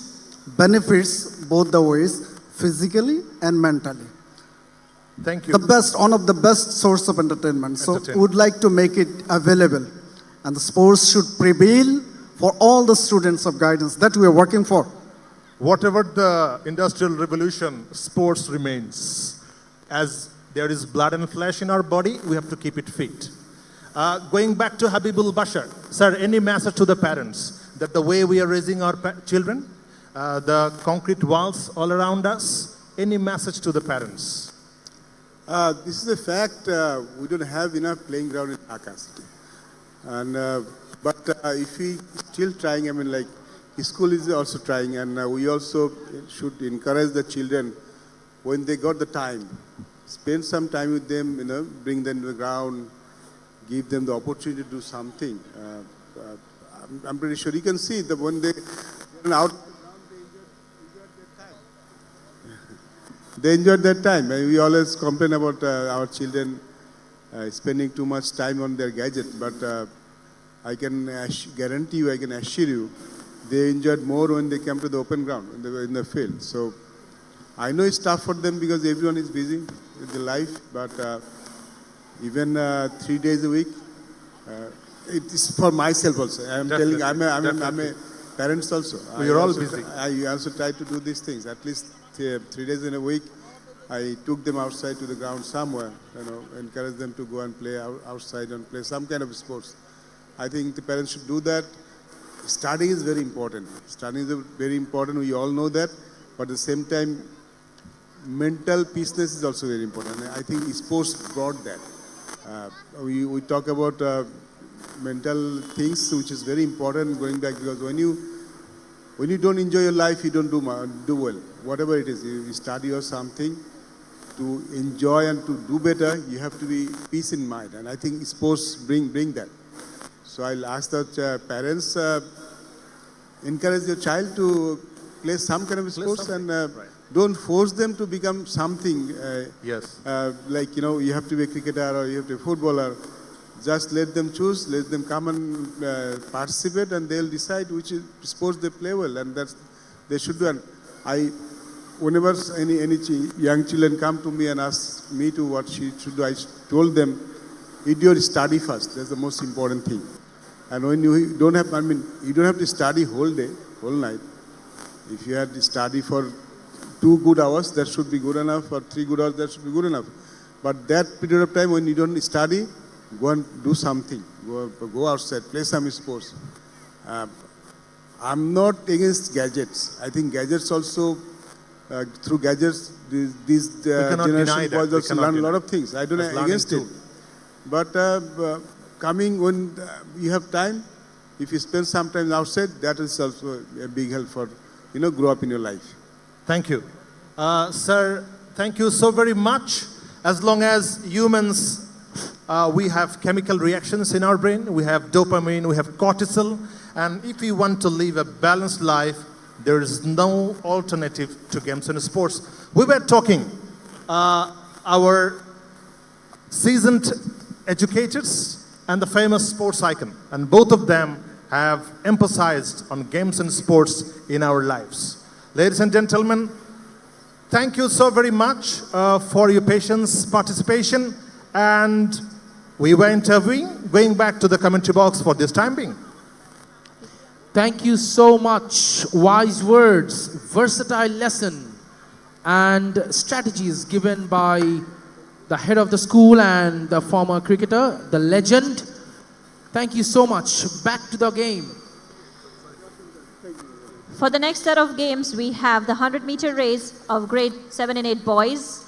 benefits both the ways, physically and mentally. Thank you. One of the best source of entertainment. So we would like to make it available. And the sports should prevail for all the students of guidance that we are working for. Whatever the industrial revolution, sports remains. As there is blood and flesh in our body, we have to keep it fit. Going back to Habibul Bashar, sir, any message to the parents that the way we are raising our children, the concrete walls all around us, any message to the parents? This is a fact. We don't have enough playing ground in Dhaka city. But if we still trying, school is also trying, and we also should encourage the children when they got the time, spend some time with them, bring them to the ground, give them the opportunity to do something. I'm pretty sure you can see that when they run out, they enjoyed their time. And we always complain about our children spending too much time on their gadget, but I can guarantee you, I can assure you, they enjoyed more when they came to the open ground, in the field. So I know it's tough for them because everyone is busy with their life, but even 3 days a week. It is for myself also. I'm Definitely, telling, I'm a parents also. You're all busy. I also try to do these things. At least 3 days in a week, I took them outside to the ground somewhere, encourage them to go and play outside and play some kind of sports. I think the parents should do that. Studying is very important. Studying is very important. We all know that. But at the same time, mental peaceness is also very important. I think sports brought that. We talk about mental things, which is very important going back, because when you don't enjoy your life, you don't do well. Whatever it is, you study or something, to enjoy and to do better, you have to be peace in mind. And I think sports bring that. So I'll ask that parents encourage your child to play some kind of sports and don't force them to become something. Yes. Like, you have to be a cricketer or you have to be a footballer. Just let them choose, let them come and participate, and they'll decide which sports they play well, and they should do. And whenever any young children come to me and ask me to what she should do, I told them, do your study first. That's the most important thing. And when you don't have, you don't have to study whole day, whole night. If you had to study for 2 good hours, that should be good enough, or 3 good hours, that should be good enough. But that period of time when you don't study, go and do something. Go outside, play some sports. I'm not against gadgets. I think gadgets also, through gadgets, these generation boys also learn a lot of things. I don't know against it. But coming when you have time, if you spend some time outside, that is also a big help for, grow up in your life. Thank you. Sir, thank you so very much. As long as humans, we have chemical reactions in our brain, we have dopamine, we have cortisol, and if we want to live a balanced life, there is no alternative to games and sports. We were talking, our seasoned educators and the famous sports icon, and both of them have emphasized on games and sports in our lives. Ladies and gentlemen, thank you so very much for your patience, participation, and we were interviewing, going back to the commentary box for this time being. Thank you so much. Wise words, versatile lesson, and strategies given by the head of the school and the former cricketer, the legend. Thank you so much. Back to the game. For the next set of games, we have the 100-meter race of grade 7 and 8 boys,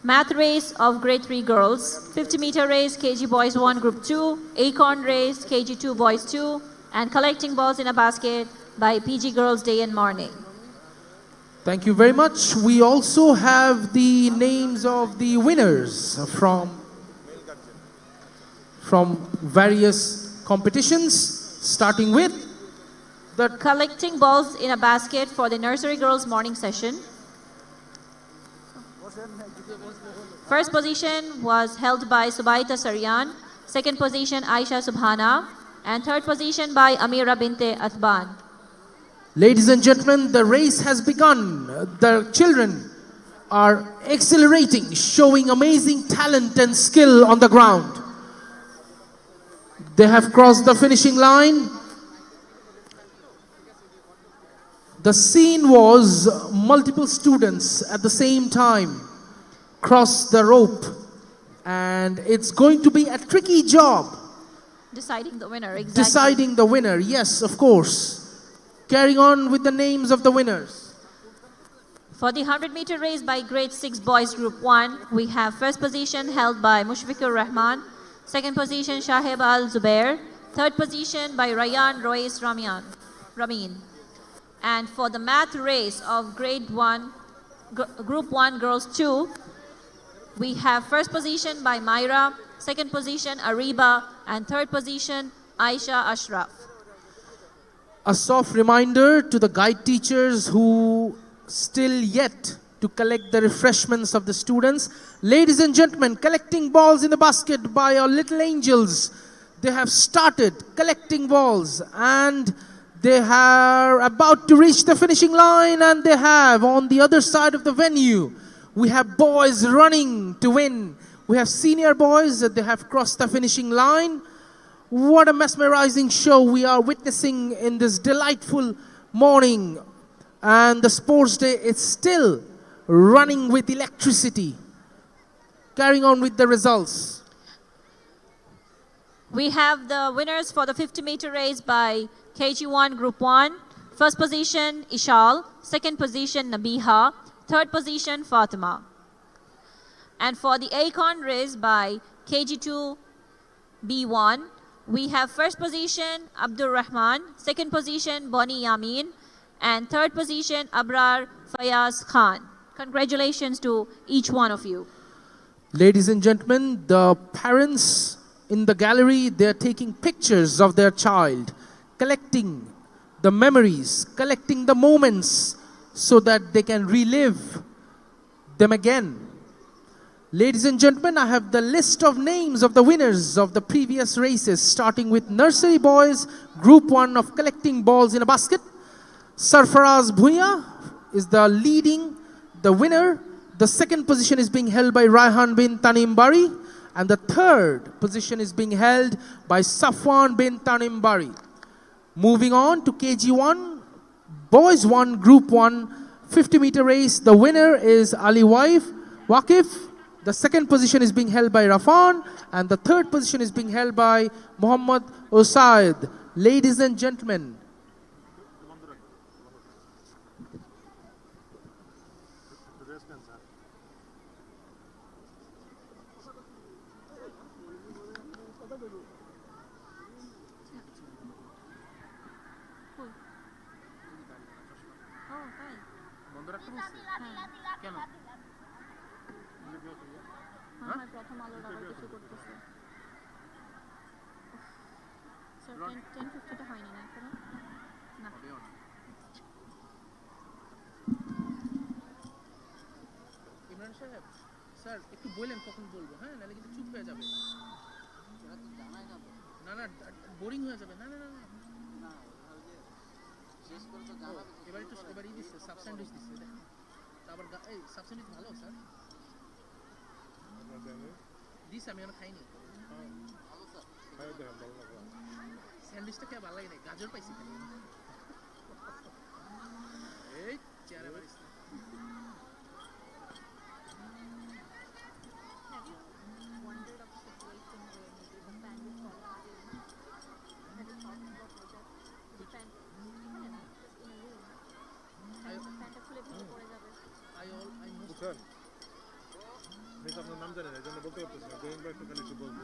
math race of grade 3 girls, 50-meter race KG boys 1 group 2, acorn race KG 2 boys 2, and collecting balls in a basket by PG girls day and morning. Thank you very much. We also have the names of the winners from various competitions, starting with the collecting balls in a basket for the nursery girls morning session. First position was held by Subaita Saryan, second position Aisha Subhana, and third position by Amira Binte Athban. Ladies and gentlemen, the race has begun. The children are accelerating, showing amazing talent and skill on the ground. They have crossed the finishing line. The scene was multiple students at the same time cross the rope, and it's going to be a tricky job. Deciding the winner, exactly. Deciding the winner, yes, of course. Carrying on with the names of the winners. For the 100-meter race by grade 6 boys group 1, we have first position held by Mushfiqur Rahman, second position Shahib Al Zubair, third position by Rayan Rois Ramin. And for the math race of grade 1, group 1 girls 2, we have first position by Myra, second position Ariba, and third position Aisha Ashraf. A soft reminder to the guide teachers who still yet to collect the refreshments of the students. Ladies and gentlemen, collecting balls in the basket by our little angels. They have started collecting balls and they are about to reach the finishing line, and they have on the other side of the venue, we have boys running to win. We have senior boys that they have crossed the finishing line. What a mesmerizing show we are witnessing in this delightful morning. And the sports day is still running with electricity. Carrying on with the results. We have the winners for the 50-meter race by KG1 Group 1. First position, Ishal. Second position, Nabiha. Third position, Fatima. And for the Akon race by KG2 B1, we have first position, Abdur Rahman. Second position, Boni Yamin. And third position, Abrar Fayaz Khan. Congratulations to each one of you. Ladies and gentlemen, the parents in the gallery, they're taking pictures of their child, collecting the memories, collecting the moments so that they can relive them again. Ladies and gentlemen, I have the list of names of the winners of the previous races, starting with Nursery Boys, Group 1 of collecting balls in a basket. Sarfaraz Bhuiya is the winner. The second position is being held by Raihan bin Tanim Bari, and the third position is being held by Safwan bin Tanim Bari. Moving on to KG1, Boys 1, Group 1, 50-meter race. The winner is Ali Waqif. The second position is being held by Rafan, and the third position is being held by Muhammad Usaid. Ladies and gentlemen, sir একটু বলেন কখন বলবো, হ্যাঁ, নাহলে কিন্তু চুপ হয়ে যাবে, না না বোরিং হয়ে যাবে, না না না না এবার দিচ্ছে সাবস্যান্ডউইচ দিচ্ছে, দেখেন আবার এই সাবস্যান্ডউইচ ভালো স্যার দিস, আমি এখন খাইনি, স্যান্ডউইচটা খেয়ে ভালো লাগে না, গাজর পাইছি খালি, এই চেয়ারে বাড়িস আপনার নাম জানেন, এই জন্য বলতে পারতেছি না, জহিন ভাই একটু খালি একটু বলবো,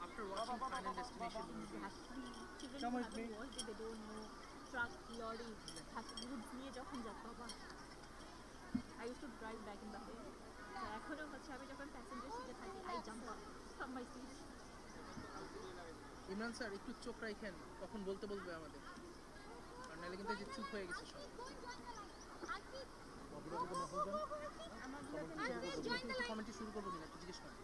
After watching Final Destination movie, come with me. They don't know truck, lorry, has goods নিয়ে যখন যায় বাবা, I used to drive back in the day. এখনো হচ্ছে আমি যখন প্যাসেঞ্জার সিটে থাকি, I jump up from my seat. Imran sir একটু চোখ রাখেন, কখন বলতে বলবে আমাদের, আর নাহলে কিন্তু যে চুপ হয়ে গেছে সব। কমেন্টে শুরু করবো কিনা একটু জিজ্ঞেস করেন।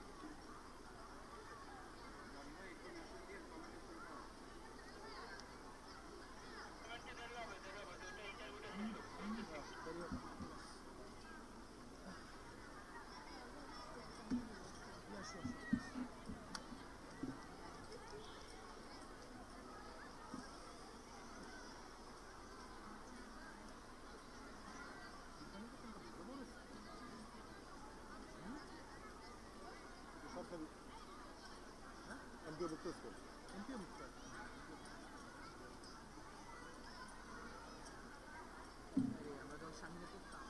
আমরা যখন সামনে পড়তাম,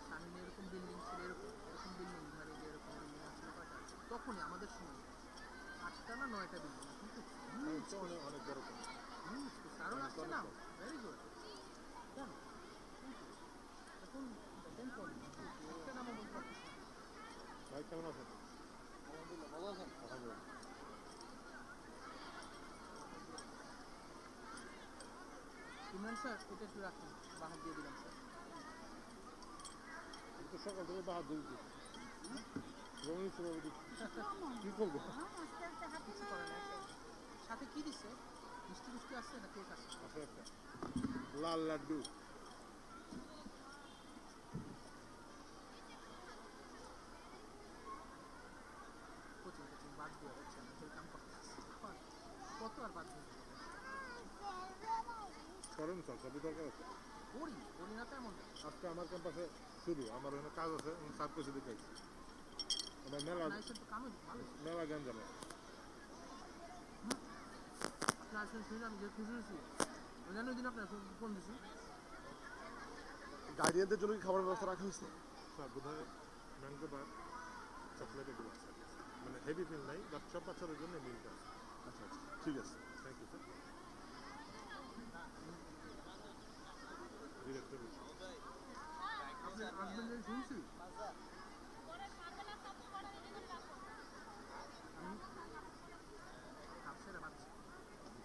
সামনে এরকম বিল্ডিং ছিল, এরকম বিল্ডিং, মানে যে এরকম বিল্ডিং ছিল কয়টা, তখনই আমাদের সময় 8টা না 9টা বিল্ডিং, অনেক বড়, আরো আসছে না, ভেরি গুড, এখন একটা নামও বলতে পারছি না। ভাই কেমন আছেন? আলহামদুলিল্লাহ, ভালো আছেন? আলহামদুলিল্লাহ। ইমরান স্যার এটা একটু রাখুন, বাহার দিয়ে দিলাম স্যার, সকাল থেকে বাহার দিয়ে দিচ্ছি, সাথে কি দিছে মিষ্টি মিষ্টি আছে না কেক আছে লাল লাড্ডু কোচিং কোচিং বাদ দিয়ে যাচ্ছেন সেই কাম করতেছে কত আর বাদ দিয়ে করেন স্যার সবই দরকার আছে করি করি না তো এমন আজকে আমার ক্যাম্পাসে শুরু আমার ওখানে কাজ আছে আমি স্যার কাছে দেখাইছি আমার মেলা মেলা জ্ঞান জানা আপনার আসলে শুনে আমি যে খুশি হয়েছি আমি জানি ওই দিন আপনার ফোন দিছি গার্ডিয়ানদের জন্য কি খাবারের ব্যবস্থা রাখা হয়েছে স্যার বোধহয় ম্যাঙ্গো বার চকলেট এগুলো আছে মানে হেভি মিল নাই বাট সব বাচ্চাদের জন্য মিলটা আছে আচ্ছা আচ্ছা ঠিক আছে থ্যাংক ইউ স্যার ডিরেক্টর আপনি আসবেন যে শুনছি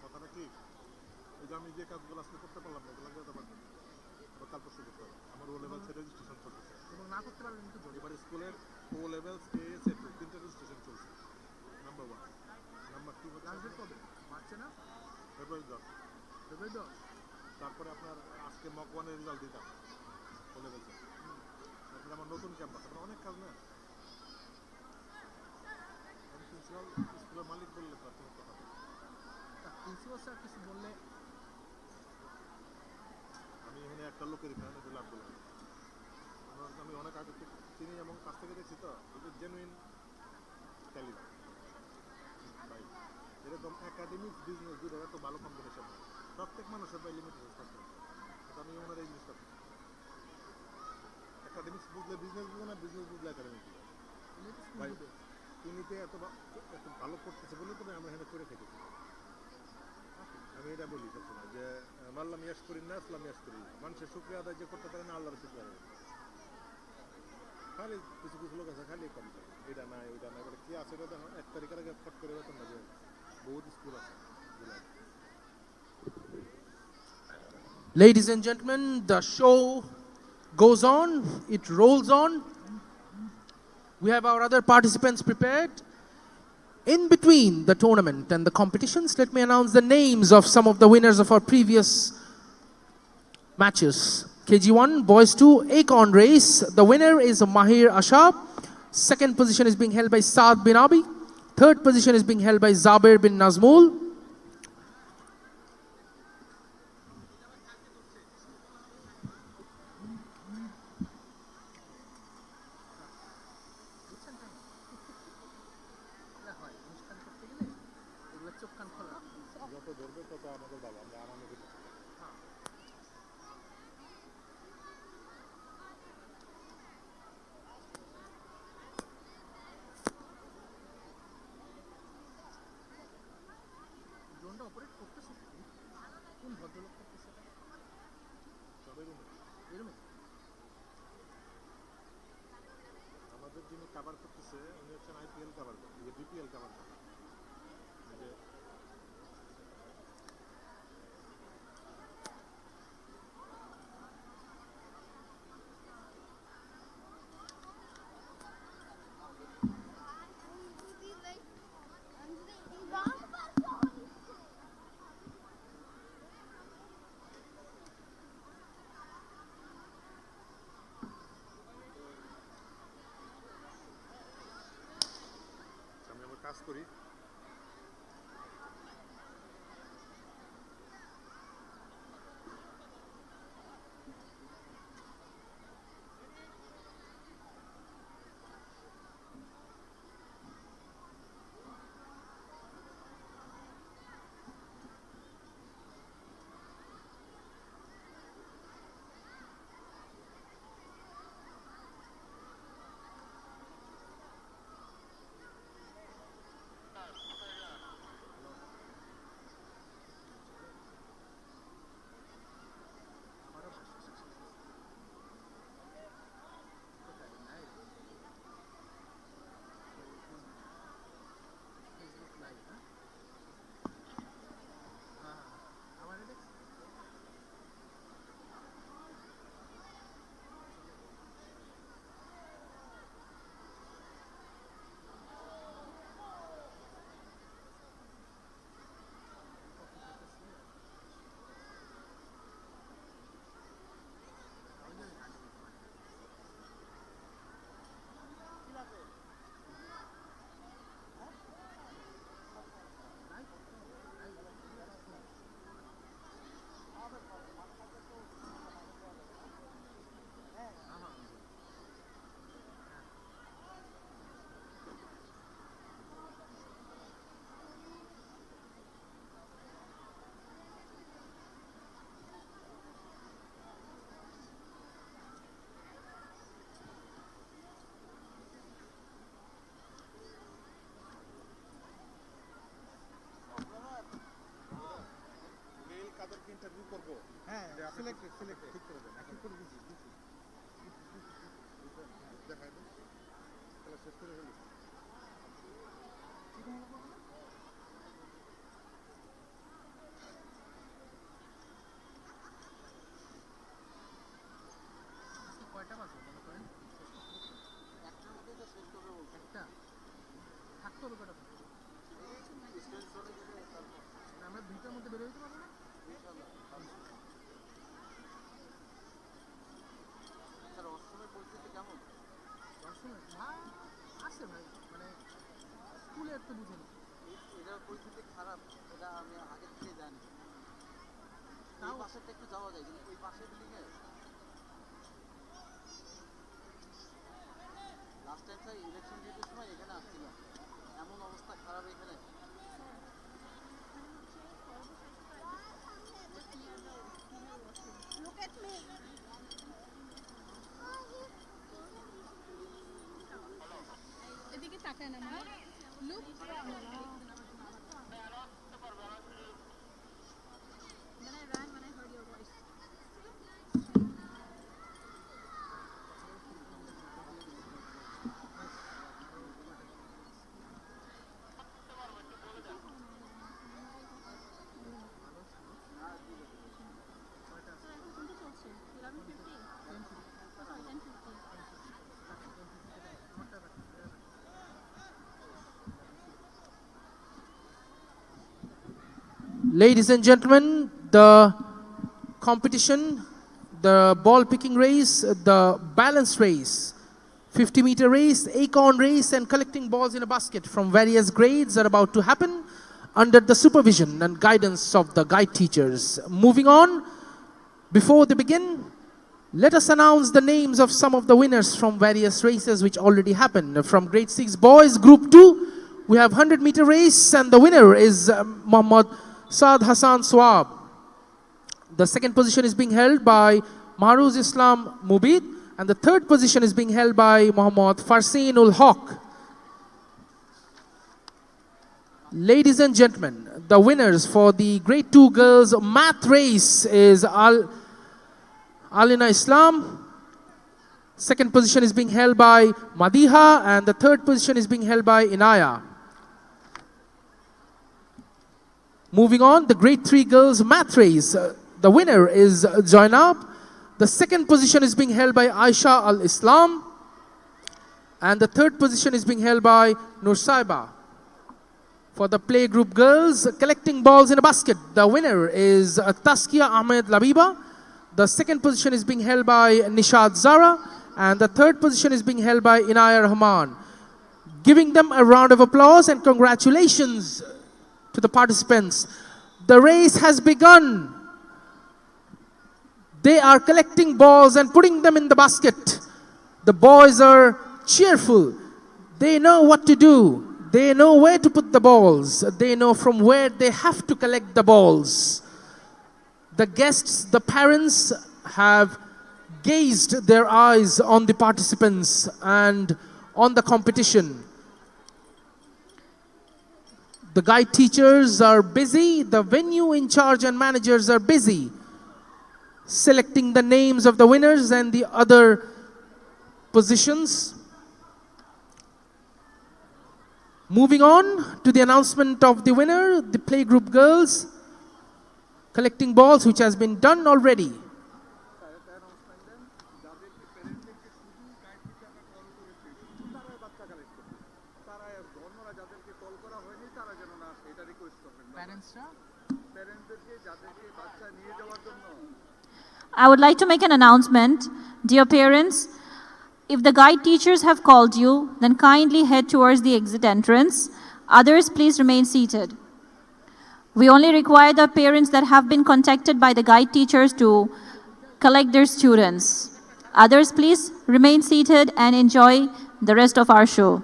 কথাটা কি এই যে আমি যে কাজগুলো আজকে করতে পারলাম না ওগুলো করতে পারবো কাল পরশু করতে হবে আমার ও লেভেল রেজিস্ট্রেশন চলতেছে এবং না করতে পারবেন কিন্তু এবার স্কুলের ও লেভেল এসে তিনটে রেজিস্ট্রেশন চলছে নাম্বার 1 নাম্বার 2 হচ্ছে লাস্ট কবে মার্চে না ফেব্রুয়ারি 10 ফেব্রুয়ারি 10 তারপরে আপনার আজকে মক 1 এর রেজাল্ট দিতাম ও লেভেলসে তারপরে আমার নতুন ক্যাম্পাস আপনার অনেক কাজ না প্রিন্সিপাল স্কুলের মালিক বললে তো কোনো কথা প্রিন্সিপাল স্যার কিছু বললে আমি এখানে একটা লোকের এখানে লাভ দিলাম আমি অনেক আগে চিনি এবং কাছ থেকে দেখছি তো এটা জেনুইন ক্যালিবার ভাই এরকম একাডেমিক বিজনেস দুটোর এত ভালো কম্বিনেশন হয় প্রত্যেক মানুষের ভাই লিমিটেশন থাকতে এটা আমি ওনার এই জিনিসটা একাডেমিক্স বুঝলে বিজনেস বুঝলে না বিজনেস বুঝলে একাডেমিক ভাই তিনিতে এত ভালো করতেছে বলে তো আমরা এখানে করে থেকেছি আমি এটা বলি সবসময় যে মাল্লাম ইয়াস করি না আসলাম ইয়াস করি মানুষের শুক্রিয়া আদায় যে করতে পারে না আল্লাহর শুক্রিয়া আদায় খালি কিছু কিছু লোক আছে খালি কম করে এটা নাই ওইটা নাই বলে কি আছে এটা দেখো 1 তারিখের আগে ফট করে বেতন না যে বহুত স্কুল আছে Ladies and gentlemen, the show goes on, it rolls on. We have our other participants prepared. In between the tournament and the competitions, let me announce the names of some of the winners of our previous matches. KG1, Boys 2, Acorn Race. The winner is Mahir Ashab. Second position is being held by Saad bin Abi. Third position is being held by Zabir bin Nazmul. আমাদের যিনি cover করতেছে উনি হচ্ছেন IPL cover করতে যে BPL cover করে কাজ করি Ladies and gentlemen, the competition, the ball picking race, the balance race, 50-meter race, acorn race, and collecting balls in a basket from various grades are about to happen under the supervision and guidance of the guide teachers. Moving on, before they begin, let us announce the names of some of the winners from various races which already happened. From grade 6 boys, group 2, we have 100-meter race, and the winner is Muhammad Saad Hassan Swab. The second position is being held by Mahruz Islam Mubid, and the third position is being held by Muhammad Farsin ul Haq. Ladies and gentlemen, the winners for the grade 2 girls math race is Alina Islam. Second position is being held by Madiha, and the third position is being held by Inaya. Moving on, the grade 3 girls math race. The winner is Zainab. The second position is being held by Aisha Al-Islam. And the third position is being held by Nur Saiba. For the playgroup girls, collecting balls in a basket, the winner is Taskia Ahmed Labiba. The second position is being held by Nishad Zara. And the third position is being held by Inaya Rahman. Giving them a round of applause and congratulations to the participants. The race has begun. They are collecting balls and putting them in the basket. The boys are cheerful. They know what to do. They know where to put the balls. They know from where they have to collect the balls. The guests, the parents have gazed their eyes on the participants and on the competition. The guide teachers are busy. The venue in charge and managers are busy selecting the names of the winners and the other positions. Moving on to the announcement of the winner, the playgroup girls collecting balls, which has been done already. I would like to make an announcement. Dear parents, if the guide teachers have called you, then kindly head towards the exit entrance. Others, please remain seated. We only require the parents that have been contacted by the guide teachers to collect their students. Others, please remain seated and enjoy the rest of our show.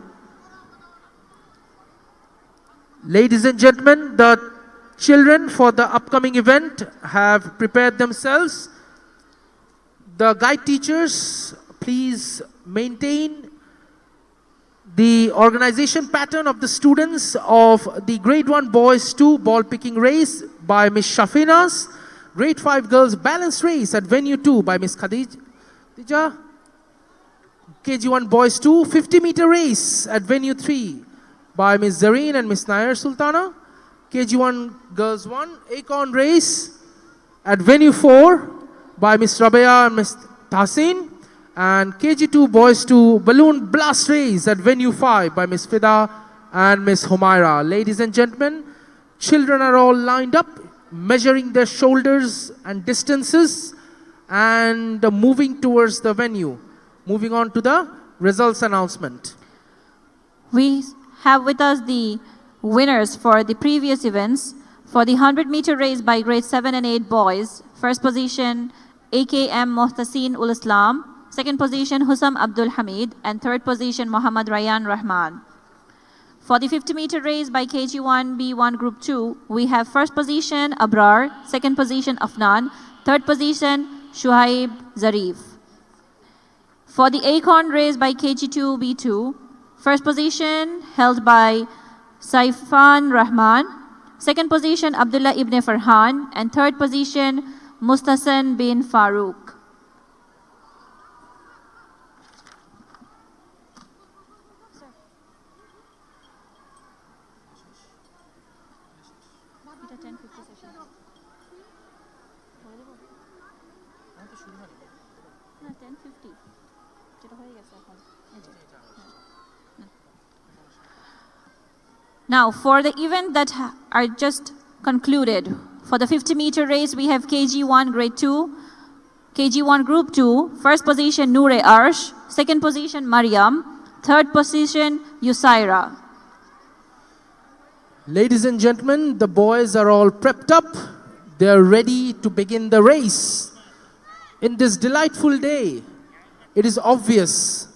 Ladies and gentlemen, the children for the upcoming event have prepared themselves. The guide teachers, please maintain the organization pattern of the students of the grade 1 boys 2 ball picking race by Ms. Shafinas. Grade 5 girls balance race at venue 2 by Miss Khadija. KG1 boys 2 50-meter race at venue 3 by Miss Zareen and Miss Nair Sultana. KG1 girls 1 acorn race at venue 4 by Miss Rabia and Miss Tahsin. And KG2 boys 2 balloon blast race at venue 5 by Miss Fida and Miss Humaira. Ladies and gentlemen, children are all lined up, measuring their shoulders and distances and moving towards the venue. Moving on to the results announcement. We have with us the winners for the previous events. For the 100-meter race by grade 7 and 8 boys, first position AKM Mohtasin ul Islam, second position Husam Abdul Hamid, and third position Muhammad Rayan Rahman. For the 50-meter race by KG1 B1 Group 2, we have first position Abrar, second position Afnan, third position Shuhaib Zarif. For the acorn race by KG2 B2, first position held by Saifan Rahman, second position Abdullah ibn Farhan, and third position Mustasan bin Farouk. Now, for the event that are just concluded, for the 50-meter race, we have KG1 grade 2, KG1 group 2, first position Noore Arsh, second position Mariam, third position Yusaira. Ladies and gentlemen, the boys are all prepped up. They are ready to begin the race. In this delightful day, it is obvious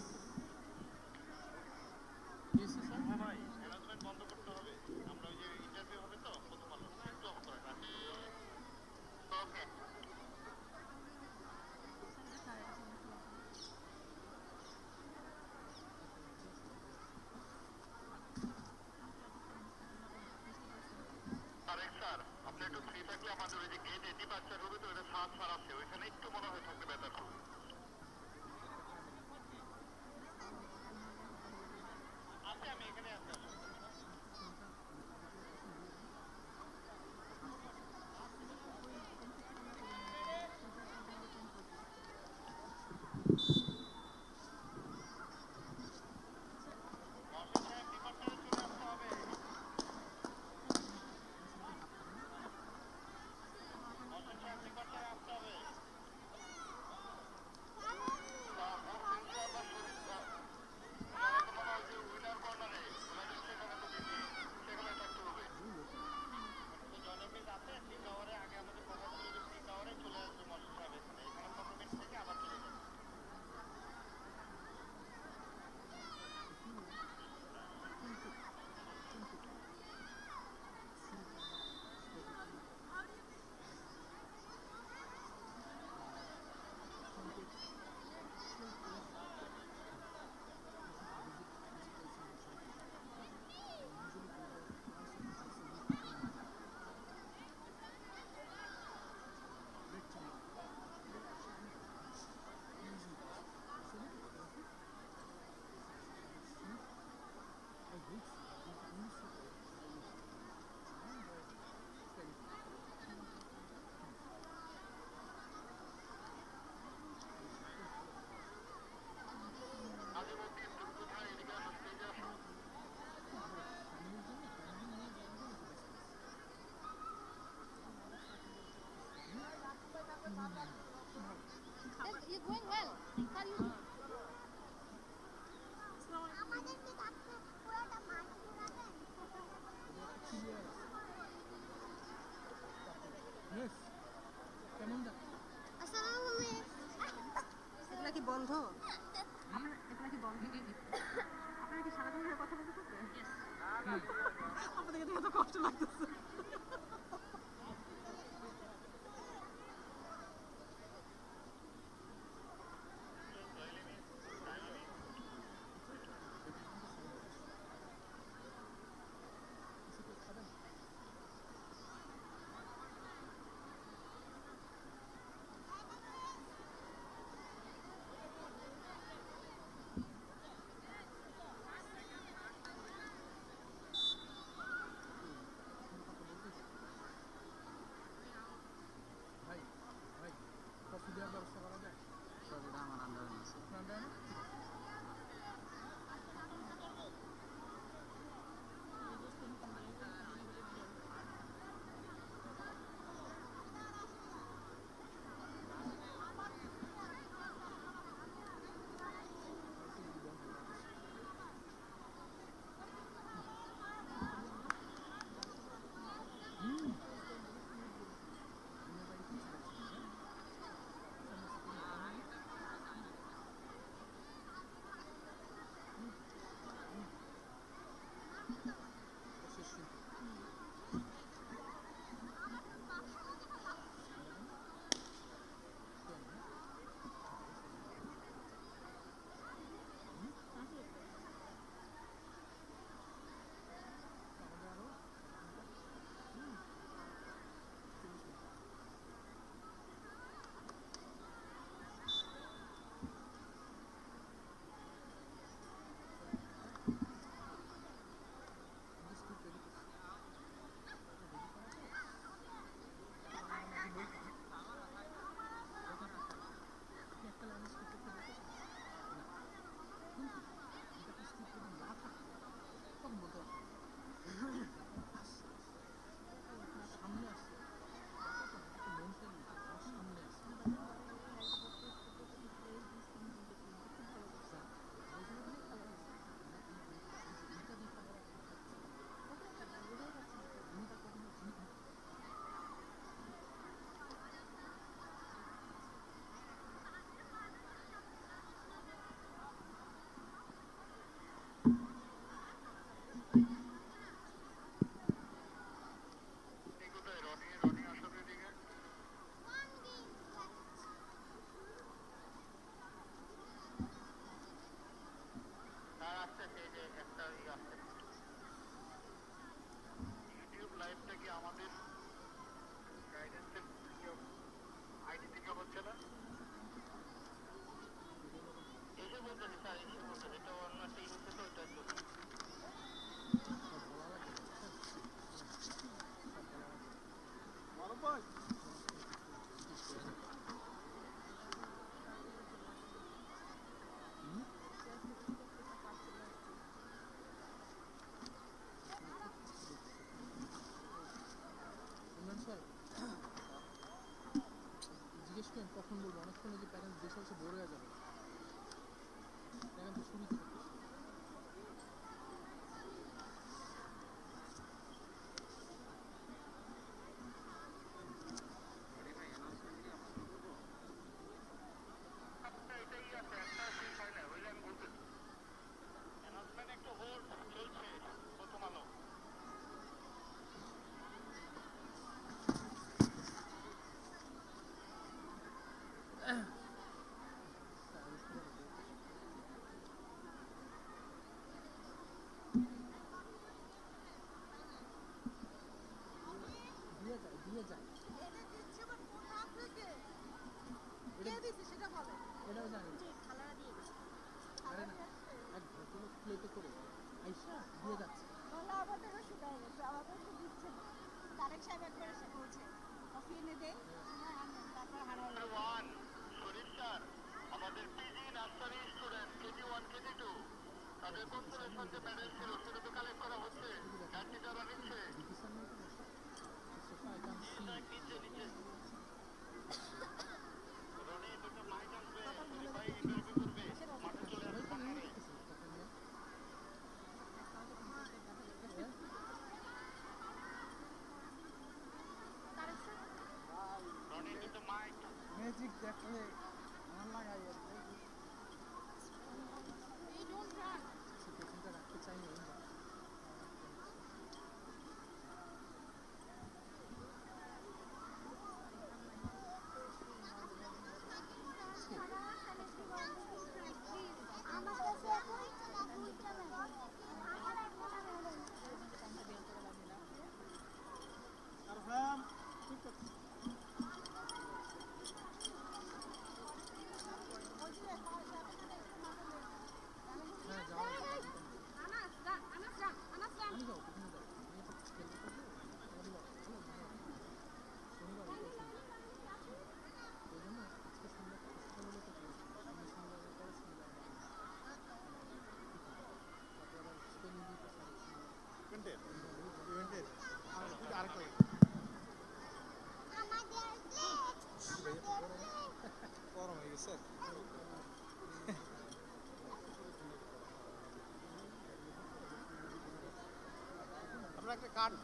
একটা card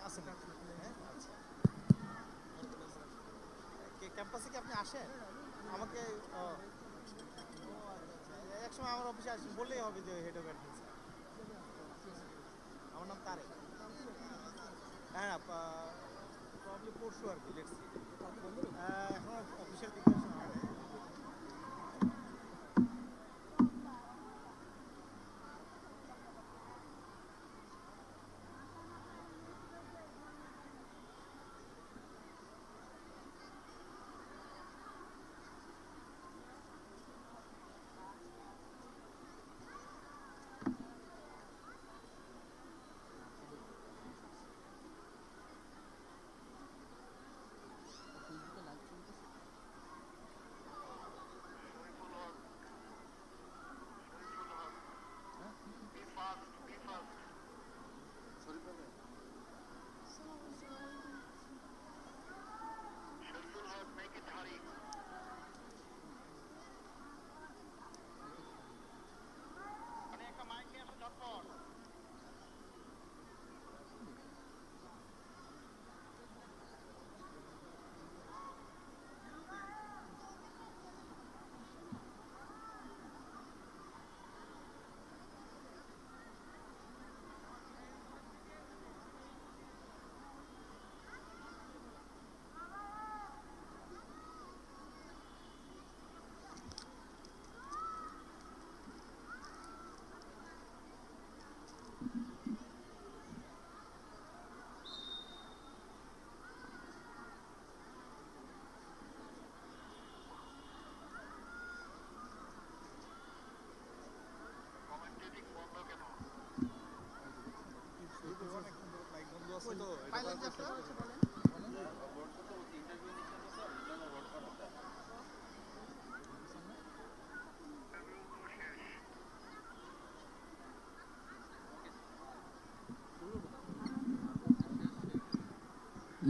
আছে না ক্যাম্পাসে কি আপনি আসেন আমাকে এক সময় আমার অফিসে আসি বললেই হবে যে হেড অফ অ্যাডমিন আমার নাম তারেক হ্যাঁ প্রবলি পরশু আর কি লেটস এখন অফিসিয়াল ডিক্লারেশন হয় না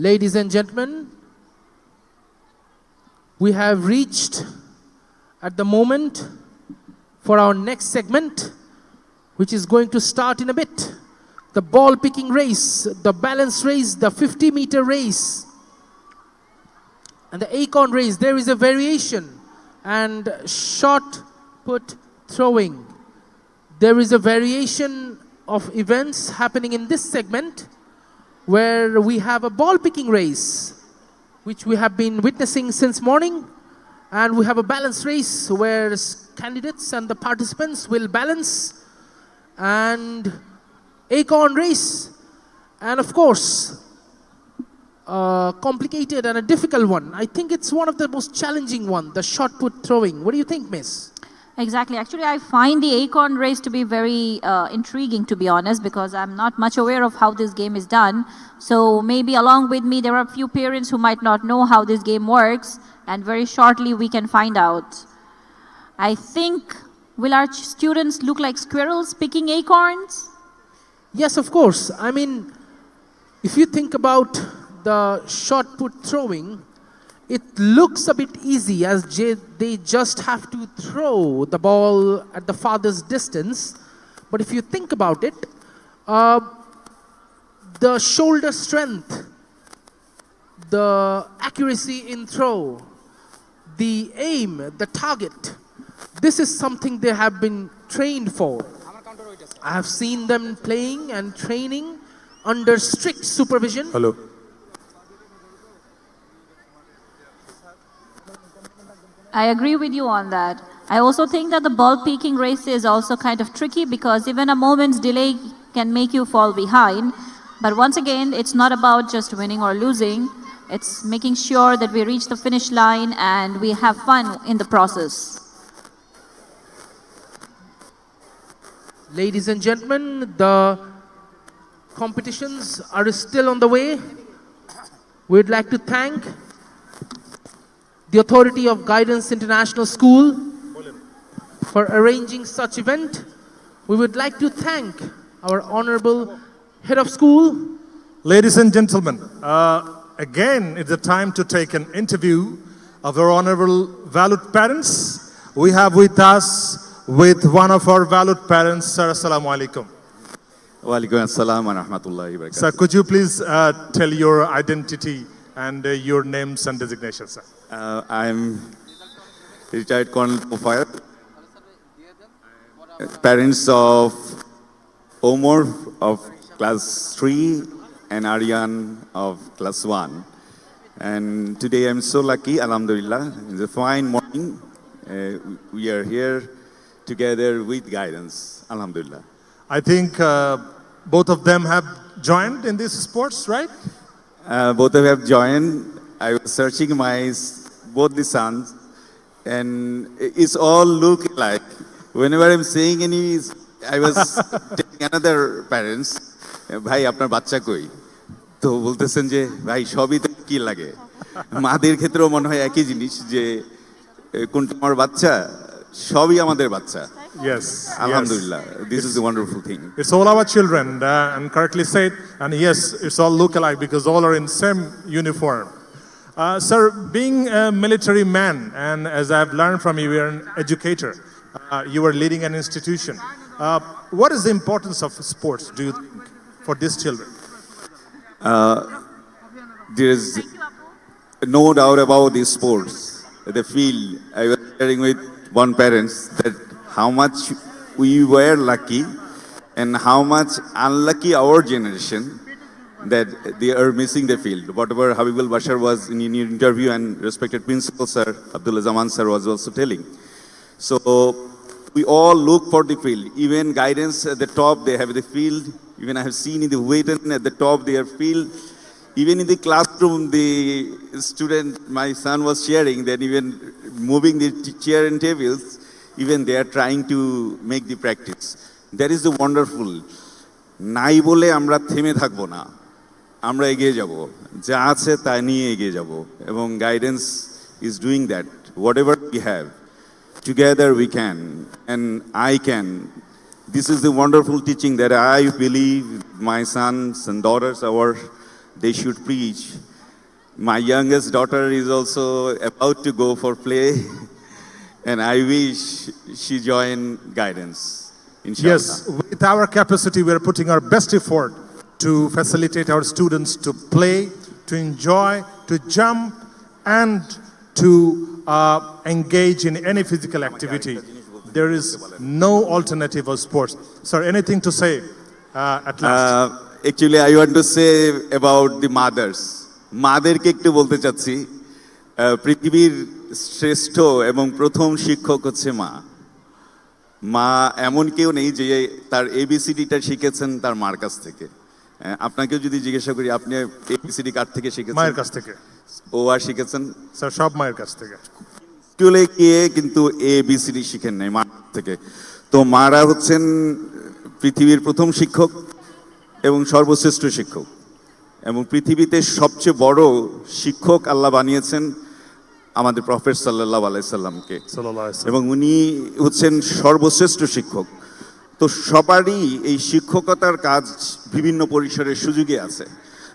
Ladies and gentlemen, we have reached at the moment for our next segment, which is going to start in a bit. The ball picking race, the balance race, the 50-meter race, and the acorn race. There is a variation, and shot put throwing. There is a variation of events happening in this segment, where we have a ball picking race, which we have been witnessing since morning, and we have a balance race where candidates and the participants will balance, and acorn race, and of course a complicated and a difficult one. I think it's one of the most challenging one, the shot put throwing. What do you think, miss? Exactly. Actually, I find the acorn race to be very intriguing, to be honest, because I'm not much aware of how this game is done. So maybe along with me, there are a few parents who might not know how this game works, and very shortly we can find out. I think, will our students look like squirrels picking acorns? Yes, of course. I mean, if you think about the shot put throwing, it looks a bit easy as they just have to throw the ball at the farthest distance. But if you think about it, the shoulder strength, the accuracy in throw, the aim, the target, this is something they have been trained for. I have seen them playing and training under strict supervision. Hello. I agree with you on that. I also think that the ball picking race is also kind of tricky because even a moment's delay can make you fall behind. But once again, it's not about just winning or losing. It's making sure that we reach the finish line and we have fun in the process. Ladies and gentlemen, the competitions are still on the way. We'd like to thank the authority of Guidance International School for arranging such event. We would like to thank our honorable head of school. Ladies and gentlemen, again, it's the time to take an interview of our honorable valued parents. We have with us one of our valued parents, Sir. Assalamu alaikum. Wa alaikum assalam wa rahmatullahi wa barakatuh. Sir, could you please tell your identity and your names and designations, sir? I'm retired Colonel of Fire, parents of Omar of class 3 and Aryan of class 1. And today I'm so lucky, alhamdulillah, it's a fine morning. We are here together with guidance, alhamdulillah. I think both of them have joined in these sports, right? Both of them have joined. I was searching both the sons, and it's all look like. Whenever I'm saying I was telling another parents, ভাই আপনার বাচ্চা কই? তো বলতেছেন যে ভাই সবই তো কি লাগে। মাদের ক্ষেত্রেও মনে হয় একই জিনিস যে কোনটা আমার বাচ্চা, সবই আমাদের বাচ্চা। Yes. Alhamdulillah. This is a wonderful thing. It's all our children, and correctly said. And yes, it's all look alike because all are in same uniform. Sir, being a military man, and as I've learned from you, you're an educator. You are leading an institution. What is the importance of sports, do you think, for these children? There is no doubt about these sports. The field, I was sharing with one parents that how much we were lucky and how much unlucky our generation that they are missing the field. Whatever Habibul Bashar was in your interview and respected principal sir, Abdullah Zaman sir was also telling. So we all look for the field. Even guidance at the top, they have the field. Even I have seen in the waiting at the top, their field. Even in the classroom, the student, my son was sharing that even moving the chair and tables, even they are trying to make the practice. That is the wonderful. নাই বলে আমরা থেমে থাকবো না, আমরা এগিয়ে যাব, যা আছে তা নিয়ে এগিয়ে যাব, এবং guidance is doing that. Whatever we have, together we can, and I can. This is the wonderful teaching that I believe my sons and daughters they should preach. My youngest daughter is also about to go for play. And I wish she join guidance, inshallah. Yes, with our capacity, we are putting our best effort to facilitate our students to play, to enjoy, to jump, and to engage in any physical activity. There is no alternative of sports. Sir, anything to say at last? Actually, I want to say about the mothers. মাদেরকে একটু বলতে চাচ্ছি, পৃথিবীর শ্রেষ্ঠ এবং প্রথম শিক্ষক হচ্ছে মা। মা এমন কেউ নেই যে তার এবিসিডিটা শিখেছেন তার মার কাছ থেকে। আপনাকেও যদি জিজ্ঞাসা করি আপনি এবিসিডি কার থেকে শিখেছেন? মায়ের কাছ থেকে। ও আর শিখেছেন? স্যার সব মায়ের কাছ থেকে। স্কুলে গিয়ে কিন্তু ABCD শিখেন নাই মা থেকে। তো মারা হচ্ছেন পৃথিবীর প্রথম শিক্ষক এবং সর্বশ্রেষ্ঠ শিক্ষক, এবং পৃথিবীতে সবচেয়ে বড় শিক্ষক আল্লাহ বানিয়েছেন আমাদের প্রফেট সাল্লাল্লাহু আলাইহি সাল্লামকে, এবং উনি হচ্ছেন সর্বশ্রেষ্ঠ শিক্ষক। তো সবারই এই শিক্ষকতার কাজ বিভিন্ন পরিসরের সুযোগে আছে।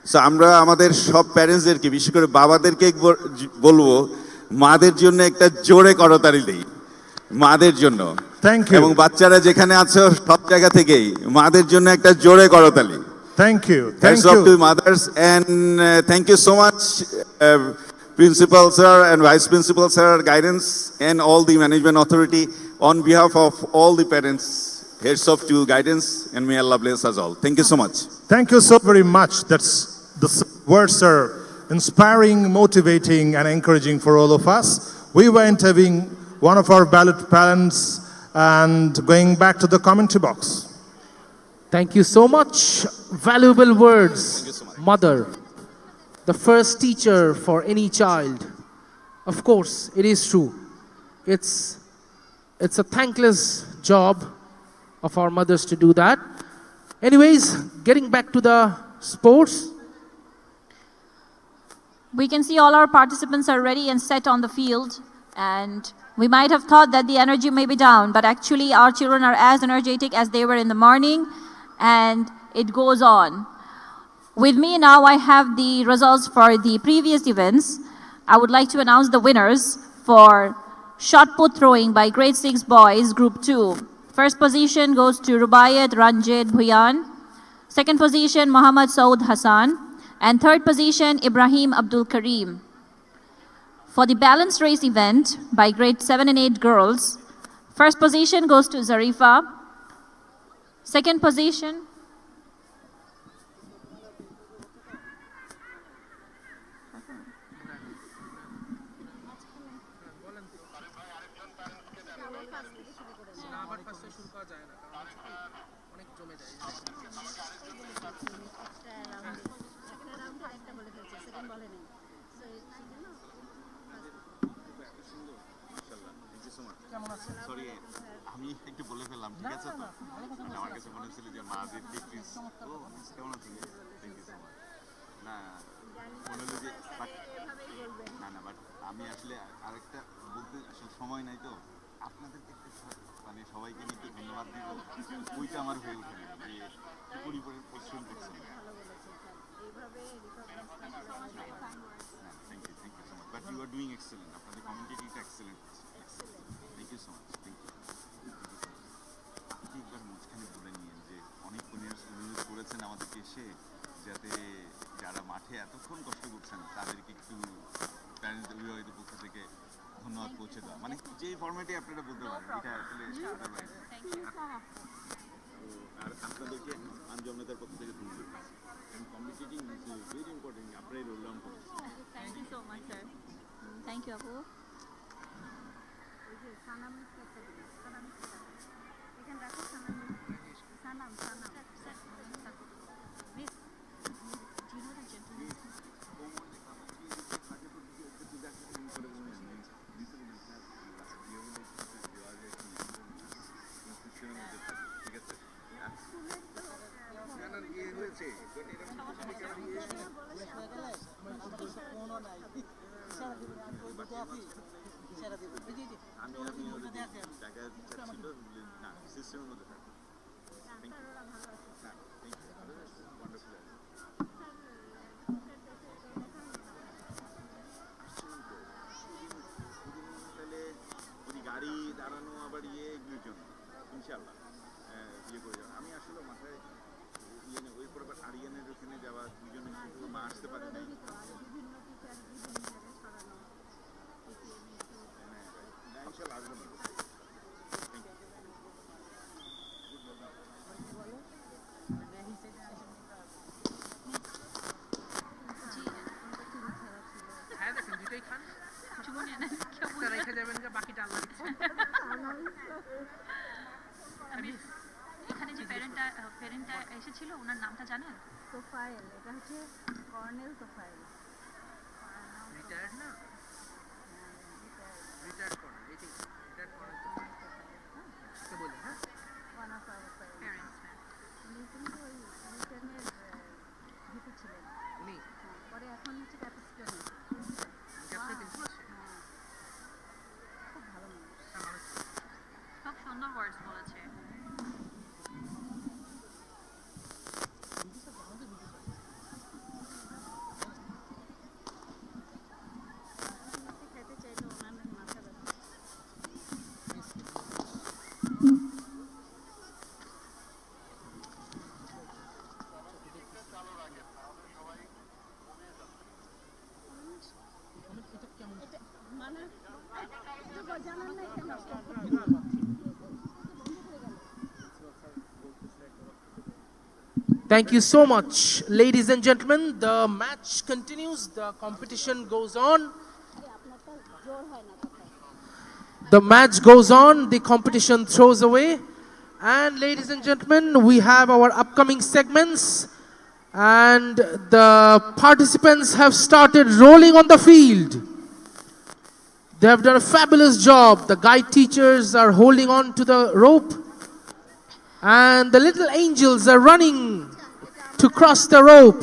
সো আমরা আমাদের সব প্যারেন্টসদেরকে, বিশেষ করে বাবাদেরকে বলবো, মাদের জন্য একটা জোরে করতালি দেই, মাদের জন্য। Thank you. এবং বাচ্চারা যেখানে আছে সব জায়গা থেকেই মাদের জন্য একটা জোরে করতালি। Thank you. Hats off to mothers, and thank you so much, Principal sir and Vice Principal sir, guidance, and all the management authority. On behalf of all the parents, heads off to guidance, and may Allah bless us all. Thank you so much. Thank you so very much. That's the words are inspiring, motivating, and encouraging for all of us. We went having one of our valued parents and going back to the commentary box. Thank you so much. Valuable words, mother, the first teacher for any child. Of course, it is true. It's a thankless job of our mothers to do that. Anyways, getting back to the sports. We can see all our participants are ready and set on the field, and we might have thought that the energy may be down, but actually our children are as energetic as they were in the morning, and it goes on. With me now, I have the results for the previous events. I would like to announce the winners for shot put throwing by grade 6 boys, group 2. First position goes to Rubayat Ranjit Bhuyan. Second position, Muhammad Saud Hassan. And third position, Ibrahim Abdul Karim. For the balance race event by grade 7 and 8 girls, first position goes to Zarifa. Second position, Sorry, আমি একটু বলে ফেললাম, ঠিক আছে তো? আমার কাছে মনে হচ্ছিল যে মাদের প্র্যাকটিস। ও কেমন আছেন? Thank you so much. না মনে হলো যে না বাট আমি আসলে আরেকটা বলতে আসলে সময় নাই, তো আপনাদেরকে মানে সবাইকে একটু ধন্যবাদ দিব, ওইটা আমার হয়ে ওঠে না যে পরিবারের পরিশ্রম করছেন। Thank you so much, but you are doing excellent, আপনাদের কমিউনিটিটা excellent. Thank you so much. Thank you. আপনি একবার মাঝখানে বলে নিয়েন যে অনেক অনুরোধ করেছেন আমাদেরকে এসে, যাতে যারা মাঠে এতক্ষণ কষ্ট করছেন তাদেরকে একটু প্যারেন্টস অভিভাবকদের পক্ষ থেকে ধন্যবাদ পৌঁছে দেওয়া, মানে যে ফরম্যাটে আপনারা বলতে পারেন, এটা আসলে আর আপনাদেরকে আঞ্জমনেতার পক্ষ থেকে ধন্যবাদ। কমিউনিকেটিং ইজ ভেরি ইম্পর্টেন্ট, আপনারাই রোল ডাউন করেছেন। thank you so much, sir. Thank you, Apu. গাড়ি দাঁড়ানো আবার এগুলোর জন্য ইনশাল্লাহ করে যাবো। আমি আসলে মাথায় ওই পরে আবার আরিয়ানের ওখানে যাওয়া, দুজনে মা আসতে পারে নাই। ইনশাল্লাহ আসবো না। এখানে যে প্যারেন্টটা এসেছিল ওনার নামটা জানেন? তোফায়েল, এটা হচ্ছে কর্নেল তোফায়েল। রিটায়ার্ড না? Retired Thank you so much. Ladies and gentlemen, the match continues, the competition goes on. The match goes on, the competition throws away. And ladies and gentlemen, we have our upcoming segments. And the participants have started rolling on the field. They have done a fabulous job. The guide teachers are holding on to the rope. And the little angels are running to cross the rope.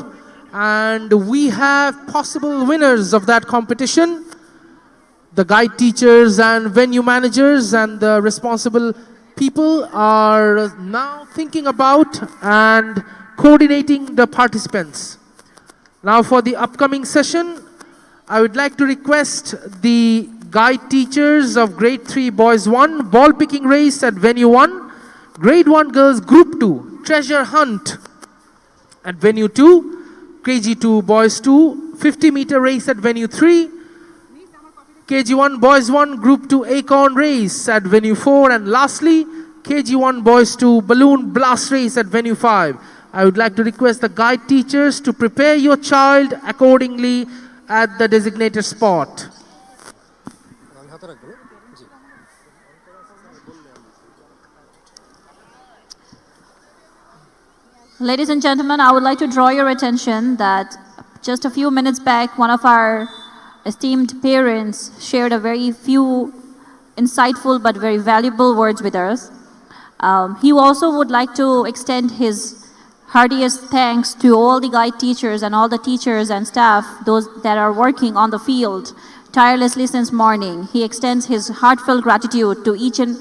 And we have possible winners of that competition. The guide teachers and venue managers and the responsible people are now thinking about and coordinating the participants. Now for the upcoming session, I would like to request the guide teachers of Grade 3 Boys 1 ball picking race at Venue 1, Grade 1 Girls Group 2 treasure hunt at Venue 2, KG2 Boys 2 50-meter race at Venue 3, KG1 Boys 1 Group 2 Acorn race at Venue 4, and lastly KG1 Boys 2 balloon blast race at Venue 5. I would like to request the guide teachers to prepare your child accordingly at the designated spot. Ladies and gentlemen, I would like to draw your attention that just a few minutes back, one of our esteemed parents shared a very few insightful but very valuable words with us. He also would like to extend his heartiest thanks to all the guide teachers and all the teachers and staff, those that are working on the field tirelessly since morning. He extends his heartfelt gratitude to each and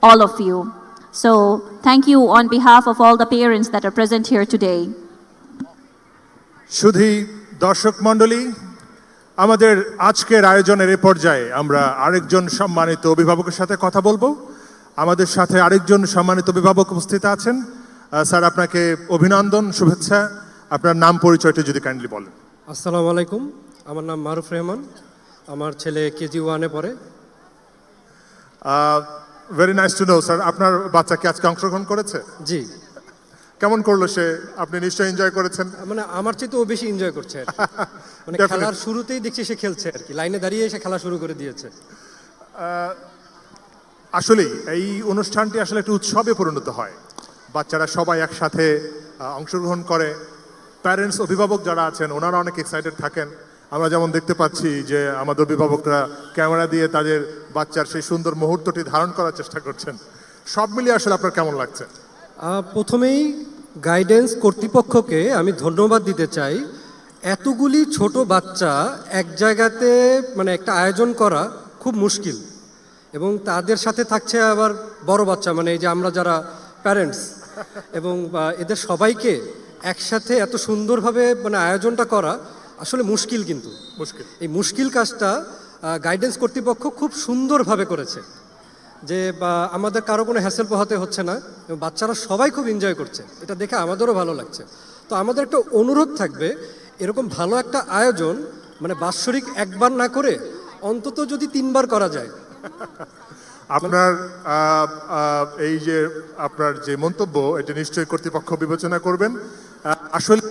all of you. So thank you on behalf of all the parents that are present here today. শুধু দর্শক মণ্ডলী, আমাদের আজকের আয়োজনের এই পর্যায়ে আমরা আরেকজন সম্মানিত অভিভাবকের সাথে কথা বলবো। আমাদের সাথে আরেকজন সম্মানিত অভিভাবক উপস্থিত আছেন। স্যার, আপনাকে অভিনন্দন, শুভেচ্ছা। আপনার নাম পরিচয়টা যদি কাইন্ডলি বলেন। আসসালামু আলাইকুম, আমার নাম মারুফ রহমান, আমার ছেলে কেজি 1-এ পড়ে। Very nice to know sir, আপনার বাচ্চা কি আজকে অংশগ্রহণ করেছে? জি। কেমন করলো সে? আপনি নিশ্চয়ই এনজয় করেছেন। মানে আমার চেয়ে তো ও বেশি এনজয় করছে আর কি। মানে খেলার শুরুতেই দেখছি সে খেলছে আর কি, লাইনে দাঁড়িয়ে এসে খেলা শুরু করে দিয়েছে। আসলে এই অনুষ্ঠানটি আসলে একটা উৎসবে পরিণত হয়। বাচ্চারা সবাই একসাথে অংশগ্রহণ করে। প্যারেন্টস, অভিভাবক যারা আছেন ওনারা অনেক এক্সাইটেড থাকেন। আমরা যেমন দেখতে পাচ্ছি যে আমাদের অভিভাবকরা ক্যামেরা দিয়ে তাদের বাচ্চার সেই সুন্দর মুহূর্তটি ধারণ করার চেষ্টা করছেন। সব মিলিয়ে আসলে আপনার কেমন লাগছে? প্রথমেই গাইডেন্স কর্তৃপক্ষকে আমি ধন্যবাদ দিতে চাই। এতগুলি ছোট বাচ্চা এক জায়গাতে মানে একটা আয়োজন করা খুব মুশকিল, এবং তাদের সাথে থাকছে আবার বড় বাচ্চা, মানে এই যে আমরা যারা প্যারেন্টস, এবং এদের সবাইকে একসাথে এত সুন্দরভাবে মানে আয়োজনটা করা আসলে মুশকিল। কিন্তু এই মুশকিল কাজটা গাইডেন্স কর্তৃপক্ষ খুব সুন্দরভাবে করেছে, যে আমাদের কারো কোনো হ্যাসেল পোহাতে হচ্ছে না, এবং বাচ্চারা সবাই খুব এনজয় করছে। এটা দেখে আমাদেরও ভালো লাগছে। তো আমাদের একটা অনুরোধ থাকবে, এরকম ভালো একটা আয়োজন মানে বাৎসরিক একবার না করে অন্তত যদি 3বার করা যায়। আপনার এই যে আপনার যে মন্তব্য, এটা নিশ্চয়ই কর্তৃপক্ষ বিবেচনা করবেন। আসলে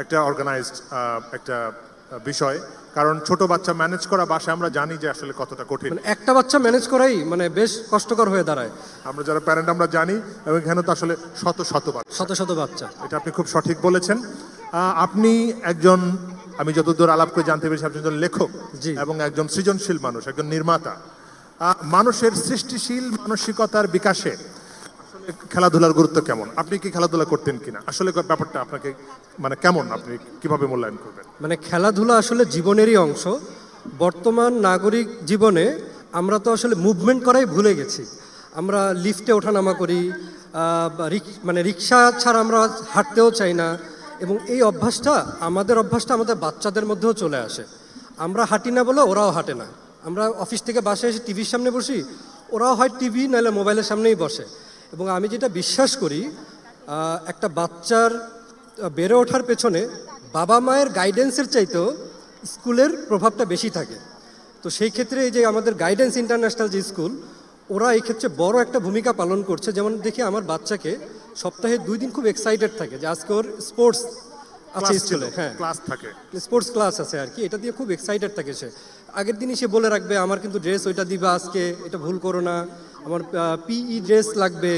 একটা অর্গানাইজড একটা বিষয়, কারণ ছোট বাচ্চা ম্যানেজ করা বাসায় আমরা জানি যে আসলে কতটা কঠিন। একটা বাচ্চা ম্যানেজ করাই মানে বেশ কষ্টকর হয়ে দাঁড়ায়। আমরা যারা প্যারেন্ট আমরা জানি, এবং এখানে তো আসলে শত শত বাচ্চা। এটা আপনি খুব সঠিক বলেছেন। আপনি একজন, আমি যতদূর আলাপ করে জানতে পেরেছি, আপনি একজন লেখক এবং একজন সৃজনশীল মানুষ, একজন নির্মাতা। মানুষের সৃষ্টিশীল মানসিকতার বিকাশে খেলাধুলার গুরুত্ব কেমন? আপনি কি খেলাধুলা করতেন কিনা? আসলে ব্যাপারটা আপনাকে মানে কেমন, আপনি কিভাবে মূল্যায়ন করবেন? মানে খেলাধুলা আসলে জীবনেরই অংশ। বর্তমান নাগরিক জীবনে আমরা তো আসলে মুভমেন্ট করাই ভুলে গেছি। আমরা লিফটে ওঠানামা করি, মানে রিক্সা ছাড়া আমরা হাঁটতেও চাই না, এবং এই অভ্যাসটা আমাদের বাচ্চাদের মধ্যেও চলে আসে। আমরা হাঁটি না বলে ওরাও হাঁটে না। আমরা অফিস থেকে বাসায় এসে টিভির সামনে বসি, ওরাও হয় টিভি নাহলে মোবাইলের সামনেই বসে। এবং আমি যেটা বিশ্বাস করি, একটা বাচ্চার বেড়ে ওঠার পেছনে বাবা মায়ের গাইডেন্সের চাইতেও স্কুলের প্রভাবটা বেশি থাকে। তো সেই ক্ষেত্রে এই যে আমাদের গাইডেন্স ইন্টারন্যাশনাল যে স্কুল, ওরা এই ক্ষেত্রে বড় একটা ভূমিকা পালন করছে। যেমন দেখি আমার বাচ্চাকে সপ্তাহে 2 দিন খুব এক্সাইটেড থাকে যে আজকে ওর স্পোর্টস আছে স্কুলে, হ্যাঁ ক্লাস থাকে, স্পোর্টস ক্লাস আছে আর কি, এটা দিয়ে খুব এক্সাইটেড থাকে সে। আগের দিনই সে বলে রাখবে আমার কিন্তু ড্রেস ওইটা দিবা আজকে, এটা ভুল করো না, আমার পিই ড্রেস লাগবে।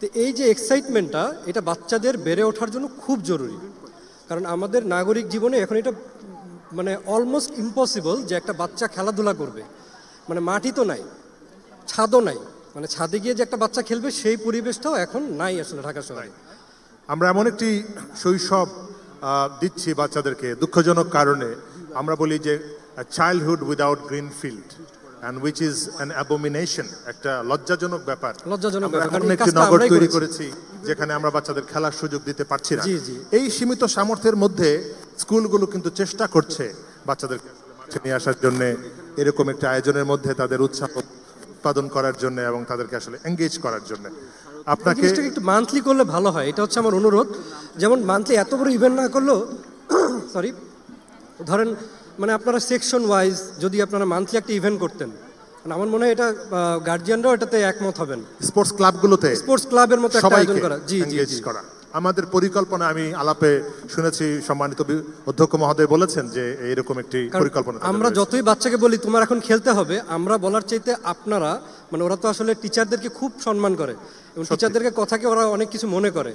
তো এই যে এক্সাইটমেন্টটা, এটা বাচ্চাদের বেড়ে ওঠার জন্য খুব জরুরি, কারণ আমাদের নাগরিক জীবনে এখন এটা মানে অলমোস্ট ইম্পসিবল যে একটা বাচ্চা খেলাধুলা করবে, মানে মাটি তো নাই, ছাদও নাই, মানে ছাদে গিয়ে যে একটা বাচ্চা খেলবে সেই পরিবেশটাও এখন নাই আসলে ঢাকা শহরে। আমরা এমন একটি শৈশব দিচ্ছি বাচ্চাদেরকে দুঃখজনক কারণে, আমরা বলি যে childhood without green field, and which is an abomination, একটা লজ্জাজনক ব্যাপার। আমরা একটি নগর তৈরি করেছি যেখানে আমরা বাচ্চাদের খেলার সুযোগ দিতে পারছি না। এই সীমিত সামর্থ্যের মধ্যে স্কুলগুলো কিন্তু চেষ্টা করছে বাচ্চাদের মাঠে নিয়ে আসার জন্য, এরকম একটা আয়োজনের মধ্যে তাদের উৎসাহ উৎপাদন করার জন্য এবং তাদেরকে আসলে এঙ্গেজ করার জন্য। আপনাকে একটু মান্থলি করলে ভালো হয়, এটা হচ্ছে আমার অনুরোধ। যেমন মান্থলি এত বড় ইভেন্ট না করলেও সরি ধরেন মানে আপনারা সেকশন ওয়াইজ যদি আপনারা মান্থলি একটা ইভেন্ট করতেন, আমার মনে হয় এটা গার্জিয়ানরাও এটাতে একমত হবেন। স্পোর্টস ক্লাবগুলোতে, স্পোর্টস ক্লাবের মতো একটা আয়োজন করা, জি জি করা আমাদের পরিকল্পনা। আমি আলাপে শুনেছি সম্মানিত অধ্যক্ষ মহোদয় বলেছেন যে এরকম একটি পরিকল্পনা। আমরা যতই বাচ্চাকে বলি তোমার এখন খেলতে হবে, আমরা বলার চাইতে আপনারা মানে ওরা তো আসলে টিচারদেরকে খুব সম্মান করে এবং টিচারদেরকে কথাকে ওরা অনেক কিছু মনে করে।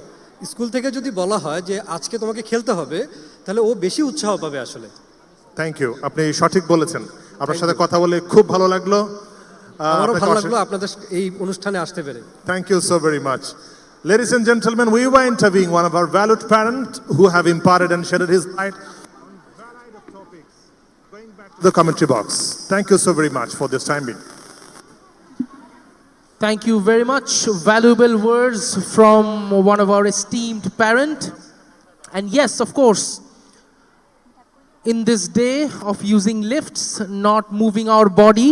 স্কুল থেকে যদি বলা হয় যে আজকে তোমাকে খেলতে হবে, তাহলে ও বেশি উৎসাহ পাবে আসলে। থ্যাংক ইউ, আপনি সঠিক বলেছেন। আপনার সাথে কথা বলে খুব ভালো লাগলো। আমারও ভালো লাগলো আপনাদের এই অনুষ্ঠানে আসতে পেরে। Thank you so very much. Ladies and gentlemen, we were interviewing one of our valued parents who have imparted and shedded his light on variety of topics. Going back to the commentary box. Thank you so very much for this time being. Thank you very much. Valuable words from one of our esteemed parent. And yes, of course, in this day of using lifts, not moving our body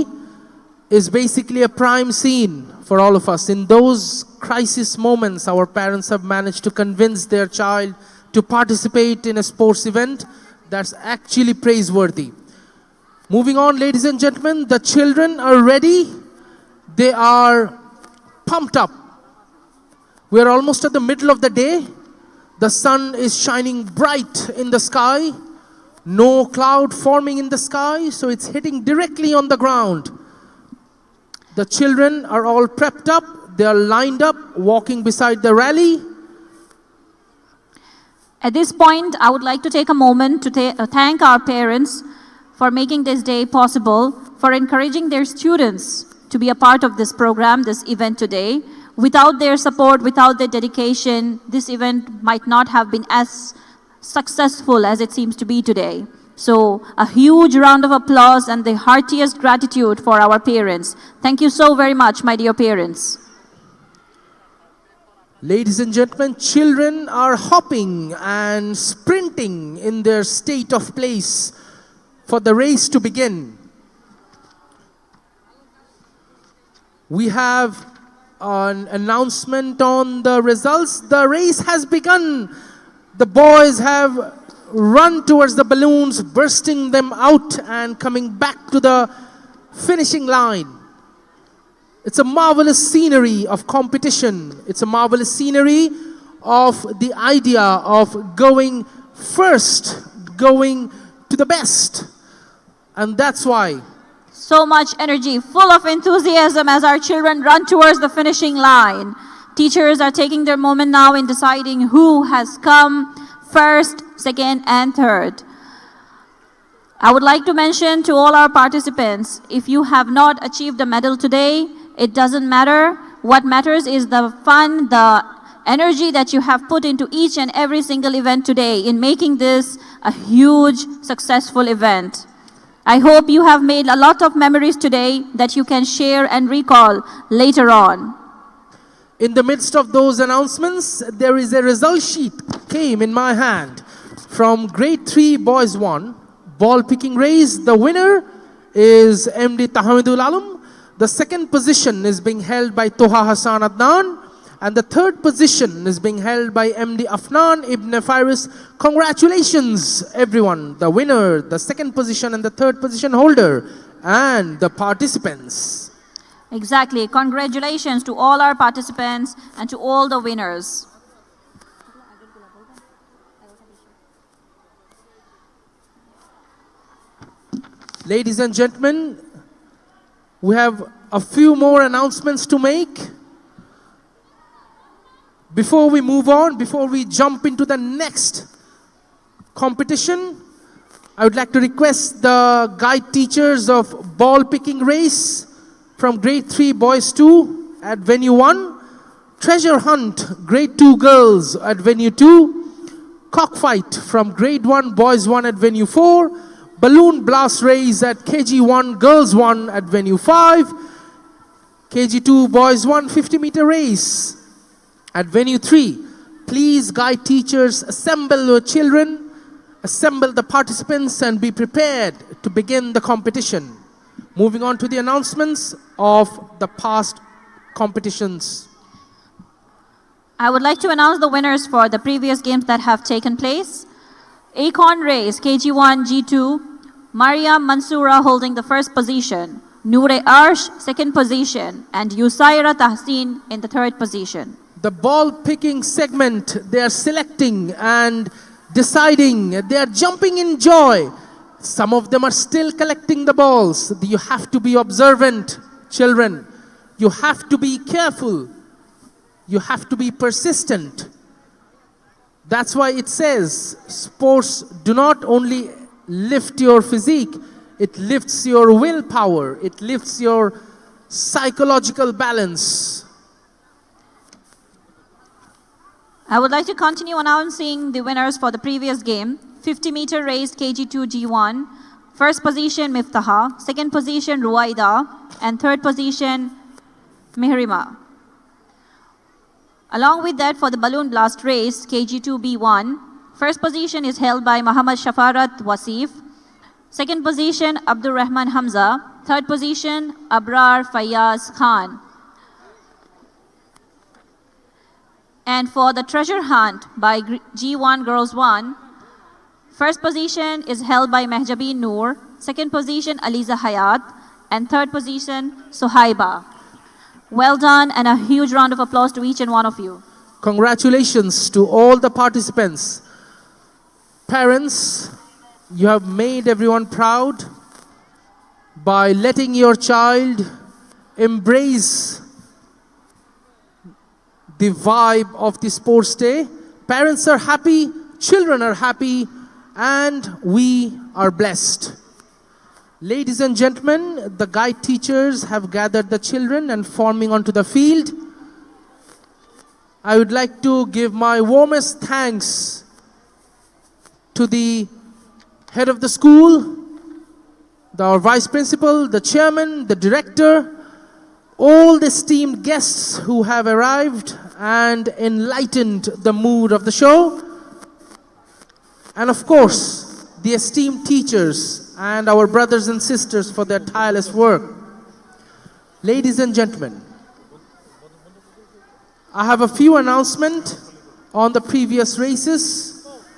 is basically a prime scene for all of us. In those crisis moments, our parents have managed to convince their child to participate in a sports event. That's actually praiseworthy. Moving on, ladies and gentlemen, the children are ready. They are pumped up. We are almost at the middle of the day. The sun is shining bright in the sky. No cloud forming in the sky, so it's hitting directly on the ground. The children are all prepped up. They are lined up, walking beside the rally. At this point, I would like to take a moment to thank our parents for making this day possible, for encouraging their students to be a part of this program, this event today. Without their support, without their dedication, this event might not have been as successful as it seems to be today. So a huge round of applause and the heartiest gratitude for our parents. Thank you so very much, my dear parents. Ladies and gentlemen, children are hopping and sprinting in their state of place for the race to begin. We have an announcement on the results. The race has begun. The boys have run towards the balloons, bursting them out and coming back to the finishing line. It's a marvelous scenery of competition. It's a marvelous scenery of the idea of going first, going to the best. And that's why so much energy, full of enthusiasm as our children run towards the finishing line. Teachers are taking their moment now in deciding who has come first, second, and third. I would like to mention to all our participants, if you have not achieved a medal today, it doesn't matter. What matters is the fun, the energy that you have put into each and every single event today in making this a huge, successful event. I hope you have made a lot of memories today that you can share and recall later on. In the midst of those announcements, there is a result sheet came in my hand from grade 3 boys 1 ball picking race. The winner is MD Tahmidul Alam. The second position is being held by Toha Hassan Adnan, and the third position is being held by MD Afnan Ibn Faris. Congratulations everyone, the winner, the second position and the third position holder, and the participants. Exactly. Congratulations to all our participants and to all the winners. Ladies and gentlemen, we have a few more announcements to make. Before we move on, before we jump into the next competition, I would like to request the guide teachers of ball picking race from grade 3 boys 2 at venue 1, treasure hunt grade 2 girls at venue 2, cockfight from grade 1 boys 1 at venue 4, balloon blast race at KG 1 girls 1 at venue 5, KG 2 boys 1 50-meter race at venue 3. Please, guide teachers, assemble your children, assemble the participants and be prepared to begin the competition. Moving on to the announcements of the past competitions. I would like to announce the winners for the previous games that have taken place. Acorn Race, KG1, G2, Mariam Mansoura holding the first position, Noore Arsh, second position, and Yusaira Tahsin in the third position. The ball picking segment, they are selecting and deciding, they are jumping in joy. Some of them are still collecting the balls. You have to be observant, children. You have to be careful. You have to be persistent. That's why it says sports do not only lift your physique, it lifts your willpower, it lifts your psychological balance. I would like to continue announcing the winners for the previous game. 50-meter race, KG2 G1. First position, Miftaha. Second position, Ruwaida. And third position, Mihrima. Along with that, for the balloon blast race, KG2 B1. First position is held by Muhammad Shafarat Wasif. Second position, Abdur Rahman Hamza. Third position, Abrar Fayyaz Khan. And for the treasure hunt by G1 Girls 1, first position is held by Mehjabeen Noor, second position Aliza Hayat, and third position Suhaiba. Well done, and a huge round of applause to each and one of you. Congratulations to all the participants. Parents, you have made everyone proud by letting your child embrace the vibe of the sports day. Parents are happy, children are happy, and we are blessed. Ladies and gentlemen, the guide teachers have gathered the children and forming onto the field. I would like to give my warmest thanks to the head of the school, our vice principal, the chairman, the director, all the esteemed guests who have arrived and enlightened the mood of the show. And of course, the esteemed teachers and our brothers and sisters for their tireless work. Ladies and gentlemen, I have a few announcements on the previous races.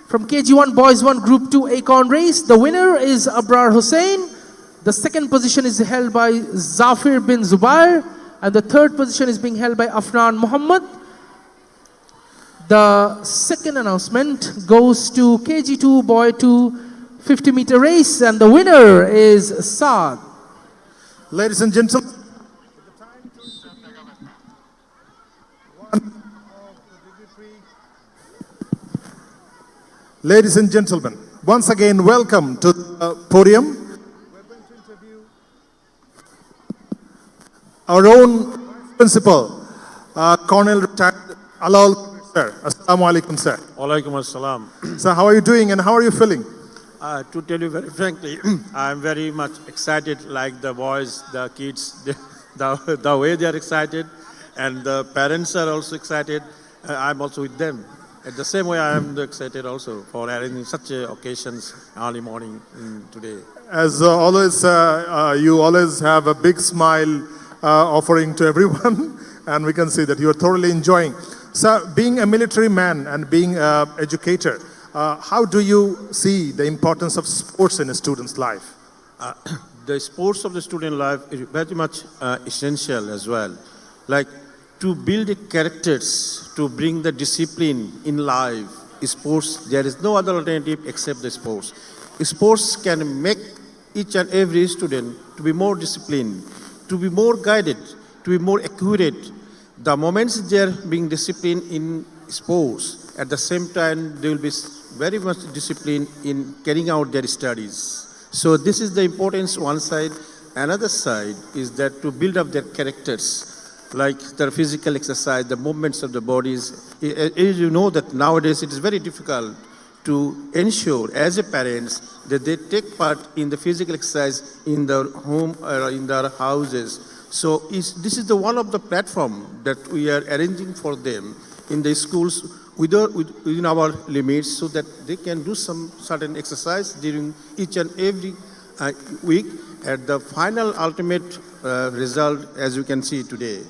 From KG1 Boys 1 Group 2 Acorn Race, the winner is Abrar Hussain. The second position is held by Zafir bin Zubair. And the third position is being held by Afnan Muhammad. The second announcement goes to KG2 Boy 2 50-meter race, and the winner is Saad. Ladies and gentlemen, ladies and gentlemen, once again, welcome to the podium. We're going to interview our own principal, Colonel retired Alal sir. Assalamu alaikum, sir. Walaikum assalam. Sir, how are you doing and how are you feeling? To tell you very frankly, I'm very much excited, like the boys, the kids, the way they are excited, and the parents are also excited. I'm also with them. At the same way, I am excited also for arranging such occasions early morning today. As always, you always have a big smile offering to everyone, and we can see that you are thoroughly enjoying. So, being a military man and being an educator, how do you see the importance of sports in a student's life? The sports of the student life is very much essential as well. Like to build the characters, to bring the discipline in life, sports, there is no other alternative except the sports. Sports can make each and every student to be more disciplined, to be more guided, to be more accurate. The moments they are being disciplined in sports, at the same time they will be very much disciplined in carrying out their studies. So this is the importance one side. Another side is that to build up their characters, like their physical exercise, the movements of the bodies. As you know that nowadays it is very difficult to ensure as a parents that they take part in the physical exercise in their home or in their houses. So this is the one of the platform that we are arranging for them in the schools within our limits, so that they can do some certain exercise during each and every week at the final ultimate result, as you can see today.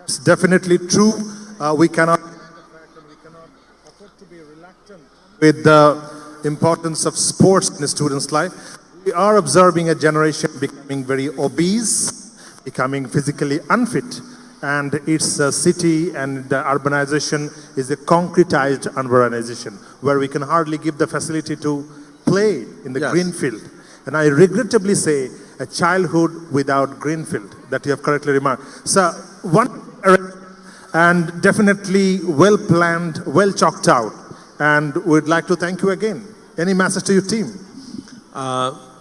It's definitely true. We cannot afford to be reluctant with the importance of sports in a student's life. We are observing a generation becoming very obese, becoming physically unfit, and its city and the urbanization is a concretized urbanization where we can hardly give the facility to play in the green field. And I regrettably say a childhood without green field, that you have correctly remarked. So and definitely well planned, well chalked out, and we'd like to thank you again. Any message to your team?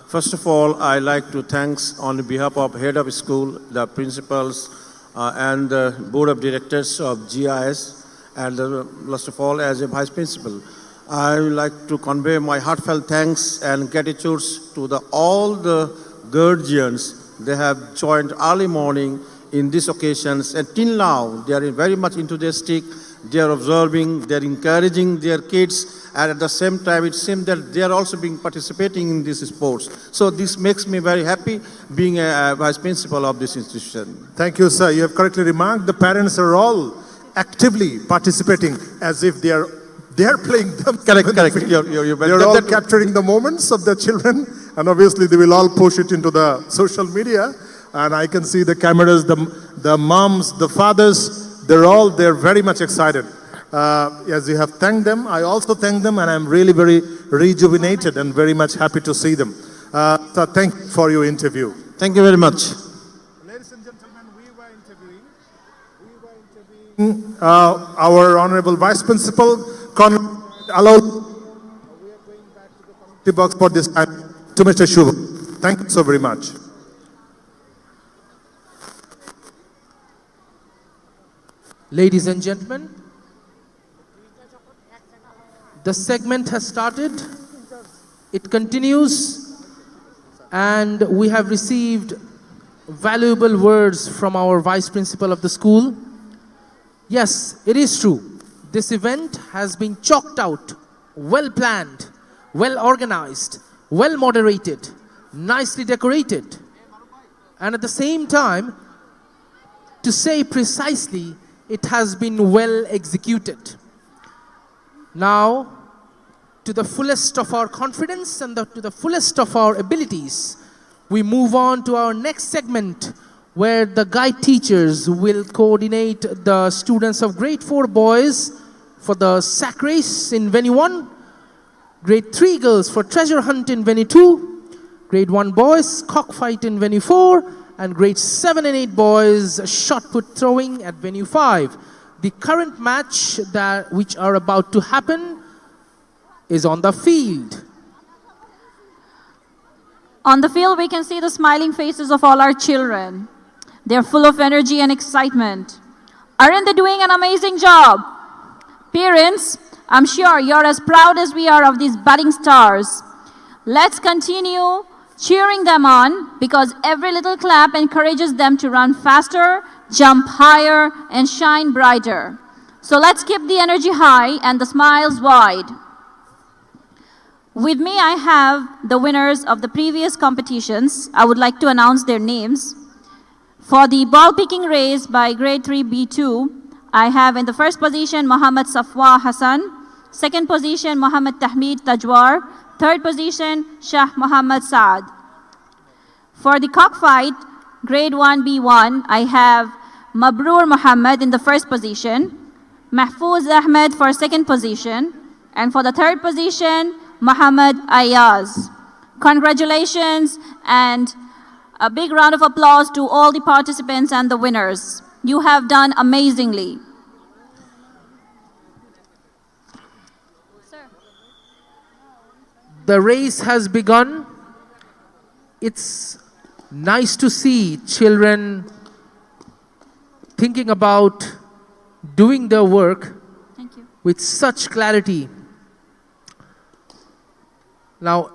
First of all, I like to thank on behalf of head of school, the principals, and the board of directors of GIS, and last of all, as a vice principal. I would like to convey my heartfelt thanks and gratitudes to all the guardians. They have joined early morning in these occasions, and till now, they are very much enthusiastic. They are observing, they are encouraging their kids, and at the same time, it seems that they are also participating in these sports. So this makes me very happy being a vice principal of this institution. Thank you, sir. You have correctly remarked. The parents are all actively participating as if they are playing them. Correct. They're all capturing the moments of their children, and obviously they will all push it into the social media. And I can see the cameras, the moms, the fathers, they're very much excited. As you have thanked them, I also thank them, and I'm really very rejuvenated and very much happy to see them. So thank you for your interview. Thank you very much. Ladies and gentlemen, we were interviewing our Honorable Vice Principal, allow we are going back to the committee box for this time to Mr. Shubha. Thank you so very much. Ladies and gentlemen, the segment has started. It continues, and we have received valuable words from our Vice Principal of the school. Yes, it is true. This event has been chalked out, well planned, well organized, well moderated, nicely decorated, and at the same time, to say precisely, it has been well executed. Now, to the fullest of our confidence and to the fullest of our abilities, we move on to our next segment, where the guide teachers will coordinate the students of grade 4 boys for the sack race in venue 1, grade 3 girls for treasure hunt in venue 2, grade 1 boys cockfight in venue 4, and grade 7 and 8 boys shot put throwing at venue 5. The current match which are about to happen is on the field. On the field, we can see the smiling faces of all our children. They're full of energy and excitement. Aren't they doing an amazing job? Parents, I'm sure you're as proud as we are of these budding stars. Let's continue cheering them on, because every little clap encourages them to run faster, jump higher, and shine brighter. So let's keep the energy high and the smiles wide. With me, I have the winners of the previous competitions. I would like to announce their names. For the ball picking race by grade 3 B2, I have in the first position Muhammad Safwa Hassan, second position Muhammad Tahmid Tajwar, third position Shah Muhammad Saad. For the cockfight, grade 1 B1, I have Mabrur Muhammad in the first position, Mahfouz Ahmed for second position, and for the third position, Muhammad Ayaz. Congratulations and a big round of applause to all the participants and the winners. You have done amazingly. The race has begun. It's nice to see children thinking about doing their work with such clarity. Now,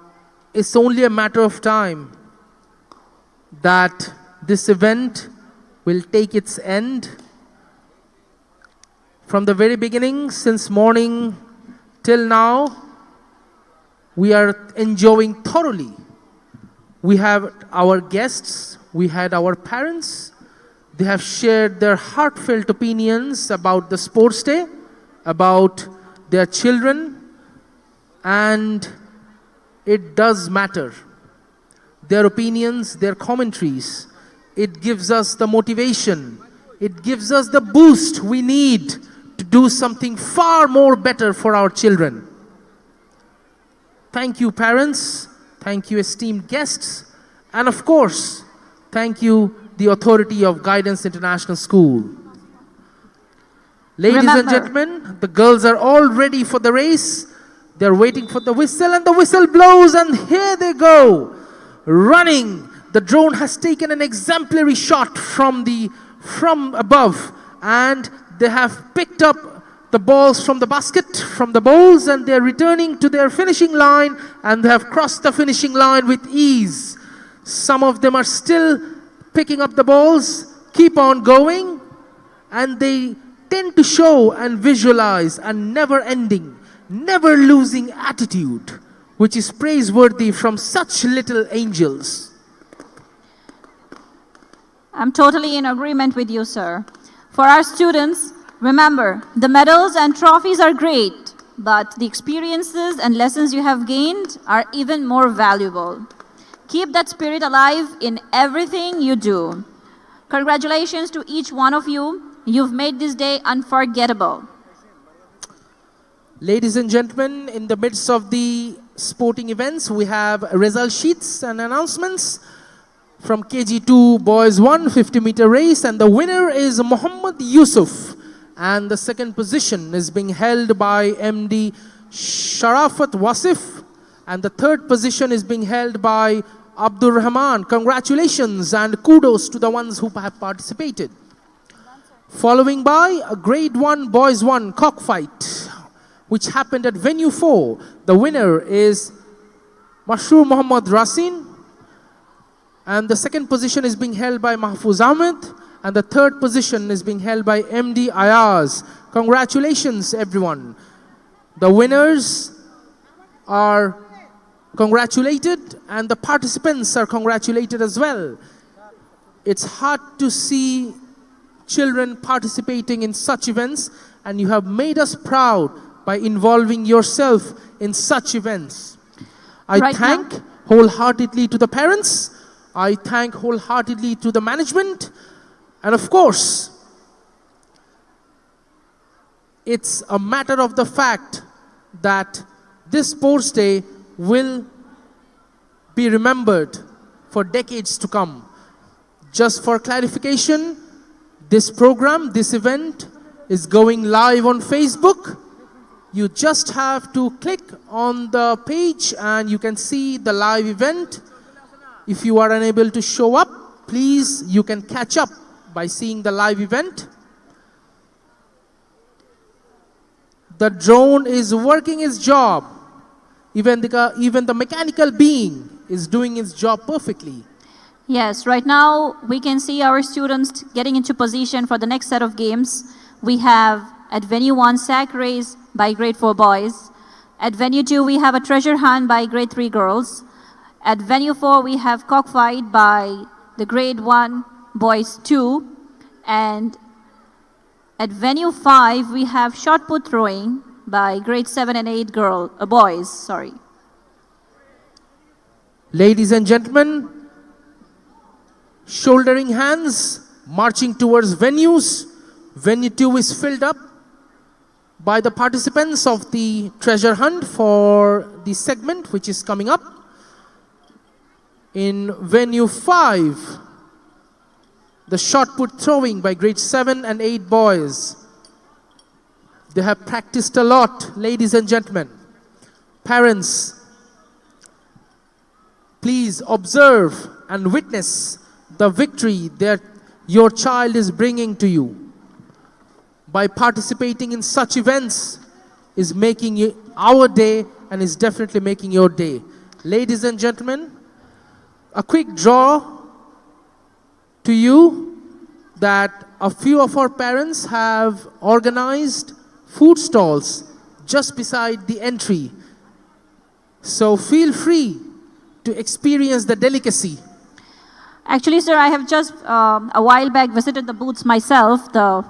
it's only a matter of time that this event will take its end. From the very beginning, since morning till now, we are enjoying thoroughly. We have our guests, we had our parents. They have shared their heartfelt opinions about the sports day, about their children, and it does matter. Their opinions, their commentaries, it gives us the motivation, it gives us the boost we need to do something far more better for our children. Thank you, parents. Thank you, esteemed guests. And of course, thank you, the authority of Guidance International School. Ladies and gentlemen, the girls are all ready for the race. They're waiting for the whistle, and the whistle blows, and here they go. Running. The drone has taken an exemplary shot from above, and they have picked up the balls from the basket, from the bowls, and they're returning to their finishing line, and they have crossed the finishing line with ease. Some of them are still picking up the balls, keep on going, and they tend to show and visualize a never-ending, never-losing attitude, which is praiseworthy from such little angels. I'm totally in agreement with you, sir. For our students, remember, the medals and trophies are great, but the experiences and lessons you have gained are even more valuable. Keep that spirit alive in everything you do. Congratulations to each one of you. You've made this day unforgettable. Ladies and gentlemen, in the midst of the sporting events, we have result sheets and announcements from KG2 Boys 1 50-meter race, and the winner is Muhammad Yusuf, and the second position is being held by MD Sharafat Wasif, and the third position is being held by Abdur Rahman. Congratulations and kudos to the ones who have participated. Following by a grade 1 Boys 1 cockfight, which happened at venue 4. The winner is Mashroor Muhammad Rasin, and the second position is being held by Mahfouz Ahmed, and the third position is being held by MD Ayaz. Congratulations, everyone. The winners are congratulated, and the participants are congratulated as well. It's hard to see children participating in such events, and you have made us proud by involving yourself in such events. I thank wholeheartedly to the parents, I thank wholeheartedly to the management, and of course, it's a matter of the fact that this sports day will be remembered for decades to come. Just for clarification, this program, this event is going live on Facebook. You just have to click on the page and you can see the live event. If you are unable to show up, please, you can catch up by seeing the live event. The drone is working its job. Even the mechanical being is doing its job perfectly. Yes, right now we can see our students getting into position for the next set of games. We have at venue 1 sack race by grade 4 boys. At venue 2 we have a treasure hunt by grade 3 girls. At venue 4 we have cockfight by the grade 1 boys 2. And at venue 5 we have shot put throwing by grade 7 and 8 boys. Ladies and gentlemen, shouldering hands, marching towards venues. Venue 2 is filled up by the participants of the treasure hunt for the segment which is coming up. In venue 5, the shot put throwing by grade 7 and 8 boys. They have practiced a lot, ladies and gentlemen. Parents, please observe and witness the victory that your child is bringing to you. By participating in such events is making our day and is definitely making your day. Ladies and gentlemen, a quick draw to you that a few of our parents have organized food stalls just beside the entry. So feel free to experience the delicacy. Actually, sir, I have just a while back visited the booths myself, the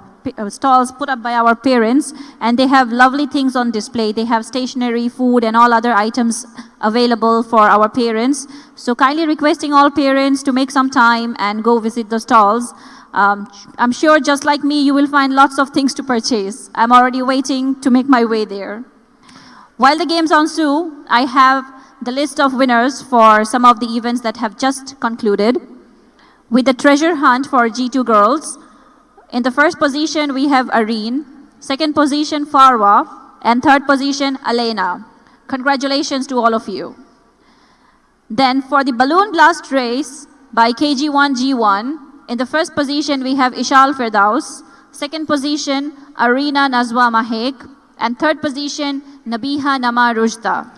stalls put up by our parents, and they have lovely things on display. They have stationery, food, and all other items available for our parents. So kindly requesting all parents to make some time and go visit the stalls. I'm sure just like me, you will find lots of things to purchase. I'm already waiting to make my way there. While the games ensue, I have the list of winners for some of the events that have just concluded. With the treasure hunt for G2 girls, in the first position we have Areen, second position Farwa, and third position Alena. Congratulations to all of you. Then for the balloon blast race by KG1G1, in the first position we have Ishal Firdaus, second position Arena Nazwa Mahek, and third position Nabiha Nama Rujda.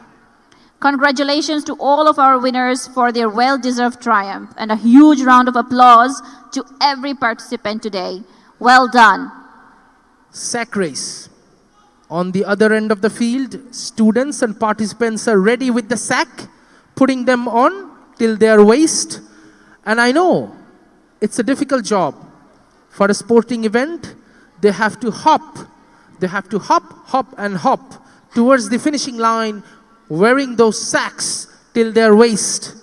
Congratulations to all of our winners for their well-deserved triumph, and a huge round of applause to every participant today. Well done. Sack race. On the other end of the field, students and participants are ready with the sack, putting them on till their waist. And I know it's a difficult job. For a sporting event, they have to hop. They have to hop, hop, and hop towards the finishing line, wearing those sacks till their waist.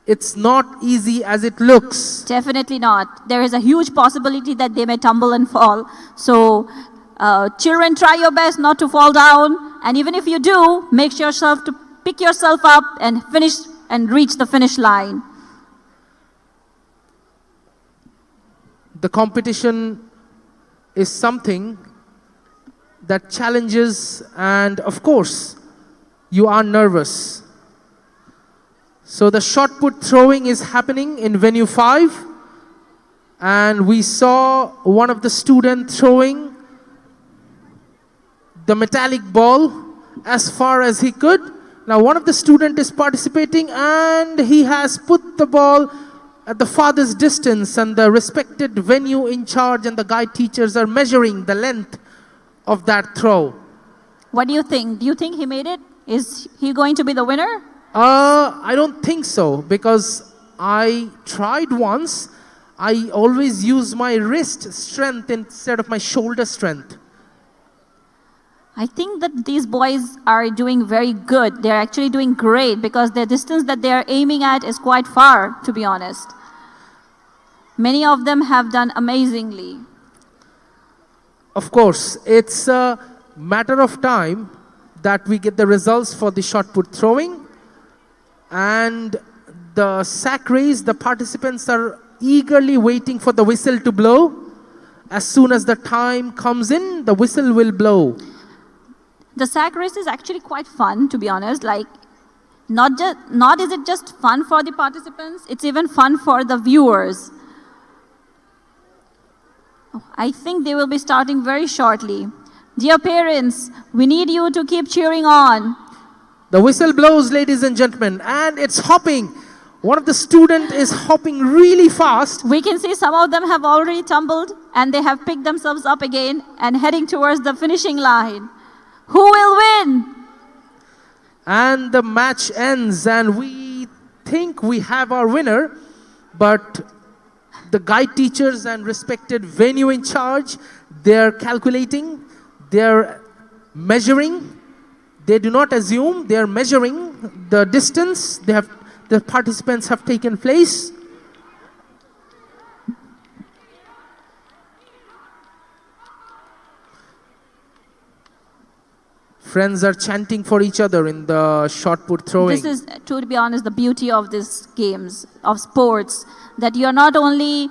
It's not easy as it looks. Definitely not. There is a huge possibility that they may tumble and fall. So children, try your best not to fall down. And even if you do, make sure yourself to pick yourself up and finish and reach the finish line. The competition is something that challenges, and of course, you are nervous. So the shot put throwing is happening in venue 5, and we saw one of the students throwing the metallic ball as far as he could. Now one of the students is participating, and he has put the ball at the farthest distance, and the respected venue in charge and the guide teachers are measuring the length of that throw. What do you think? Do you think he made it? Is he going to be the winner? I don't think so, because I tried once. I always use my wrist strength instead of my shoulder strength. I think that these boys are doing very good. They're actually doing great because the distance that they're aiming at is quite far, to be honest. Many of them have done amazingly. Of course, it's a matter of time that we get the results for the shot put throwing. And the sack race, the participants are eagerly waiting for the whistle to blow. As soon as the time comes in, the whistle will blow. The sack race is actually quite fun, to be honest. Like, not is it just fun for the participants, it's even fun for the viewers. I think they will be starting very shortly. Dear parents, we need you to keep cheering on. The whistle blows, ladies and gentlemen, and it's hopping. One of the students is hopping really fast. We can see some of them have already tumbled, and they have picked themselves up again and heading towards the finishing line. Who will win? And the match ends, and we think we have our winner, but the guide teachers and respected venue in charge, they're calculating, they're measuring. They do not assume, they're measuring the distance the participants have taken place. Friends are chanting for each other in the shot put throwing. This is, to be honest, the beauty of these games, of sports, that you're not only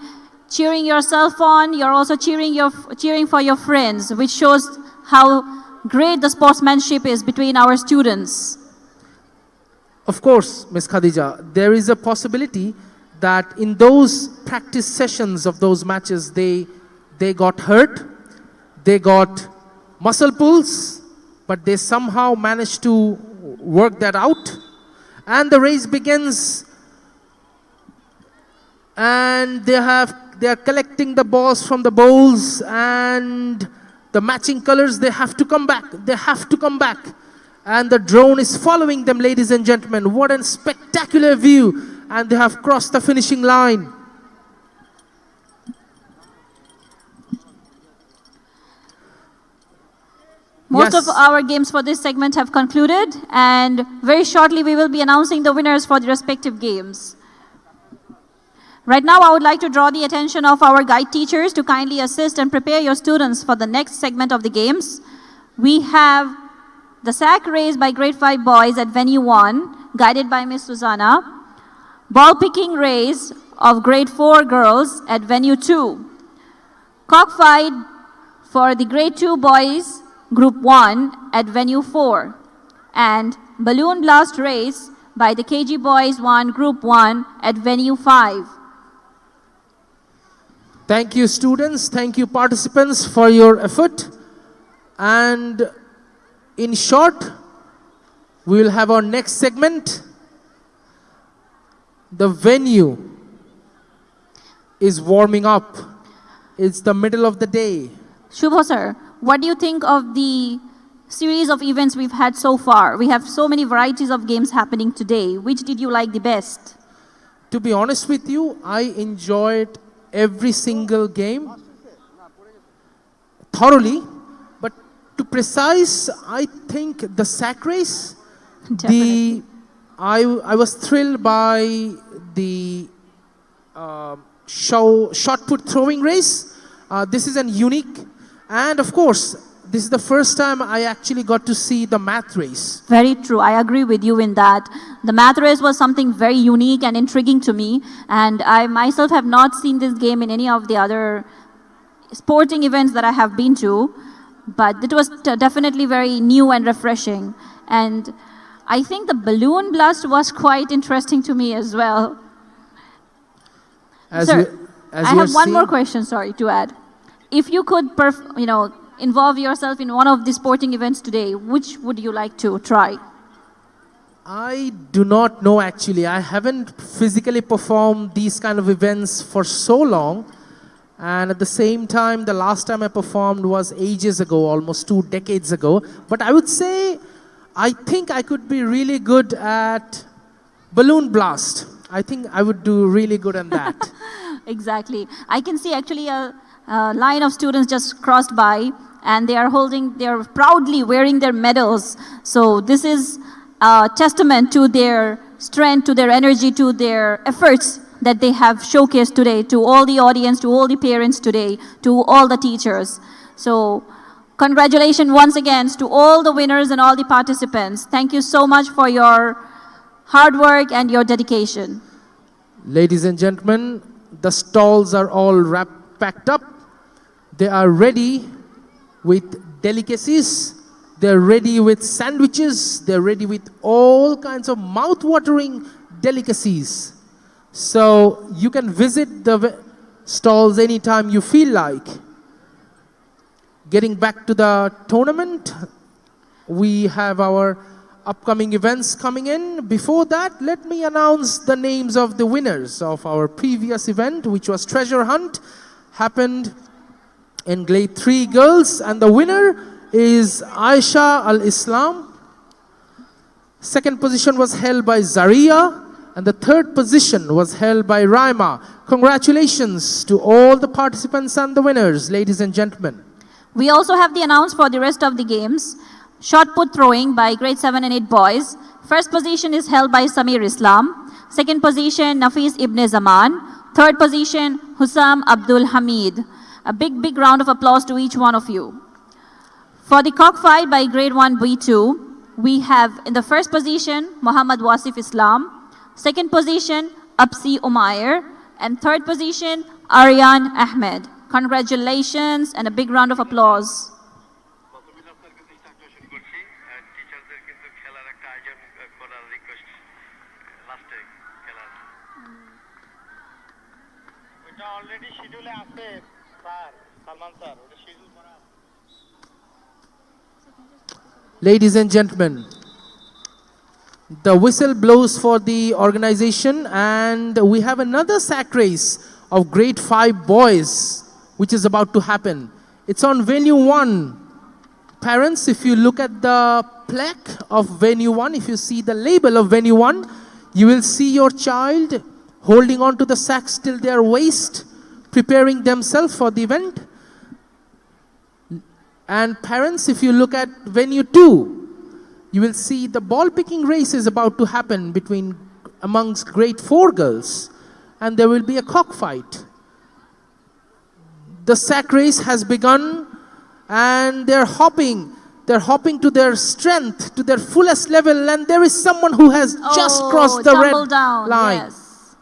cheering yourself on, you're also cheering for your friends, which shows how great the sportsmanship is between our students. Of course, Ms. Khadija, there is a possibility that in those practice sessions of those matches, they got hurt, they got muscle pulls, but they somehow managed to work that out. And the race begins, and they are collecting the balls from the bowls, and the matching colors, they have to come back. They have to come back. And the drone is following them, ladies and gentlemen. What a spectacular view. And they have crossed the finishing line. Most Yes. of our games for this segment have concluded, and very shortly we will be announcing the winners for the respective games. Right now, I would like to draw the attention of our guide teachers to kindly assist and prepare your students for the next segment of the games. We have the sack race by grade 5 boys at venue 1, guided by Miss Susanna. Ball picking race of grade 4 girls at venue 2. Cockfight for the grade 2 boys, group 1 at venue 4. And balloon blast race by the KG boys 1, group 1 at venue 5. Thank you, students. Thank you, participants, for your effort. And in short, we will have our next segment. The venue is warming up. It's the middle of the day. Shubho sir, what do you think of the series of events we've had so far? We have so many varieties of games happening today. Which did you like the best? To be honest with you, I enjoyed every single game thoroughly. But to precise, I think the sack race, I was thrilled by the shot put throwing race. This is a unique, and of course, this is the first time I actually got to see the math race. Very true. I agree with you in that. The math race was something very unique and intriguing to me, and I myself have not seen this game in any of the other sporting events that I have been to, but it was definitely very new and refreshing. And I think the balloon blast was quite interesting to me as well. Sir, I have one more question, sorry, to add. If you could, involve yourself in one of the sporting events today, which would you like to try? I do not know actually. I haven't physically performed these kind of events for so long. And at the same time, the last time I performed was ages ago, almost 2 decades ago. But I would say, I think I could be really good at balloon blast. I think I would do really good on that. Exactly. I can see actually a line of students just crossed by, and they are proudly wearing their medals. So this is a testament to their strength, to their energy, to their efforts that they have showcased today to all the audience, to all the parents today, to all the teachers. So congratulations once again to all the winners and all the participants. Thank you so much for your hard work and your dedication. Ladies and gentlemen, the stalls are all packed up. They are ready with delicacies. They're ready with sandwiches. They're ready with all kinds of mouth-watering delicacies. So you can visit the stalls anytime you feel like. Getting back to the tournament, we have our upcoming events coming in. Before that, let me announce the names of the winners of our previous event, which was Treasure Hunt, happened in grade 3 girls, and the winner is Aisha Al-Islam. Second position was held by Zaria, and the third position was held by Raima. Congratulations to all the participants and the winners, ladies and gentlemen. We also have the announce for the rest of the games. Shot put throwing by grade 7 and 8 boys. First position is held by Samir Islam. Second position, Nafis Ibn Zaman. Third position, Hussam Abdul Hamid. A big round of applause to each one of you. For the cockfight by grade 1 B2, we have in the first position, Muhammad Wasif Islam. Second position, Apsi Umair. And third position, Aryan Ahmed. Congratulations and a big round of applause. Ladies and gentlemen, the whistle blows for the organization, and we have another sack race of grade 5 boys which is about to happen. It's on venue 1. Parents, if you look at the plaque of venue 1, if you see the label of venue 1, you will see your child holding on to the sacks till their waist, preparing themselves for the event. And parents, if you look at venue 2, you will see the ball picking race is about to happen amongst grade 4 girls, and there will be a cockfight. The sack race has begun, and they're hopping to their strength, to their fullest level, and there is someone who has just crossed the red line. Yes.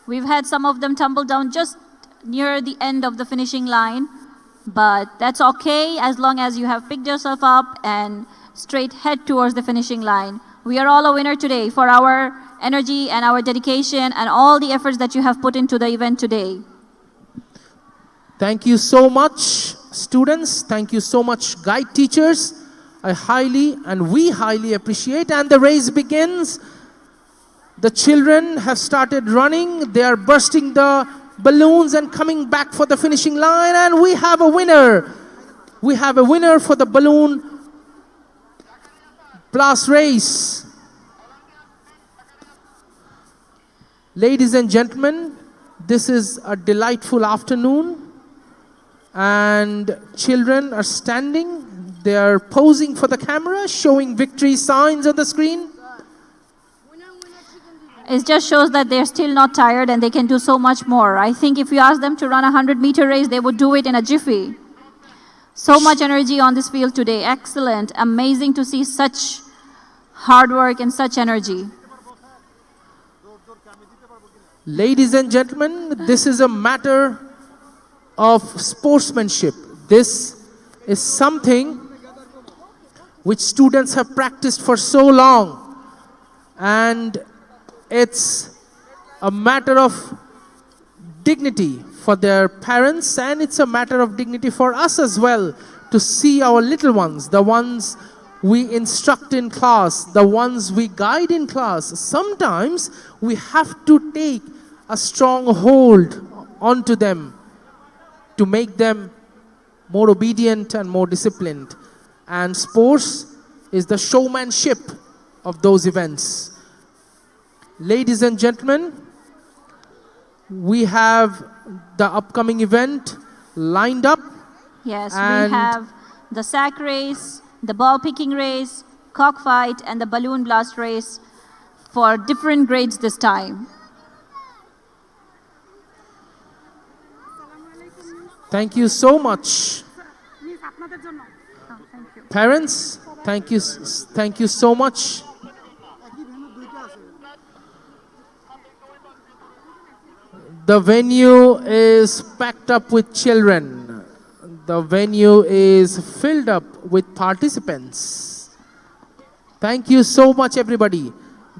We've had some of them tumble down just near the end of the finishing line, but that's okay as long as you have picked yourself up and straight head towards the finishing line. We are all a winner today for our energy and our dedication and all the efforts that you have put into the event today. Thank you so much, students. Thank you so much, guide teachers. We highly appreciate. And the race begins. The children have started running. They are bursting the balloons and coming back for the finishing line. And we have a winner. We have a winner for the balloon blast race. Ladies and gentlemen, this is a delightful afternoon. And children are standing. They are posing for the camera, showing victory signs on the screen. It just shows that they're still not tired and they can do so much more. I think if you ask them to run a 100-meter race, they would do it in a jiffy. So much energy on this field today. Excellent. Amazing to see such hard work and such energy. Ladies and gentlemen, this is a matter of sportsmanship. This is something which students have practiced for so long, and it's a matter of dignity for their parents, and it's a matter of dignity for us as well to see our little ones, the ones we instruct in class, the ones we guide in class. Sometimes we have to take a strong hold onto them to make them more obedient and more disciplined. And sports is the showmanship of those events. Ladies and gentlemen, we have the upcoming event lined up. Yes, we have the sack race, the ball picking race, cockfight, and the balloon blast race for different grades this time. Thank you so much. Parents, thank you so much. The venue is packed up with children. The venue is filled up with participants. Thank you so much, everybody.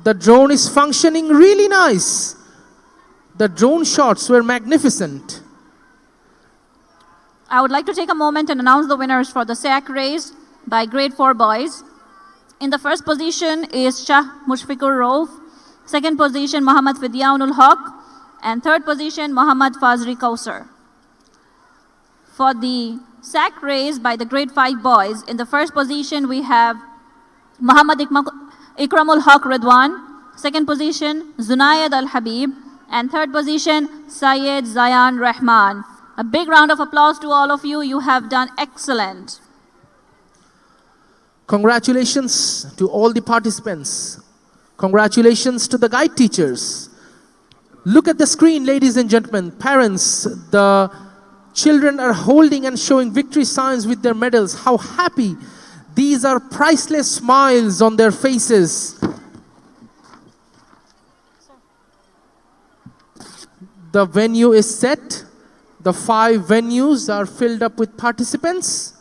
The drone is functioning really nice. The drone shots were magnificent. I would like to take a moment and announce the winners for the sack race by grade 4 boys. In the first position is Shah Mushfiqur Rauf. Second position, Muhammad Vidyanul Haq. And third position, Muhammad Fazri Kausar. For the sack race by the grade 5 boys, in the first position we have Muhammad Ikramul Haq Ridwan. Second position, Zunayad Al Habib. And third position, Syed Zayan Rahman. A big round of applause to all of you. You have done excellent. Congratulations to all the participants. Congratulations to the guide teachers. Look at the screen, ladies and gentlemen. Parents, the Children are holding and showing victory signs with their medals. How happy. These are priceless smiles on their faces. The venue is set. The 5 venues are filled up with participants.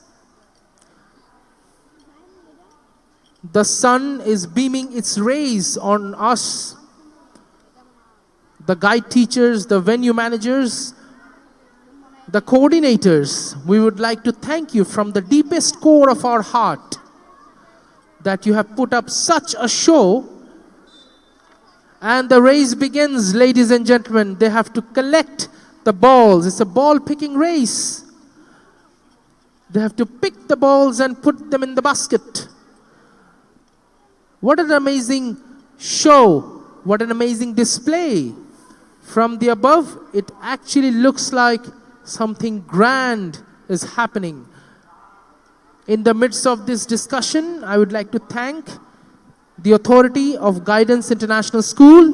The sun is beaming its rays on us. The guide teachers, the venue managers, the coordinators, we would like to thank you from the deepest core of our heart that you have put up such a show. And the race begins, ladies and gentlemen. They have to collect the balls. It's a ball picking race. They have to pick the balls and put them in the basket. What an amazing show. What an amazing display. From the above, it actually looks like something grand is happening. In the midst of this discussion, I would like to thank the authority of Guidance International School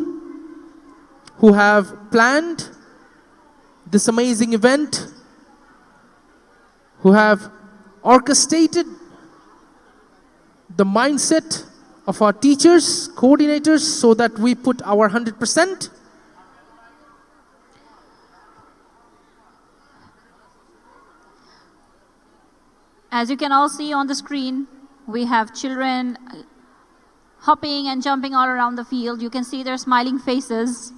who have planned this amazing event, who have orchestrated the mindset of our teachers, coordinators, so that we put our 100%. As you can all see on the screen, we have children hopping and jumping all around the field. You can see their smiling faces.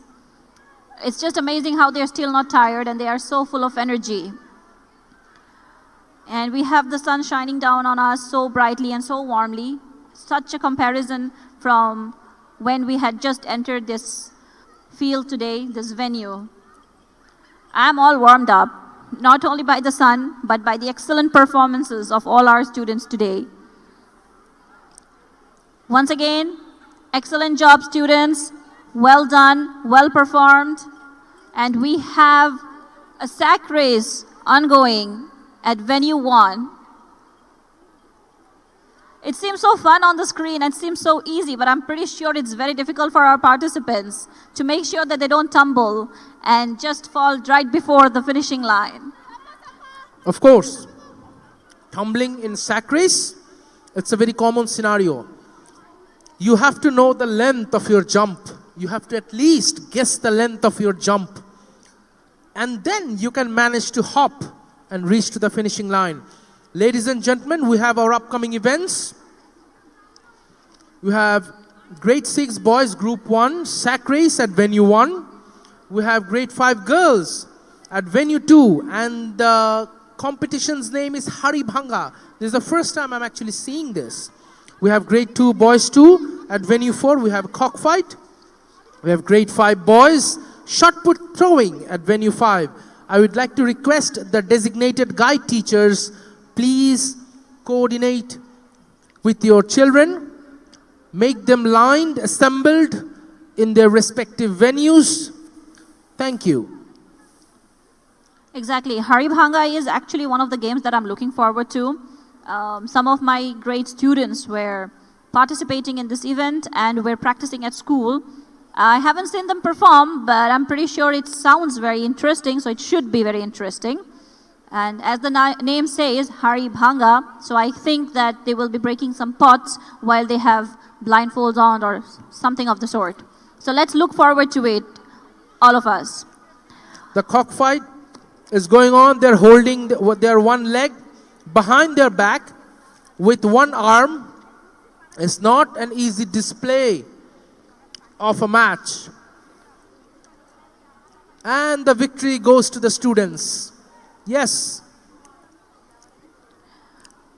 It's just amazing how they're still not tired and they are so full of energy. And we have the sun shining down on us so brightly and so warmly. Such a comparison from when we had just entered this field today, this venue. I'm all warmed up, not only by the sun, but by the excellent performances of all our students today. Once again, excellent job, students. Well done, well performed. And we have a sack race ongoing at venue 1. It seems so fun on the screen and seems so easy, but I'm pretty sure it's very difficult for our participants to make sure that they don't tumble and just fall right before the finishing line. Of course, tumbling in sack race, it's a very common scenario. You have to know the length of your jump. You have to at least guess the length of your jump. And then you can manage to hop and reach to the finishing line. Ladies and gentlemen, we have our upcoming events. We have grade 6 boys, group 1, sack race at venue 1. We have grade 5 girls at venue 2. And the competition's name is Hari Bhanga. This is the first time I'm actually seeing this. We have grade 2 boys 2 at venue 4. We have cockfight. We have grade 5 boys, shot put throwing at venue 5. I would like to request the designated guide teachers, please coordinate with your children, make them lined, assembled in their respective venues. Thank you. Exactly. Hari Bhanga is actually one of the games that I'm looking forward to. Some of my great students were participating in this event and were practicing at school. I haven't seen them perform, but I'm pretty sure it sounds very interesting, so it should be very interesting. And as the name says, Hari Bhanga, so I think that they will be breaking some pots while they have blindfolds on or something of the sort. So let's look forward to it, all of us. The cockfight is going on. They're holding their one leg behind their back with one arm. It's not an easy display of a match. And the victory goes to the students. Yes.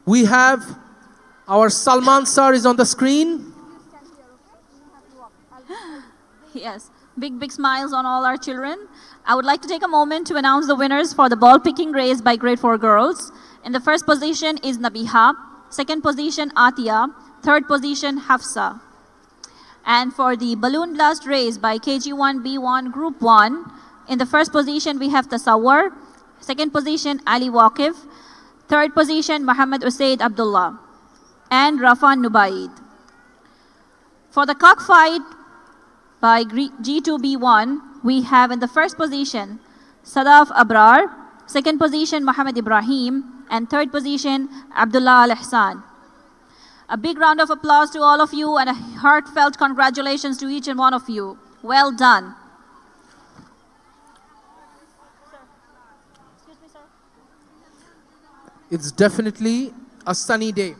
We have our Salman sir is on the screen. Yes, big smiles on all our children. I would like to take a moment to announce the winners for the ball picking race by grade 4 girls. In the first position is Nabiha, second position Atia, third position Hafsa. And for the balloon blast race by KG1B1 Group 1, in the first position we have Tasawwar, second position Ali Waqif, third position Muhammad Usaid Abdullah, and Rafan Nubaid. For the cockfight by G2B1, we have in the first position Sadaf Abrar, Second position, Mohammed Ibrahim. And third position, Abdullah Al-Ihsan. A big round of applause to all of you and a heartfelt congratulations to each and one of you. Well done. It's definitely a sunny day.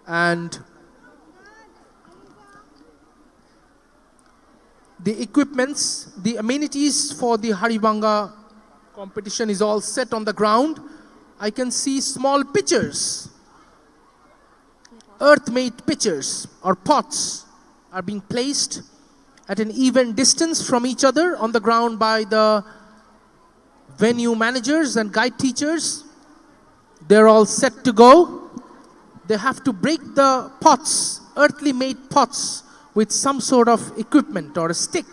And the equipments, the amenities for the Haribanga competition is all set on the ground. I can see small pitchers, earth-made pitchers or pots are being placed at an even distance from each other on the ground by the venue managers and guide teachers. They're all set to go. They have to break the pots, earthly made pots, with some sort of equipment or a stick.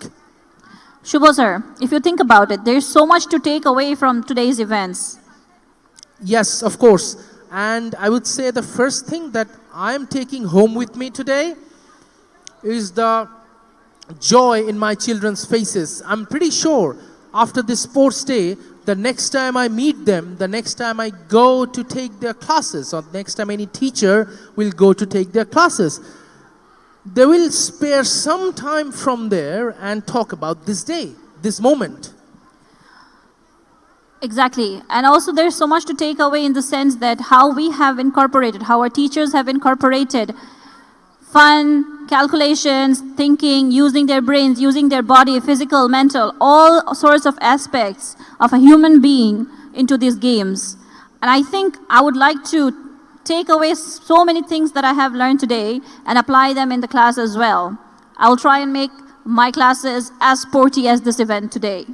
Shubho sir, if you think about it, there's so much to take away from today's events. Yes, of course. And I would say the first thing that I'm taking home with me today is the joy in my children's faces. I'm pretty sure after this sports day, the next time I meet them, the next time I go to take their classes, or next time any teacher will go to take their classes, they will spare some time from there and talk about this day, this moment. Exactly. And also there's so much to take away in the sense that how we have incorporated, how our teachers have incorporated fun, calculations, thinking, using their brains, using their body, physical, mental, all sorts of aspects of a human being into these games. And I think I would like to take away so many things that I have learned today and apply them in the class as well. I will try and make my classes as sporty as this event today.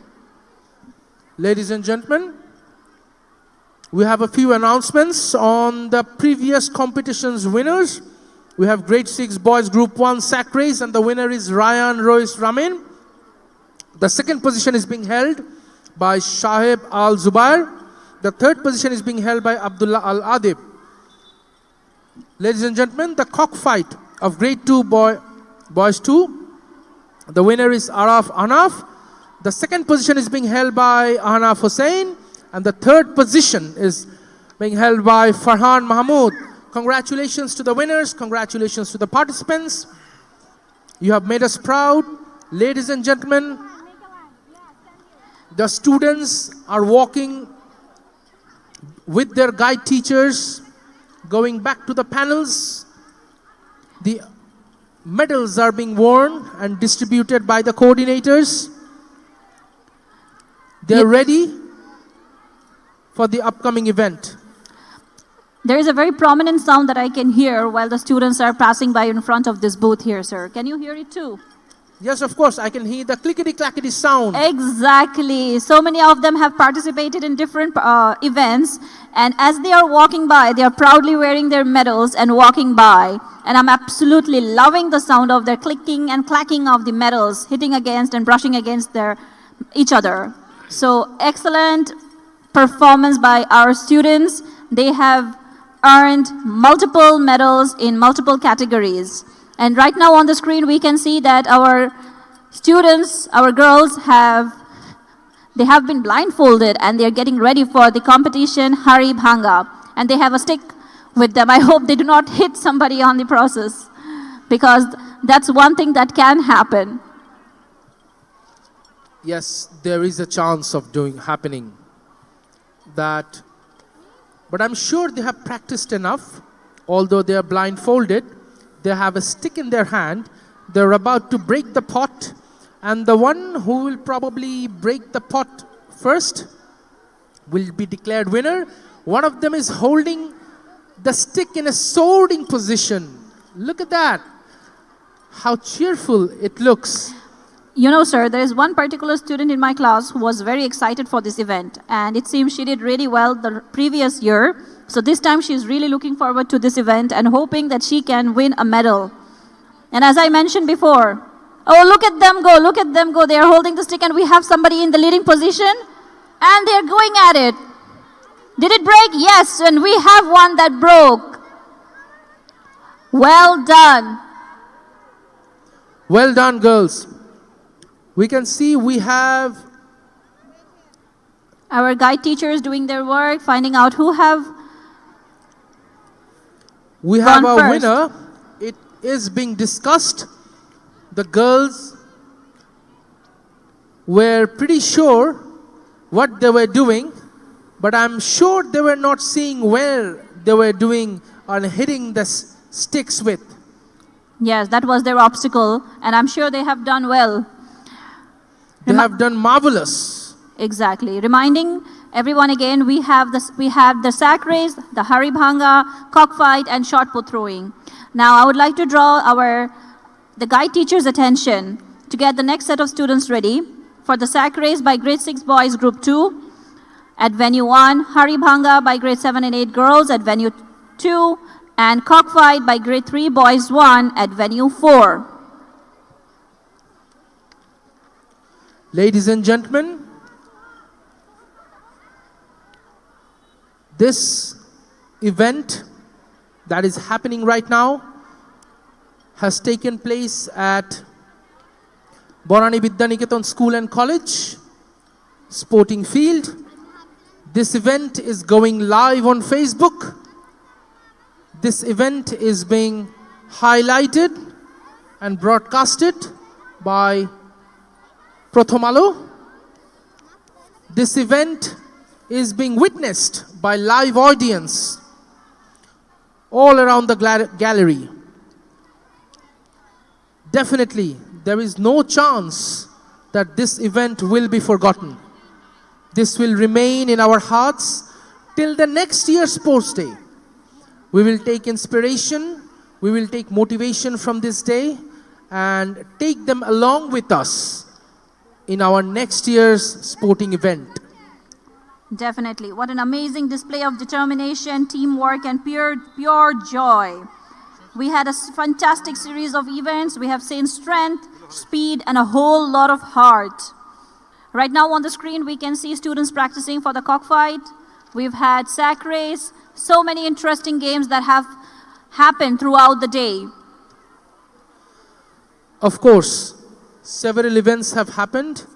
Ladies and gentlemen, we have a few announcements on the previous competition's winners. We have grade 6 boys group 1 sack race, and the winner is Ryan Royce Ramin. The second position is being held by Shahib Al Zubair. The third position is being held by Abdullah Al Adib. Ladies and gentlemen, the cockfight of grade 2 boys 2. The winner is Araf Anaf. The second position is being held by Ahnaf Hussain, and the third position is being held by Farhan Mahmood. Congratulations to the winners, congratulations to the participants. You have made us proud. Ladies and gentlemen, the students are walking with their guide teachers, going back to the panels. The medals are being worn and distributed by the coordinators. They're ready for the upcoming event. There is a very prominent sound that I can hear while the students are passing by in front of this booth here, sir. Can you hear it too? Yes, of course. I can hear the clickety-clackety sound. Exactly. So many of them have participated in different events. And as they are walking by, they are proudly wearing their medals and walking by. And I'm absolutely loving the sound of their clicking and clacking of the medals, hitting against and brushing against each other. So excellent performance by our students. They have earned multiple medals in multiple categories. And right now on the screen we can see that our students, our girls have been blindfolded and they're getting ready for the competition Hari Bhanga. And they have a stick with them. I hope they do not hit somebody on the process, because that's one thing that can happen. Yes, there is a chance of happening that, but I'm sure they have practiced enough. Although they are blindfolded, they have a stick in their hand. They're about to break the pot, and the one who will probably break the pot first will be declared winner. One of them is holding the stick in a swording position. Look at that. How cheerful it looks. You know, sir, there is one particular student in my class who was very excited for this event, and it seems she did really well the previous year. So this time she's really looking forward to this event and hoping that she can win a medal. And as I mentioned before, oh, look at them go, look at them go. They are holding the stick and we have somebody in the leading position and they're going at it. Did it break? Yes, and we have one that broke. Well done. Well done, girls. We can see we have Our guide teachers doing their work, finding out who have We have gone a first. winner. It is being discussed. The girls were pretty sure what they were doing, but I'm sure they were not seeing where they were doing and hitting the sticks with. Yes, that was their obstacle, and I'm sure they have done well. They have done marvelous. Exactly. Reminding everyone again, we have the sack race, the haribhanga, cockfight, and shot put throwing. Now, I would like to draw the guide teacher's attention to get the next set of students ready for the sack race by grade 6 boys group 2 at venue 1, haribhanga by grade 7 and 8 girls at venue 2, and cockfight by grade 3 boys 1 at venue 4. Ladies and gentlemen, this event that is happening right now has taken place at Banani Vidyaniketan School and College, Sporting Field. This event is going live on Facebook. This event is being highlighted and broadcasted by Pratham Alo. This event is being witnessed by live audience all around the gallery. Definitely, there is no chance that this event will be forgotten. This will remain in our hearts till the next year's Sports Day. We will take inspiration, we will take motivation from this day and take them along with us in our next year's sporting event. Definitely. What an amazing display of determination, teamwork, and pure joy. We had a fantastic series of events. We have seen strength, speed, and a whole lot of heart. Right now on the screen, we can see students practicing for the cockfight. We've had sack race, so many interesting games that have happened throughout the day. Of course, several events have happened.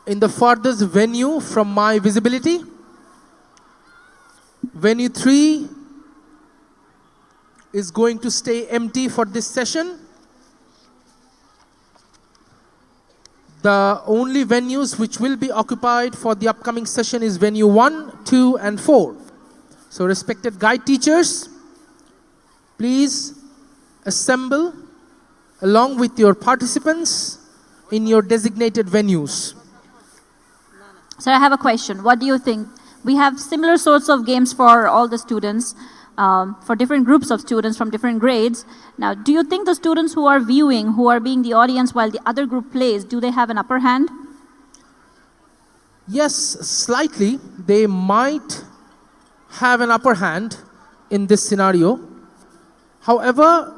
In the farthest venue from my visibility, venue 3 is going to stay empty for this session. The only venues which will be occupied for the upcoming session is venue 1, 2, and 4. So respected guide teachers, please assemble along with your participants in your designated venues. So I have a question. What do you think? We have similar sorts of games for all the students, for different groups of students from different grades. Now, do you think the students who are viewing, who are being the audience while the other group plays, do they have an upper hand? Yes, slightly. They might have an upper hand in this scenario. However,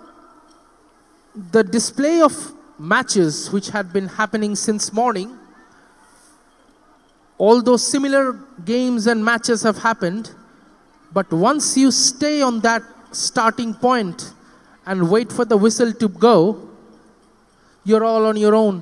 the display of matches which had been happening since morning, although similar games and matches have happened, but once you stay on that starting point and wait for the whistle to go, you're all on your own.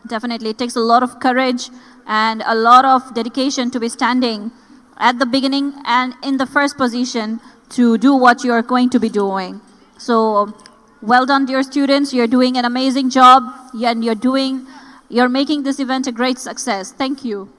Definitely. It takes a lot of courage and a lot of dedication to be standing at the beginning and in the first position to do what you're going to be doing. So, well done, dear students. You're doing an amazing job, and you're making this event a great success. Thank you.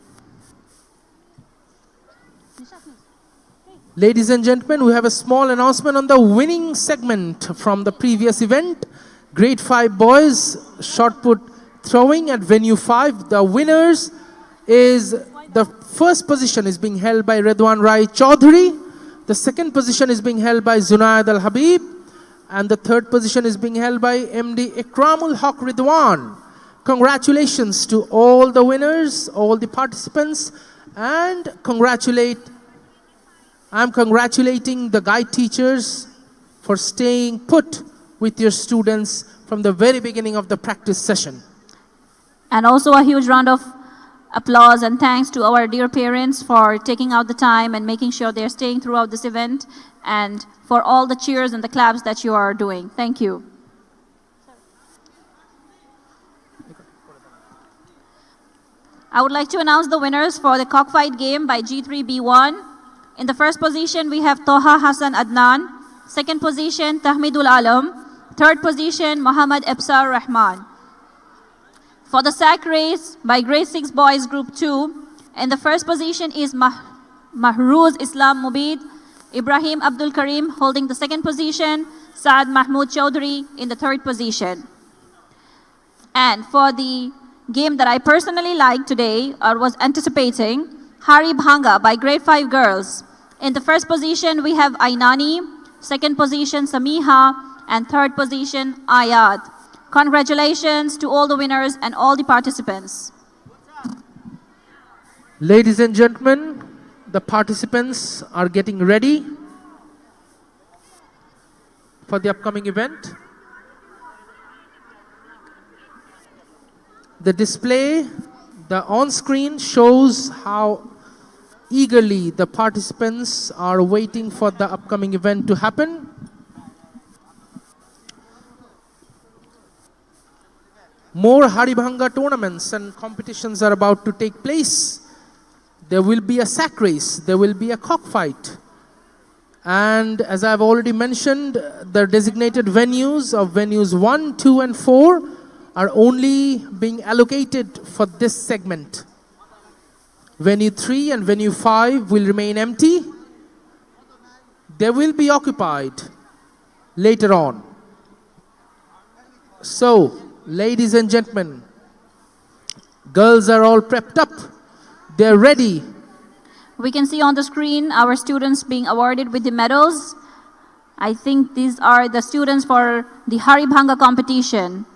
Ladies and gentlemen, we have a small announcement on the winning segment from the previous event. Grade 5 boys shot put throwing at venue 5. The winners is, the first position is being held by Redwan Rai Chaudhary. The second position is being held by Zunaid Al Habib. And the third position is being held by MD Ikramul Haq Ridwan. Congratulations to all the winners, all the participants, and I'm congratulating the guide teachers for staying put with your students from the very beginning of the practice session. And also a huge round of applause and thanks to our dear parents for taking out the time and making sure they're staying throughout this event, and for all the cheers and the claps that you are doing. Thank you. I would like to announce the winners for the cockfight game by G3B1. In the first position, we have Toha Hassan Adnan. Second position, Tahmidul Alam. Third position, Muhammad Ebsar Rahman. For the sack race by grade 6 boys group 2, in the first position is Mahruz Islam Mubid. Ibrahim Abdul Karim holding the second position. Saad Mahmood Chaudhry in the third position. And for the game that I personally liked today or was anticipating, Hari Bhanga by grade 5 girls. In the first position, we have Ainani, second position, Samiha, and third position, Ayad. Congratulations to all the winners and all the participants. Ladies and gentlemen, the participants are getting ready for the upcoming event. The display, the on-screen shows how eagerly the participants are waiting for the upcoming event to happen. More Haribhanga tournaments and competitions are about to take place. There will be a sack race, there will be a cockfight. And as I've already mentioned, the designated venues of venues 1, 2 and 4 are only being allocated for this segment. Venue 3 and venue 5 will remain empty. They will be occupied later on. So, ladies and gentlemen, girls are all prepped up. They're ready. We can see on the screen our students being awarded with the medals. I think these are the students for the Haribhanga competition.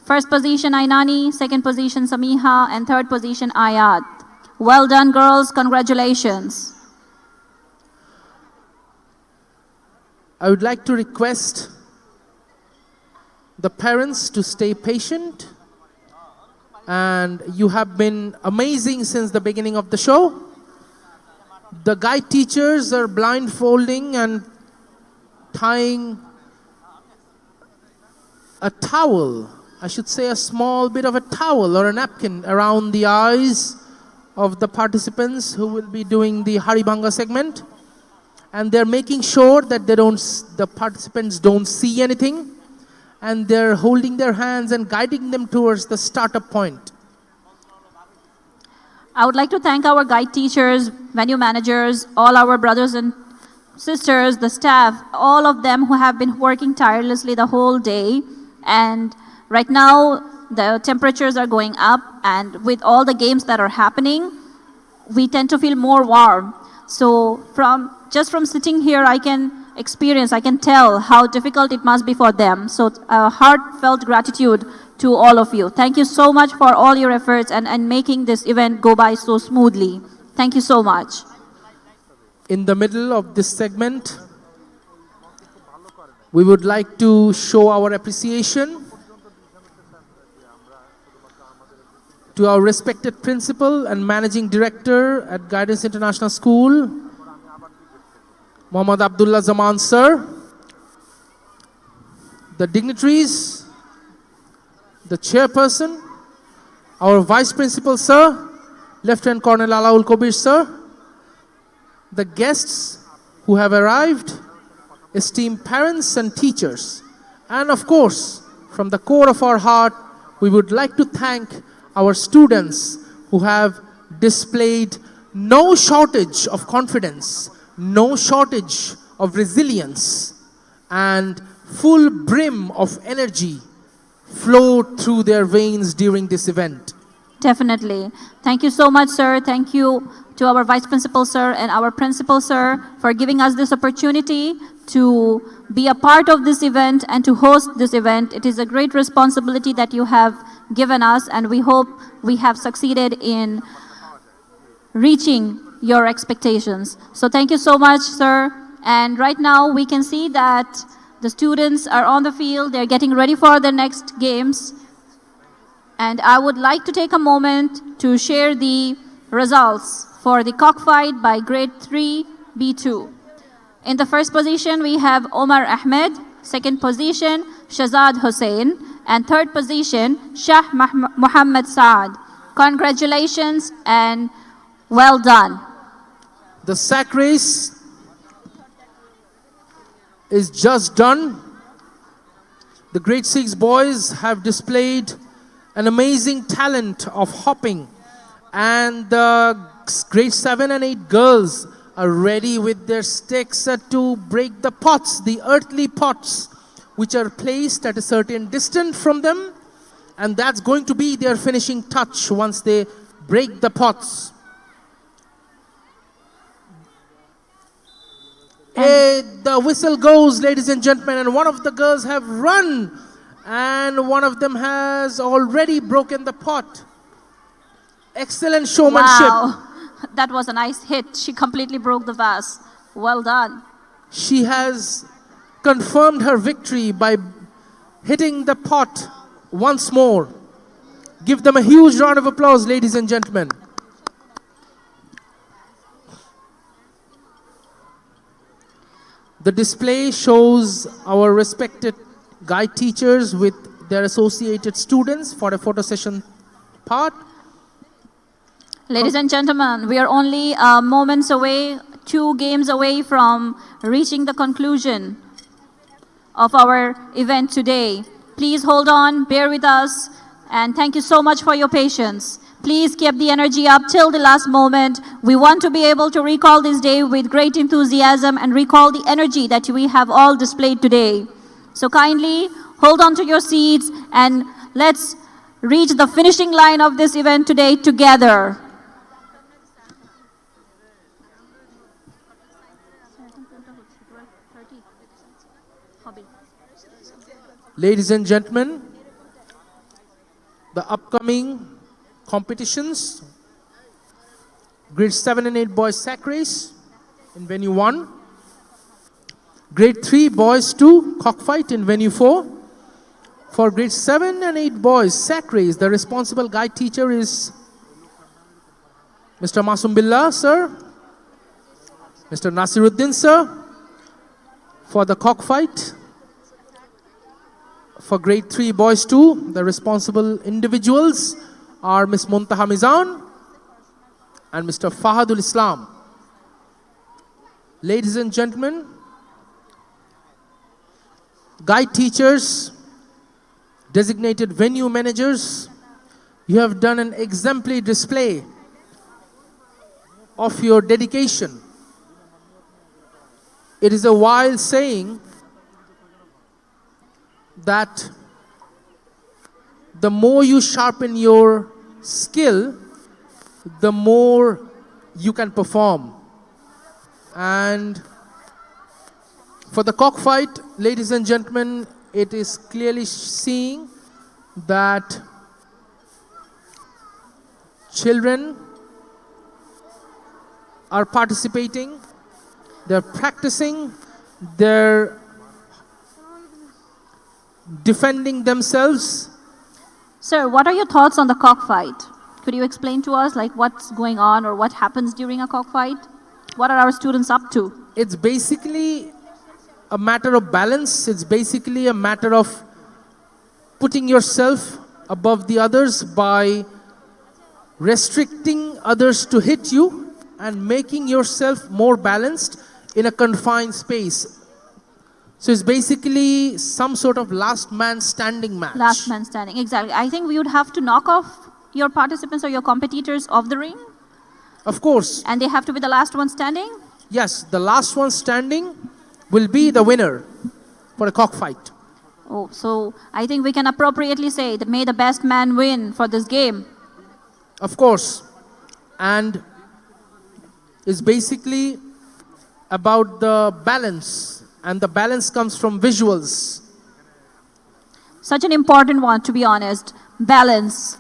First position Ainani, second position Samiha, and third position Ayat. Well done, girls. Congratulations. I would like to request the parents to stay patient. And you have been amazing since the beginning of the show. The guide teachers are blindfolding and tying a towel, I should say a small bit of a towel or a napkin around the eyes of the participants who will be doing the Haribhanga segment. And they're making sure that the participants don't see anything. And they're holding their hands and guiding them towards the startup point. I would like to thank our guide teachers, venue managers, all our brothers and sisters, the staff, all of them who have been working tirelessly the whole day. And right now, the temperatures are going up, and with all the games that are happening, we tend to feel more warm. So just from sitting here, I can tell how difficult it must be for them. So heartfelt gratitude to all of you. Thank you so much for all your efforts and making this event go by so smoothly. Thank you so much. In the middle of this segment, we would like to show our appreciation to our respected principal and managing director at Guidance International School, Muhammad Abdullah Zaman sir, the dignitaries, the chairperson, our vice principal sir, Lieutenant Colonel Alaul Kobir sir, the guests who have arrived, esteemed parents and teachers, and of course, from the core of our heart, we would like to thank our students who have displayed no shortage of confidence, no shortage of resilience, and full brim of energy flowed through their veins during this event. Definitely. Thank you so much, sir. Thank you to our vice principal, sir, and our principal, sir, for giving us this opportunity to be a part of this event and to host this event. It is a great responsibility that you have given us, and we hope we have succeeded in reaching your expectations. So thank you so much, sir. And right now we can see that the students are on the field. They're getting ready for the next games. And I would like to take a moment to share the results for the cockfight by grade 3 B2. In the first position, we have Omar Ahmed. Second position, Shazad Hussain. And third position, Shah Muhammad Saad. Congratulations and well done. The sack race is just done. The grade 6 boys have displayed an amazing talent of hopping, and the grade 7 and 8 girls are ready with their sticks to break the pots, the earthly pots, which are placed at a certain distance from them, and that's going to be their finishing touch once they break the pots. The whistle goes, ladies and gentlemen, and one of the girls have run, and one of them has already broken the pot. Excellent showmanship. Wow, that was a nice hit. She completely broke the vase. Well done. She has confirmed her victory by hitting the pot once more. Give them a huge round of applause, ladies and gentlemen. The display shows our respected guide teachers with their associated students for a photo session part. Ladies and gentlemen, we are only moments away, 2 games away from reaching the conclusion of our event today. Please hold on, bear with us, and thank you so much for your patience. Please keep the energy up till the last moment. We want to be able to recall this day with great enthusiasm and recall the energy that we have all displayed today. So kindly hold on to your seats and let's reach the finishing line of this event today together. Ladies and gentlemen, the upcoming competitions, grade 7 and 8 boys sack race in venue 1, grade 3 boys 2 cockfight in venue 4. For grade 7 and 8 boys sack race, the responsible guide teacher is Mr. Masum Billah, sir, Mr. Nasiruddin, sir. For the cockfight, for grade 3 boys 2, the responsible individuals are Ms. Muntaha Mizan and Mr. Fahadul Islam. Ladies and gentlemen, guide teachers, designated venue managers, you have done an exemplary display of your dedication. It is a wild saying that the more you sharpen your skill, the more you can perform. And for the cockfight, ladies and gentlemen, it is clearly seeing that children are participating, they're practicing, they're defending themselves. Sir, what are your thoughts on the cockfight? Could you explain to us like what's going on or what happens during a cockfight? What are our students up to? It's basically a matter of balance. It's basically a matter of putting yourself above the others by restricting others to hit you and making yourself more balanced in a confined space. So it's basically some sort of last man standing match. Last man standing, exactly. I think we would have to knock off your participants or your competitors off the ring. Of course. And they have to be the last one standing? Yes, the last one standing will be the winner for a cockfight. Oh, so I think we can appropriately say that may the best man win for this game. Of course. And it's basically about the balance. And the balance comes from visuals. Such an important one, to be honest. Balance.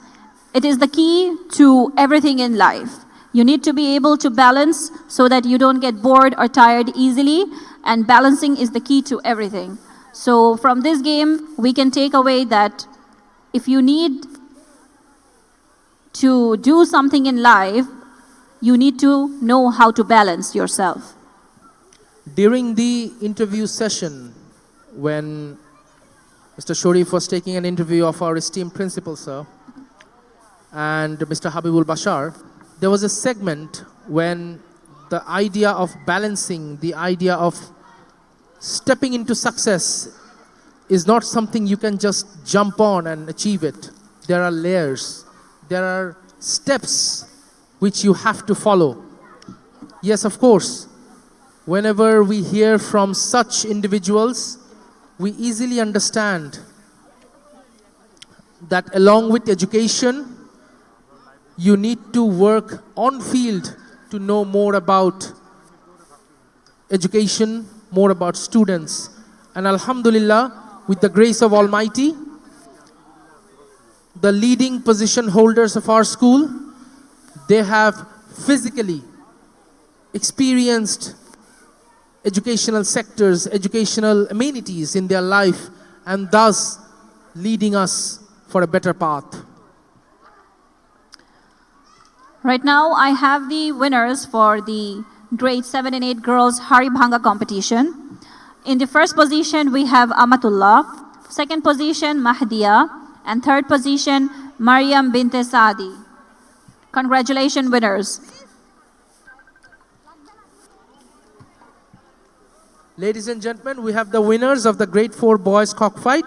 It is the key to everything in life. You need to be able to balance so that you don't get bored or tired easily. And balancing is the key to everything. So from this game, we can take away that if you need to do something in life, you need to know how to balance yourself. During the interview session, when Mr. Sharif was taking an interview of our esteemed principal, sir, and Mr. Habibul Bashar, there was a segment when the idea of balancing, the idea of stepping into success is not something you can just jump on and achieve it. There are layers. There are steps which you have to follow. Yes, of course, whenever we hear from such individuals, we easily understand that along with education, you need to work on field to know more about education, more about students. And Alhamdulillah, with the grace of Almighty, the leading position holders of our school, they have physically experienced educational sectors, educational amenities in their life, and thus leading us for a better path. Right now, I have the winners for the grade 7 and 8 girls Hari Bhanga competition. In the first position, we have Amatullah. Second position, Mahdiya. And third position, Mariam Binte Saadi. Congratulations, winners. Ladies and gentlemen, we have the winners of the grade 4 boys cockfight.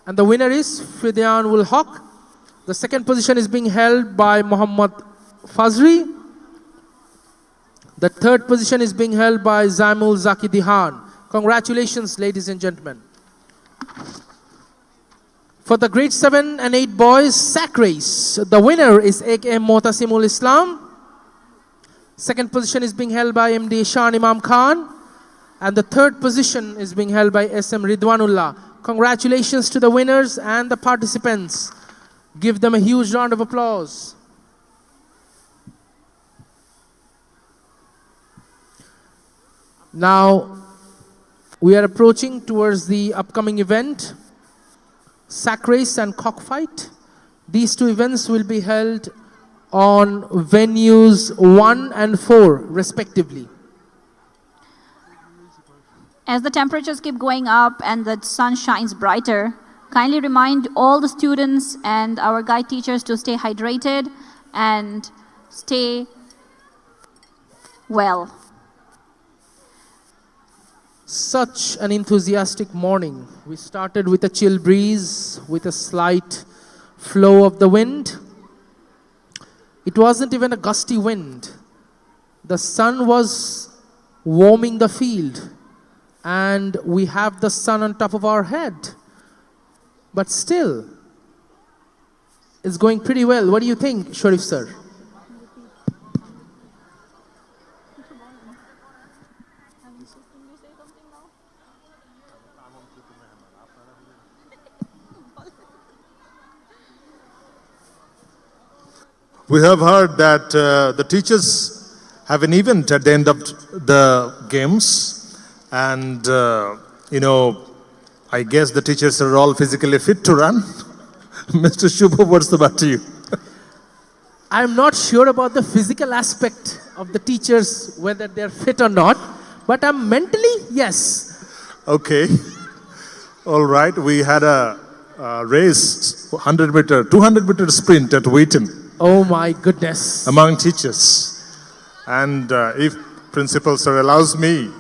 And the winner is Vidyanul Haq. The second position is being held by Muhammad Fazri. The third position is being held by Zaimul Zaki Dihan. Congratulations, ladies and gentlemen. For the grade 7 and 8 boys sack race, the winner is A.K.M. Motasimul Islam. Second position is being held by MD Shan Imam Khan. And the third position is being held by SM Ridwanullah. Congratulations to the winners and the participants. Give them a huge round of applause. Now, we are approaching towards the upcoming event, sack race and cockfight. These two events will be held on venues 1 and 4 respectively. As the temperatures keep going up and the sun shines brighter, kindly remind all the students and our guide teachers to stay hydrated and stay well. Such an enthusiastic morning. We started with a chill breeze, with a slight flow of the wind. It wasn't even a gusty wind. The sun was warming the field, and we have the sun on top of our head. But still, it's going pretty well. What do you think, Sharif sir? We have heard that the teachers have an event at the end of the games, and I guess the teachers are all physically fit to run. Mr. Shubha, what's the matter to you? I'm not sure about the physical aspect of the teachers, whether they're fit or not, but I'm mentally, yes. Okay. All right. We had a race, 100-meter, 200-meter sprint at Wheaton. Oh my goodness. Among teachers. And if Principal Sir allows me,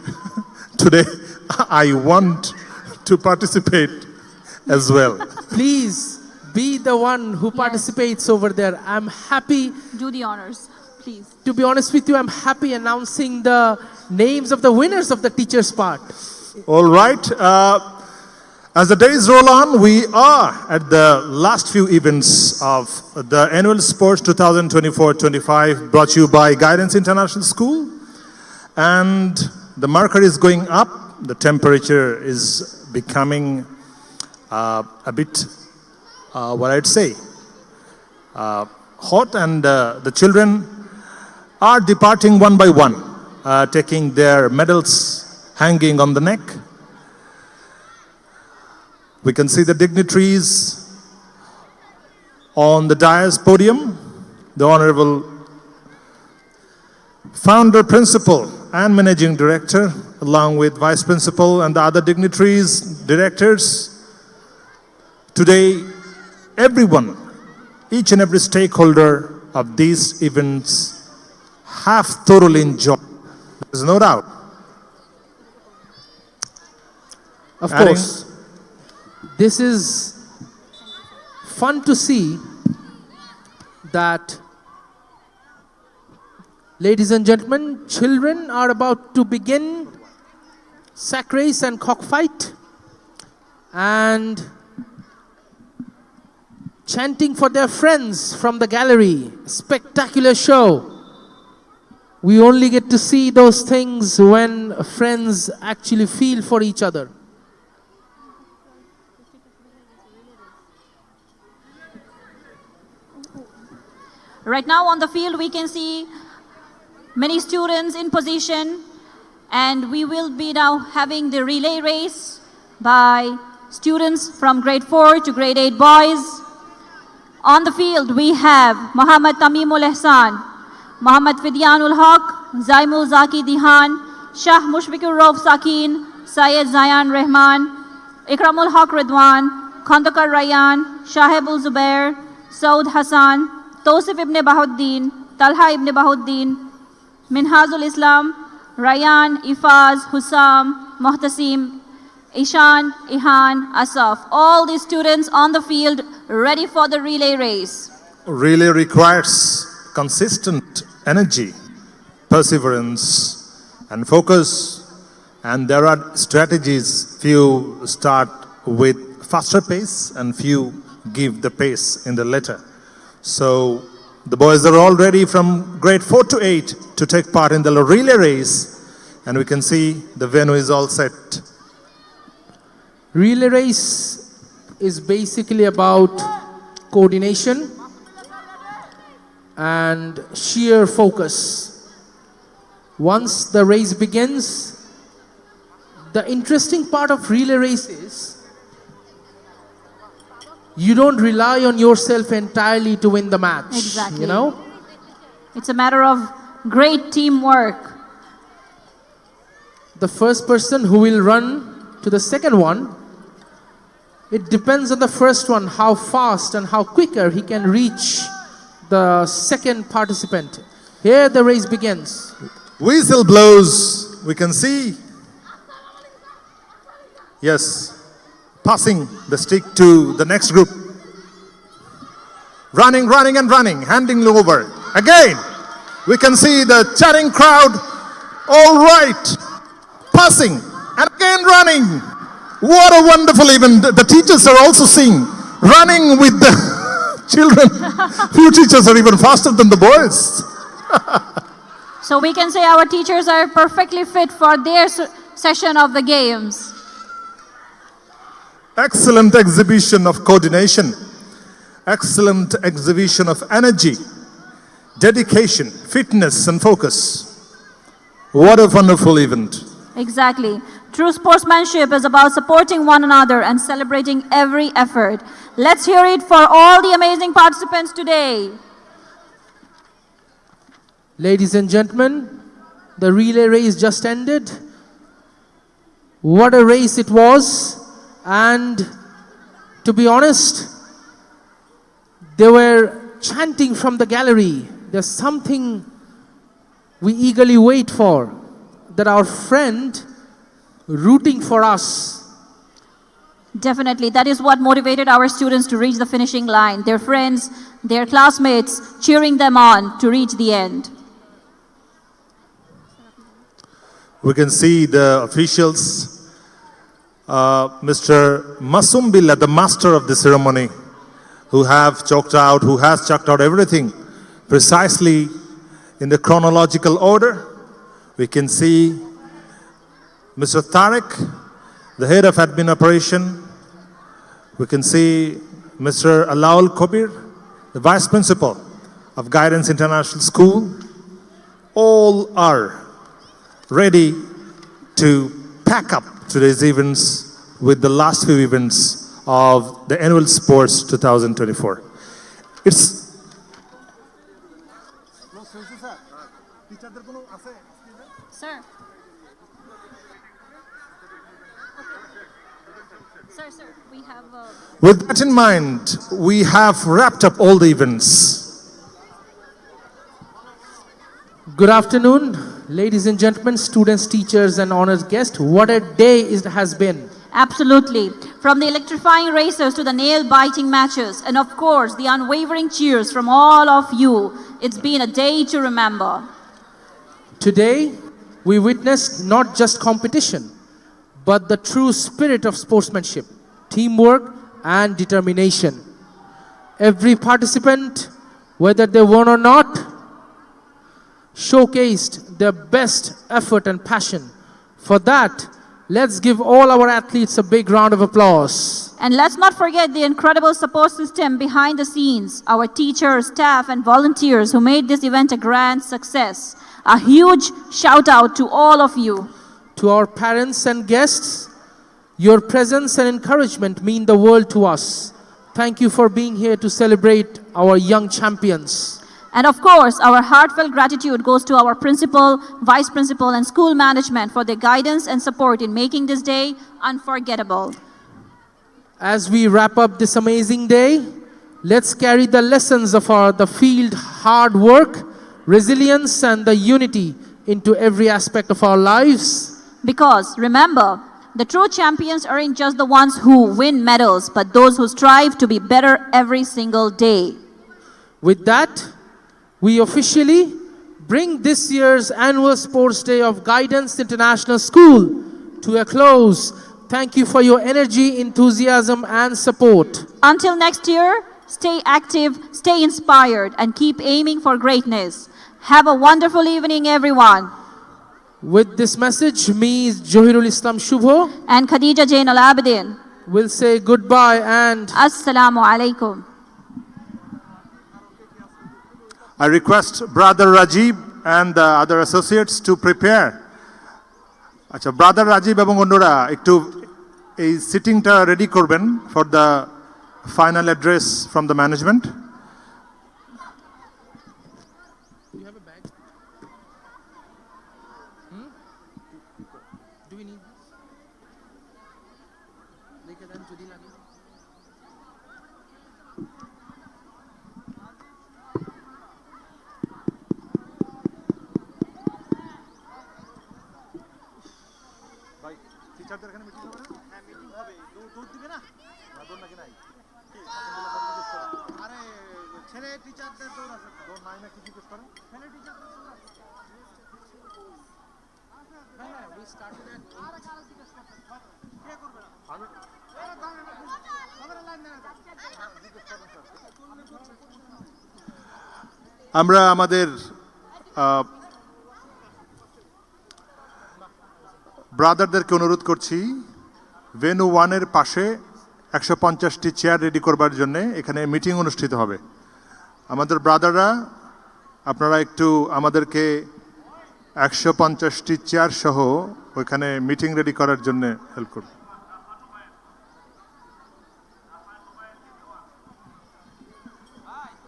today I want to participate as well. Please be the one who participates over there. I'm happy. Do the honors, please. To be honest with you, I'm happy announcing the names of the winners of the teachers' part. All right. As the days roll on, we are at the last few events of the Annual Sports 2024-25 brought to you by Guidance International School. And the marker is going up. The temperature is becoming a bit, what I'd say, hot, and the children are departing one by one, taking their medals hanging on the neck. We can see the dignitaries on the dais podium, the Honorable Founder, Principal, and Managing Director, along with Vice Principal and the other dignitaries, directors. Today, everyone each and every stakeholder of these events have thoroughly enjoyed. There's no doubt. Of course, this is fun to see that, ladies and gentlemen, children are about to begin sack race and cockfight and chanting for their friends from the gallery. Spectacular show. We only get to see those things when friends actually feel for each other. Right now on the field, we can see many students in position, and we will be now having the relay race by students from grade 4 to grade 8 boys. On the field, we have Muhammad Tamimul Ihsan, Muhammad Vidyanul Haq, Zaimul Zaki Dihan, Shah Mushfiqur Rauf Sakin, Syed Zayan Rehman, Ikramul Haq Ridwan, Khandakar Rayyan, Shahebul Zubair, Saud Hassan, Tosif ibn Bahuddin, Talha ibn Bahuddin, Minhazul Islam, Rayyan, Ifaz, Hussam, Muhtasim, Ishan, Ihan, Asaf. All these students on the field ready for the relay race. Relay requires consistent energy, perseverance, and focus. And there are strategies. Few start with faster pace and few give the pace in the latter. So the boys are all ready from grade 4 to 8 to take part in the relay race. And we can see the venue is all set. Relay race is basically about coordination and sheer focus. Once the race begins, the interesting part of relay race is you don't rely on yourself entirely to win the match. Exactly. You know? It's a matter of great teamwork. The first person who will run to the second one, it depends on the first one how fast and how quicker he can reach the second participant. Here the race begins. Whistle blows. We can see. Yes. Passing the stick to the next group. Running, running and running. Handing over. Again. We can see the chatting crowd. All right. Passing. And again running. What a wonderful event. The teachers are also seeing. Running with the children. Few teachers are even faster than the boys. So we can say our teachers are perfectly fit for their session of the games. Excellent exhibition of coordination. Excellent exhibition of energy, dedication, fitness and focus. What a wonderful event. Exactly. True sportsmanship is about supporting one another and celebrating every effort. Let's hear it for all the amazing participants today. Ladies and gentlemen, the relay race just ended. What a race it was. And to be honest, they were chanting from the gallery. There's something we eagerly wait for, that our friend rooting for us. Definitely. That is what motivated our students to reach the finishing line. Their friends, their classmates cheering them on to reach the end. We can see the officials. Mr. Masum Billah, the master of the ceremony, who has chalked out everything precisely in the chronological order. We can see Mr. Tariq, the head of admin operation. We can see Mr. Alaul Kobir, the vice principal of Guidance International School. All are ready to pack up today's events with the last few events of the Annual Sports 2024. It's Sir. Sir, Sir, we have... With that in mind, we have wrapped up all the events. Good afternoon, ladies and gentlemen, students, teachers, and honored guests. What a day it has been. Absolutely. From the electrifying races to the nail-biting matches, and of course, the unwavering cheers from all of you. It's been a day to remember. Today, we witnessed not just competition, but the true spirit of sportsmanship, teamwork, and determination. Every participant, whether they won or not, showcased their best effort and passion. For that, let's give all our athletes a big round of applause. And let's not forget the incredible support system behind the scenes, our teachers, staff, and volunteers who made this event a grand success. A huge shout out to all of you. To our parents and guests, your presence and encouragement mean the world to us. Thank you for being here to celebrate our young champions. And of course, our heartfelt gratitude goes to our principal, vice principal, and school management for their guidance and support in making this day unforgettable. As we wrap up this amazing day, let's carry the lessons of the field, hard work, resilience, and the unity into every aspect of our lives. Because remember, the true champions aren't just the ones who win medals, but those who strive to be better every single day. With that, we officially bring this year's annual Sports Day of Guidance International School to a close. Thank you for your energy, enthusiasm, and support. Until next year, stay active, stay inspired, and keep aiming for greatness. Have a wonderful evening, everyone. With this message, me, Johirul Islam Shubho, and Khadija Jain Al Abidin will say goodbye and Assalamu alaikum. I request Brother Rajib and the other associates to prepare. আচ্ছা, Brother Rajib এবং অন্যরা একটু এই সিটিংটা ready করবেন for the final address from the management. আমরা আমাদের ব্রাদারদেরকে অনুরোধ করছি ভেন্যু 1 এর পাশে 150টি চেয়ার রেডি করবার জন্য এখানে মিটিং অনুষ্ঠিত হবে। আমাদের ব্রাদাররা আপনারা একটু আমাদেরকে 150টি চেয়ার সহ ওখানে মিটিং রেডি করার জন্য হেল্প করুন।